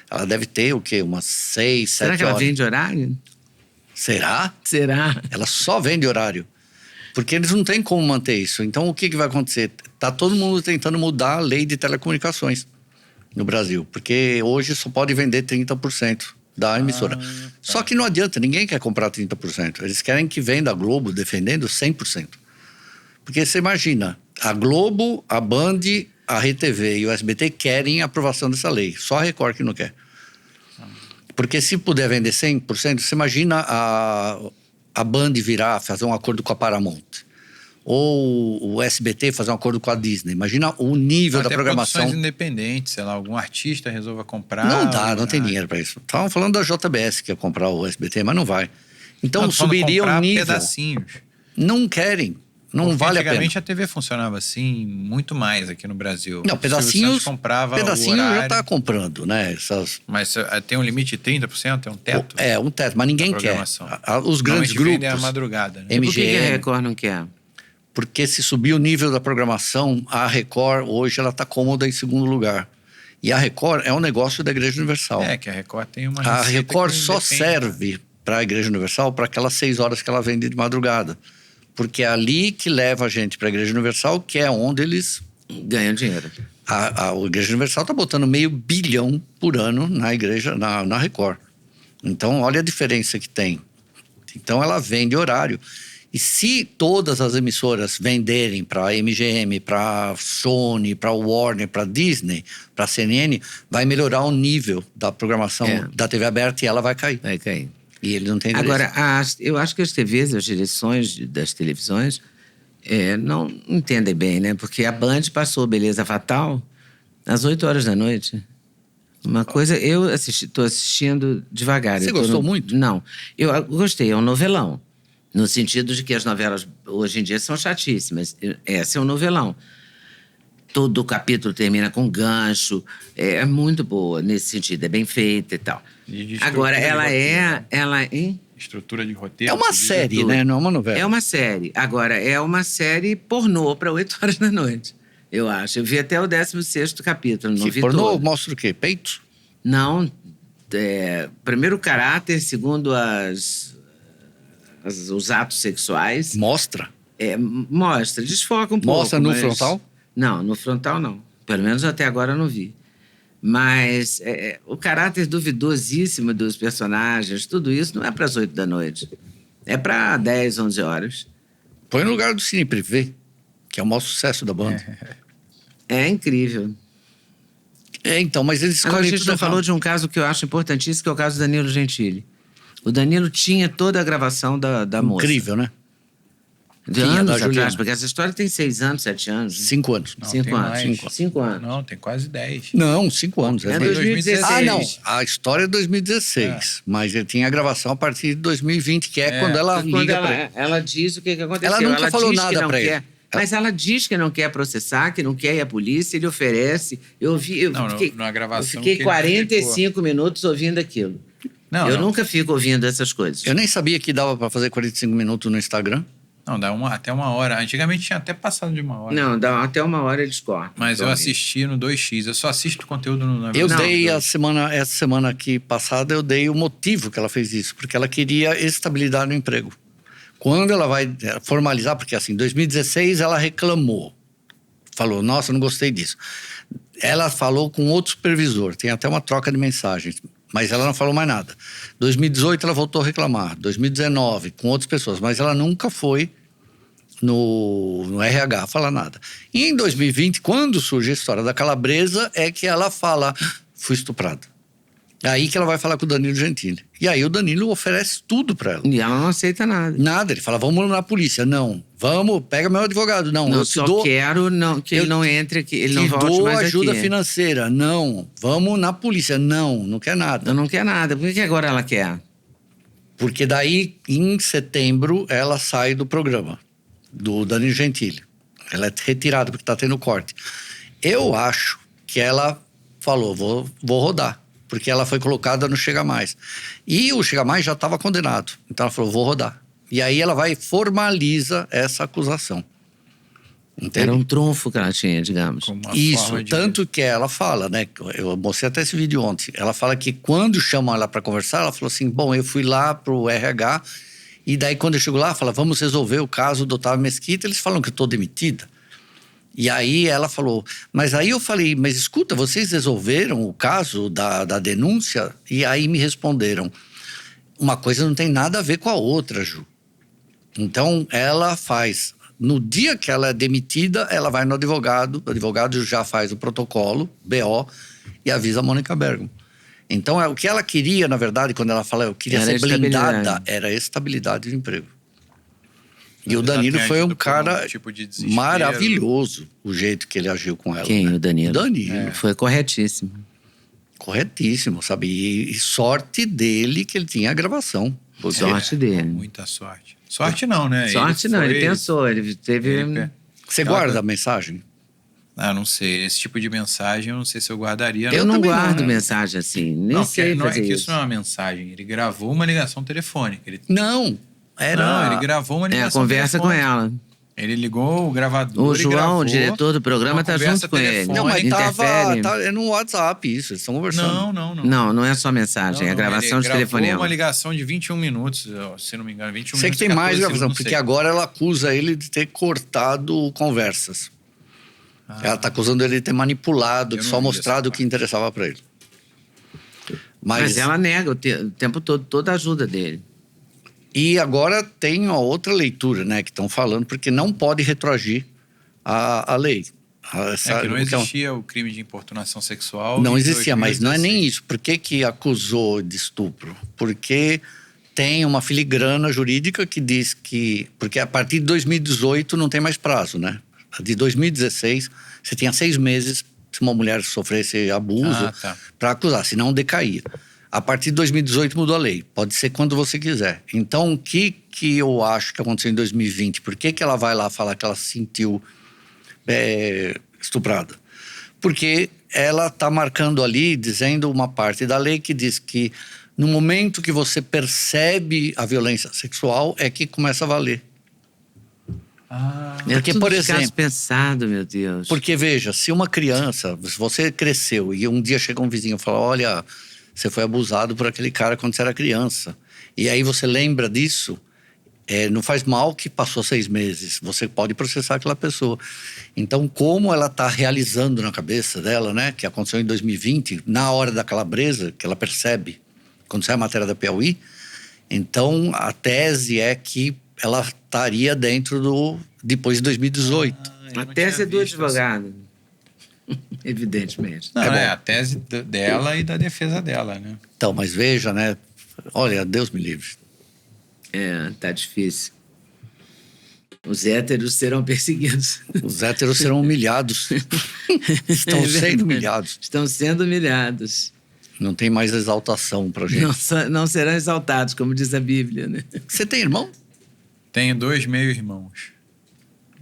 Ela deve ter, o quê? Umas 6, 7 horas. Será que ela vende horário? Será? Será? Ela só vende horário. Porque eles não têm como manter isso. Então, o que vai acontecer? Tá todo mundo tentando mudar a lei de telecomunicações no Brasil. Porque hoje só pode vender 30% da emissora. Só que não adianta, ninguém quer comprar 30%. Eles querem que venda a Globo defendendo 100%. Porque você imagina, a Globo, a Band, a RTV e o SBT querem a aprovação dessa lei. Só a Record que não quer. Porque se puder vender 100%, você imagina a Band virar, fazer um acordo com a Paramount. Ou o SBT fazer um acordo com a Disney. Imagina o nível da programação. Produções independentes, sei lá, algum artista resolva comprar. Não dá, não tem dinheiro para isso. Estavam falando da JBS que ia comprar o SBT, mas não vai. Então subiria o nível. Pedacinhos. Não querem. Não Porque vale a pena. Antigamente a TV funcionava assim, muito mais aqui no Brasil. Não, pedacinhos comprava pedacinho já está comprando, né? Mas tem um limite de 30%? Tem um teto? Um teto, mas ninguém quer. Os grandes grupos. A madrugada, né? MGM, por que a Record não quer? Porque se subir o nível da programação, a Record hoje ela está cômoda em segundo lugar. E a Record é um negócio da Igreja Universal. Que a Record tem uma A Record só serve para a Igreja Universal para aquelas 6 horas que ela vende de madrugada. Porque é ali que leva a gente para a Igreja Universal, que é onde eles ganham dinheiro. A Igreja Universal está botando $500 milhão por ano na igreja, na Record. Então, olha a diferença que tem. Então, ela vende horário. E se todas as emissoras venderem para a MGM, para a Sony, para a Warner, para a Disney, para a CNN, vai melhorar o nível da programação da TV aberta e ela vai cair. Vai cair. E ele não tem direito. Agora, eu acho que as TVs, as direções das televisões, não entendem bem, né? Porque a Band passou Beleza Fatal às 8 horas da noite. Uma coisa, eu estou assistindo devagar. Você gostou muito? Não, eu gostei, é um novelão. No sentido de que as novelas hoje em dia são chatíssimas. Essa é um novelão. Todo o capítulo termina com gancho. É muito boa nesse sentido, é bem feita e tal. Agora, ela estrutura de roteiro. É uma série, né? Não é uma novela. É uma série. Agora, é uma série pornô para 8 horas da noite, eu acho. Eu vi até o 16º capítulo, não vi pornô todo. Mostra o quê? Peito? Não. Primeiro o caráter, segundo os atos sexuais. Mostra? Mostra, desfoca um pouco. Mostra no frontal? Não, no frontal não. Pelo menos até agora eu não vi. Mas o caráter duvidosíssimo dos personagens, tudo isso não é para as 8 da noite. É para 10, 11 horas. Põe no lugar do Cine Privé, que é o maior sucesso da banda. É incrível. Então, mas eles escolhem. Agora, a gente não falou de um caso que eu acho importantíssimo, que é o caso do Danilo Gentili. O Danilo tinha toda a gravação da moça. Incrível, né? De anos atrás, porque essa história tem 6 anos, 7 anos. 5 anos. Não, 5 anos. mais. 5 anos. Não, tem quase 10. Não, 5 anos. É 2016. Não. A história é 2016. Mas ele tinha a gravação a partir de 2020, que é quando ela liga pra ele. Ela diz o que aconteceu. Ela nunca falou nada pra ele. Mas ela diz que não quer processar, que não quer ir à polícia, ele oferece. Eu fiquei 45 minutos ouvindo aquilo. Eu nunca fico ouvindo essas coisas. Eu nem sabia que dava pra fazer 45 minutos no Instagram. Não, dá até 1 hora. Antigamente tinha até passado de 1 hora. Não, dá até 1 hora eles cortam. Mas eu assisti no 2x. Eu só assisto conteúdo no Eu dei essa semana aqui passada, eu dei o motivo que ela fez isso. Porque ela queria estabilidade no emprego. Quando ela vai formalizar, porque assim, em 2016 ela reclamou. Falou, nossa, não gostei disso. Ela falou com outro supervisor. Tem até uma troca de mensagens. Mas ela não falou mais nada. 2018 ela voltou a reclamar. 2019, com outras pessoas. Mas ela nunca foi no RH, fala nada. E em 2020, quando surge a história da Calabresa, é que ela fala, fui estuprada. É aí que ela vai falar com o Danilo Gentili. E aí o Danilo oferece tudo pra ela. E ela não aceita nada. Nada, ele fala, vamos na polícia. Não, vamos, pega meu advogado. Não, Não, eu só te dou, quero que ele não entre aqui, ele não volte dou mais ajuda aqui. financeira. Não, vamos na polícia. Não, não quer nada. Eu não quero nada. Por que agora ela quer? Porque daí, em setembro, ela sai do programa, do Danilo Gentili. Ela é retirada porque tá tendo corte. Eu acho que ela falou, vou rodar. Porque ela foi colocada no Chega Mais. E o Chega Mais já estava condenado. Então ela falou, vou rodar. E aí ela vai e formaliza essa acusação. Entende? Era um trunfo que ela tinha, digamos. Isso, tanto que ela fala, né? Eu mostrei até esse vídeo ontem. Ela fala que quando chamam ela para conversar, ela falou assim, bom, eu fui lá pro RH e daí quando eu chego lá, fala, vamos resolver o caso do Otávio Mesquita. Eles falam que eu tô demitida. E aí ela falou, mas aí eu falei, mas escuta, vocês resolveram o caso da denúncia? E aí me responderam, uma coisa não tem nada a ver com a outra, Ju. Então ela faz, no dia que ela é demitida, ela vai no advogado, o advogado já faz o protocolo, BO, e avisa a Mônica Bergamo. Então o que ela queria, na verdade, quando ela fala, eu queria ser blindada, era estabilidade de emprego. E o Danilo foi um cara maravilhoso, o jeito que ele agiu com ela. Quem? Né? O Danilo? O Danilo. É. Foi corretíssimo. Corretíssimo, sabe? E sorte dele que ele tinha a gravação. Sorte dele. Muita sorte. Sorte não, né? Sorte não, ele pensou, ele teve... Você guarda a mensagem? Ah, não sei. Esse tipo de mensagem, eu não sei se eu guardaria. Eu não guardo mensagem assim, nem sei não, fazer é que isso. isso não é uma mensagem. Ele gravou uma ligação telefônica. Não, ele gravou uma ligação conversa telefônica. com ela. Ele ligou o gravador. O João, gravou o diretor do programa, tá junto com ele. Não, mas interfere. é no WhatsApp isso, eles estão conversando. Não é só mensagem, é gravação de telefonema. Gravou uma ligação de 21 minutos, se não me engano, 21 Sei minutos. que tem mais gravação, segundos, porque agora ela acusa ele de ter cortado conversas. Ela tá acusando ele de ter manipulado, de só mostrado o que interessava para ele. Mas ela nega o tempo todo, toda a ajuda dele. E agora tem uma outra leitura, né, que estão falando, porque não pode retroagir a lei. Que não existia o crime de importunação sexual. Não existia, mas não é nem isso. Por que acusou de estupro? Porque tem uma filigrana jurídica que diz que... Porque a partir de 2018 não tem mais prazo, né? De 2016, você tinha 6 meses se uma mulher sofresse abuso para acusar, senão decaía. A partir de 2018 mudou a lei. Pode ser quando você quiser. Então, o que eu acho que aconteceu em 2020? Por que ela vai lá falar que ela se sentiu estuprada? Porque ela está marcando ali, dizendo uma parte da lei que diz que no momento que você percebe a violência sexual é que começa a valer. Porque, por exemplo, pensado, meu Deus. Porque, veja, se uma criança, se você cresceu e um dia chega um vizinho e fala, olha... Você foi abusado por aquele cara quando você era criança. E aí você lembra disso, não faz mal que passou 6 meses. Você pode processar aquela pessoa. Então, como ela está realizando na cabeça dela, né? Que aconteceu em 2020, na hora da Calabresa, que ela percebe, quando sai a matéria da Piauí. Então, a tese é que ela estaria dentro depois de 2018. A tese é do advogado. Evidentemente. Não, a tese dela e da defesa dela, né? Então, mas veja, né? Olha, Deus me livre. Tá difícil. Os héteros serão perseguidos. Os héteros serão humilhados. Estão sendo humilhados. Estão sendo humilhados. Não tem mais exaltação pra gente. Não serão exaltados, como diz a Bíblia, né? Você tem irmão? Tenho 2 meio-irmãos.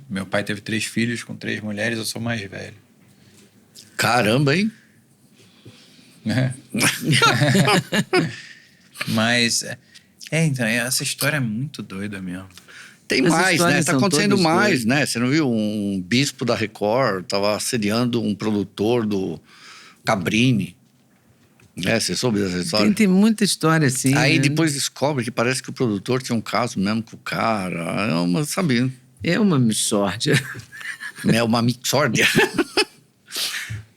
Meu pai teve 3 filhos com 3 mulheres, eu sou mais velho. Caramba, hein? Mas, então, essa história é muito doida mesmo. Tem mais, né? Tá acontecendo mais, né? Você não viu? Um bispo da Record tava assediando um produtor do Cabrini. Você soube dessa história? Tem muita história, assim. Aí depois descobre que parece que o produtor tinha um caso mesmo com o cara. Sabe? É uma mixórdia. É uma mixórdia.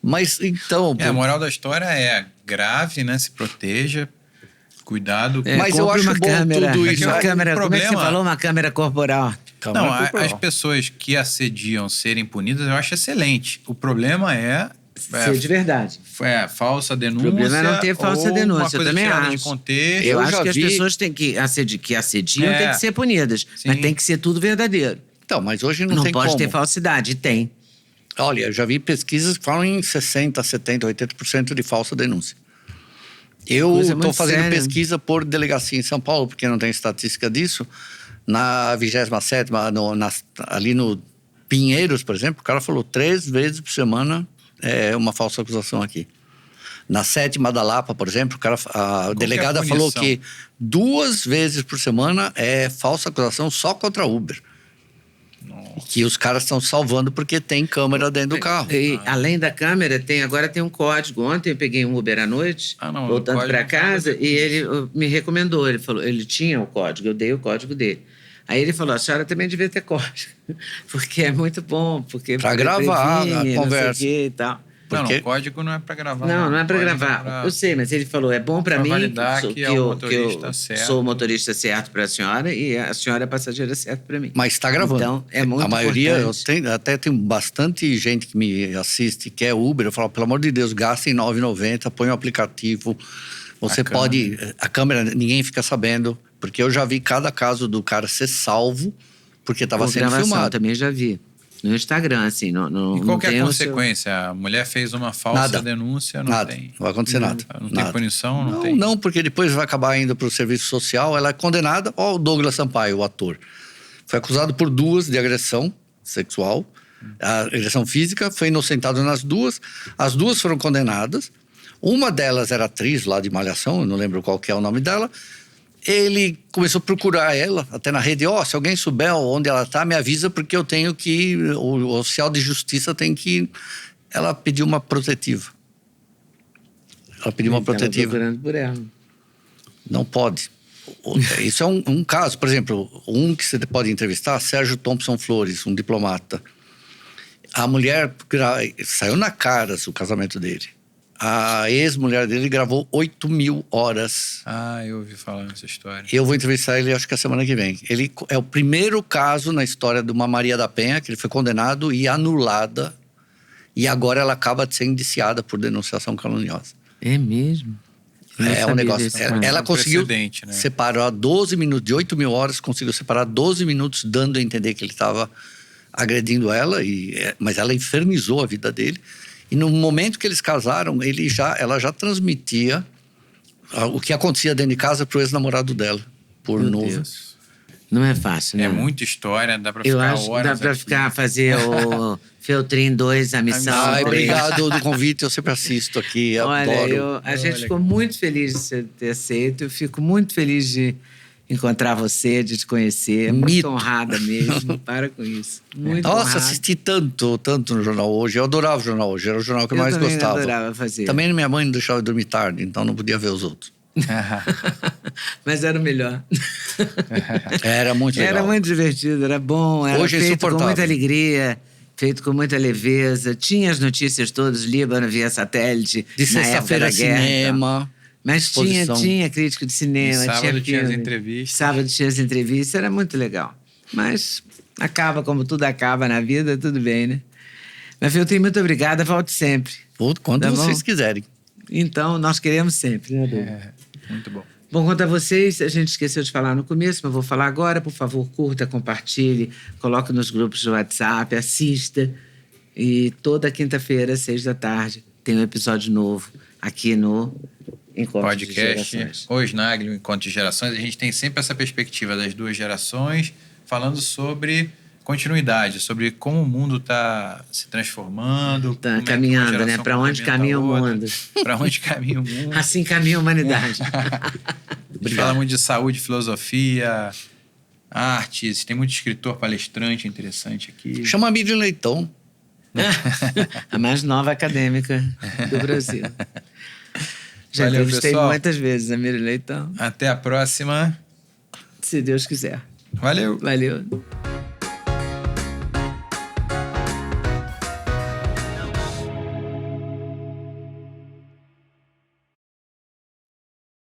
Mas, então... a moral da história é grave, né? Se proteja, cuidado. Mas eu acho bom tudo isso. Uma câmera, como é que você falou? Uma câmera corporal. Câmara Não, corporal. as pessoas que assediam serem punidas, eu acho excelente. O problema é Ser de verdade. falsa denúncia. O problema é não ter falsa ou denúncia, uma coisa eu também tirada acho. de contexto. Eu Eu acho já que as vi- pessoas que assediam têm que ser punidas. Sim. Mas tem que ser tudo verdadeiro. Então, mas hoje não, Não tem pode como. ter falsidade. Tem. Olha, eu já vi pesquisas que falam em 60%, 70%, 80% de falsa denúncia. Eu Coisa estou muito fazendo séria. pesquisa por delegacia em São Paulo, porque não tem estatística disso. Na 27ª, ali no Pinheiros, por exemplo, o cara falou 3 vezes por semana é uma falsa acusação aqui. Na 7ª da Lapa, por exemplo, a delegada falou punição? que 2 vezes por semana é falsa acusação só contra Uber. Que os caras estão salvando porque tem câmera dentro do carro. E, além da câmera, agora tem um código. Ontem eu peguei um Uber à noite, não, voltando o código para não tem casa, nada a ver e com ele me recomendou. Ele falou, ele tinha o código, eu dei o código dele. Aí ele falou, a senhora também devia ter código, porque é muito bom, porque Pra gravar previne, a conversa. Não sei o quê e tal. Porque- Não, o código não é para gravar. Não é para Código gravar. pra- Eu sei, mas ele falou, é bom para Pra mim validar que é o eu motorista certo. sou o motorista certo para a senhora e a senhora é a passageira certa para mim. Mas está gravando. Então, é muito A maioria, importante. até tem bastante gente que me assiste, que é Uber. Eu falo, pelo amor de Deus, gastem R$ 9,90, põe o aplicativo. Você A pode... A câmera, ninguém fica sabendo. Porque eu já vi cada caso do cara ser salvo porque estava Com sendo gravação, filmado. também já vi. No Instagram, assim. E qual que é tem a o seu- consequência? A mulher fez uma falsa Nada. denúncia, não Nada, tem. não vai acontecer nada. Não tem Nada. punição, não Não, tem. não, porque depois vai acabar indo para o serviço social. Ela é condenada. Ó, o Douglas Sampaio, o ator. Foi acusado por 2 de agressão sexual. A agressão física, foi inocentado nas 2. As 2 foram condenadas. Uma delas era atriz lá de Malhação, eu não lembro qual que é o nome dela. Ele começou a procurar ela, até na rede. Se alguém souber onde ela está, me avisa, porque eu tenho que... O oficial de justiça tem que... Ela pediu uma protetiva. Ela pediu uma Ele tava protetiva. procurando por ela. Não pode. Isso é um caso. Por exemplo, um que você pode entrevistar, Sérgio Thompson Flores, um diplomata. A mulher saiu na cara o casamento dele. A ex-mulher dele gravou 8.000 horas. Eu ouvi falar nessa história. Eu vou entrevistar ele, acho que a semana que vem. Ele é o primeiro caso na história de uma Maria da Penha, que ele foi condenado e anulada. E agora ela acaba de ser indiciada por denunciação caluniosa. É mesmo? Eu não É um sabia negócio. desse caso. Ela Um conseguiu precedente, né? separar 12 minutos, de 8.000 horas, conseguiu separar 12 minutos, dando a entender que ele estava agredindo ela, mas ela infernizou a vida dele. E no momento que eles casaram, ela já transmitia o que acontecia dentro de casa para o ex-namorado dela, por Meu nuvem. Deus. Não é fácil, né? É muita história, dá pra Eu ficar acho que horas dá pra aqui. fazer o Feltrin 2, a missão. Ai, 3. obrigado do convite, eu sempre assisto aqui, Olha, adoro. a gente ficou muito feliz de você ter aceito. Eu fico muito feliz de encontrar você, de te conhecer. Muito Mito. honrada mesmo. Para com isso. Muito Nossa, honrada. assisti tanto no Jornal Hoje. Eu adorava o Jornal Hoje, era o jornal que eu mais também gostava. adorava fazer. Também minha mãe não deixava eu dormir tarde, então não podia ver os outros. Mas era o melhor. Era muito legal. Era muito divertido, era bom. Era Hoje é feito com insuportável. muita alegria, feito com muita leveza. Tinha as notícias todas, Líbano via satélite. De na época sexta-feira, da guerra e tal. cinema. Mas exposição. tinha crítico de cinema, E sábado tinha as filme. entrevistas. Sábado tinha as entrevistas, era muito legal. Mas acaba como tudo acaba na vida, tudo bem, né? Mas, Feltrin, muito obrigada, volte sempre. Quando Tá bom? vocês quiserem. Então, nós queremos sempre, né, Douglas? Muito bom. Bom, quanto a vocês, a gente esqueceu de falar no começo, mas vou falar agora. Por favor, curta, compartilhe, coloque nos grupos do WhatsApp, assista. E toda quinta-feira, 18h, tem um episódio novo aqui no Encontro de Podcast, Gerações. o Snagli, o Encontro de Gerações. A gente tem sempre essa perspectiva das 2 gerações, falando sobre continuidade, sobre como o mundo está se transformando. Tá como é que uma caminhando, né? geração Pra onde complementa a caminha o outra, mundo. Pra onde caminha o mundo. Assim caminha a humanidade. A gente fala muito de saúde, filosofia, artes. Tem muito escritor palestrante interessante aqui. Chama a Miriam Leitão. A mais nova acadêmica do Brasil. Já Valeu, entrevistei pessoal. muitas vezes a Miriam Leitão. Até a próxima. Se Deus quiser. Valeu! Valeu.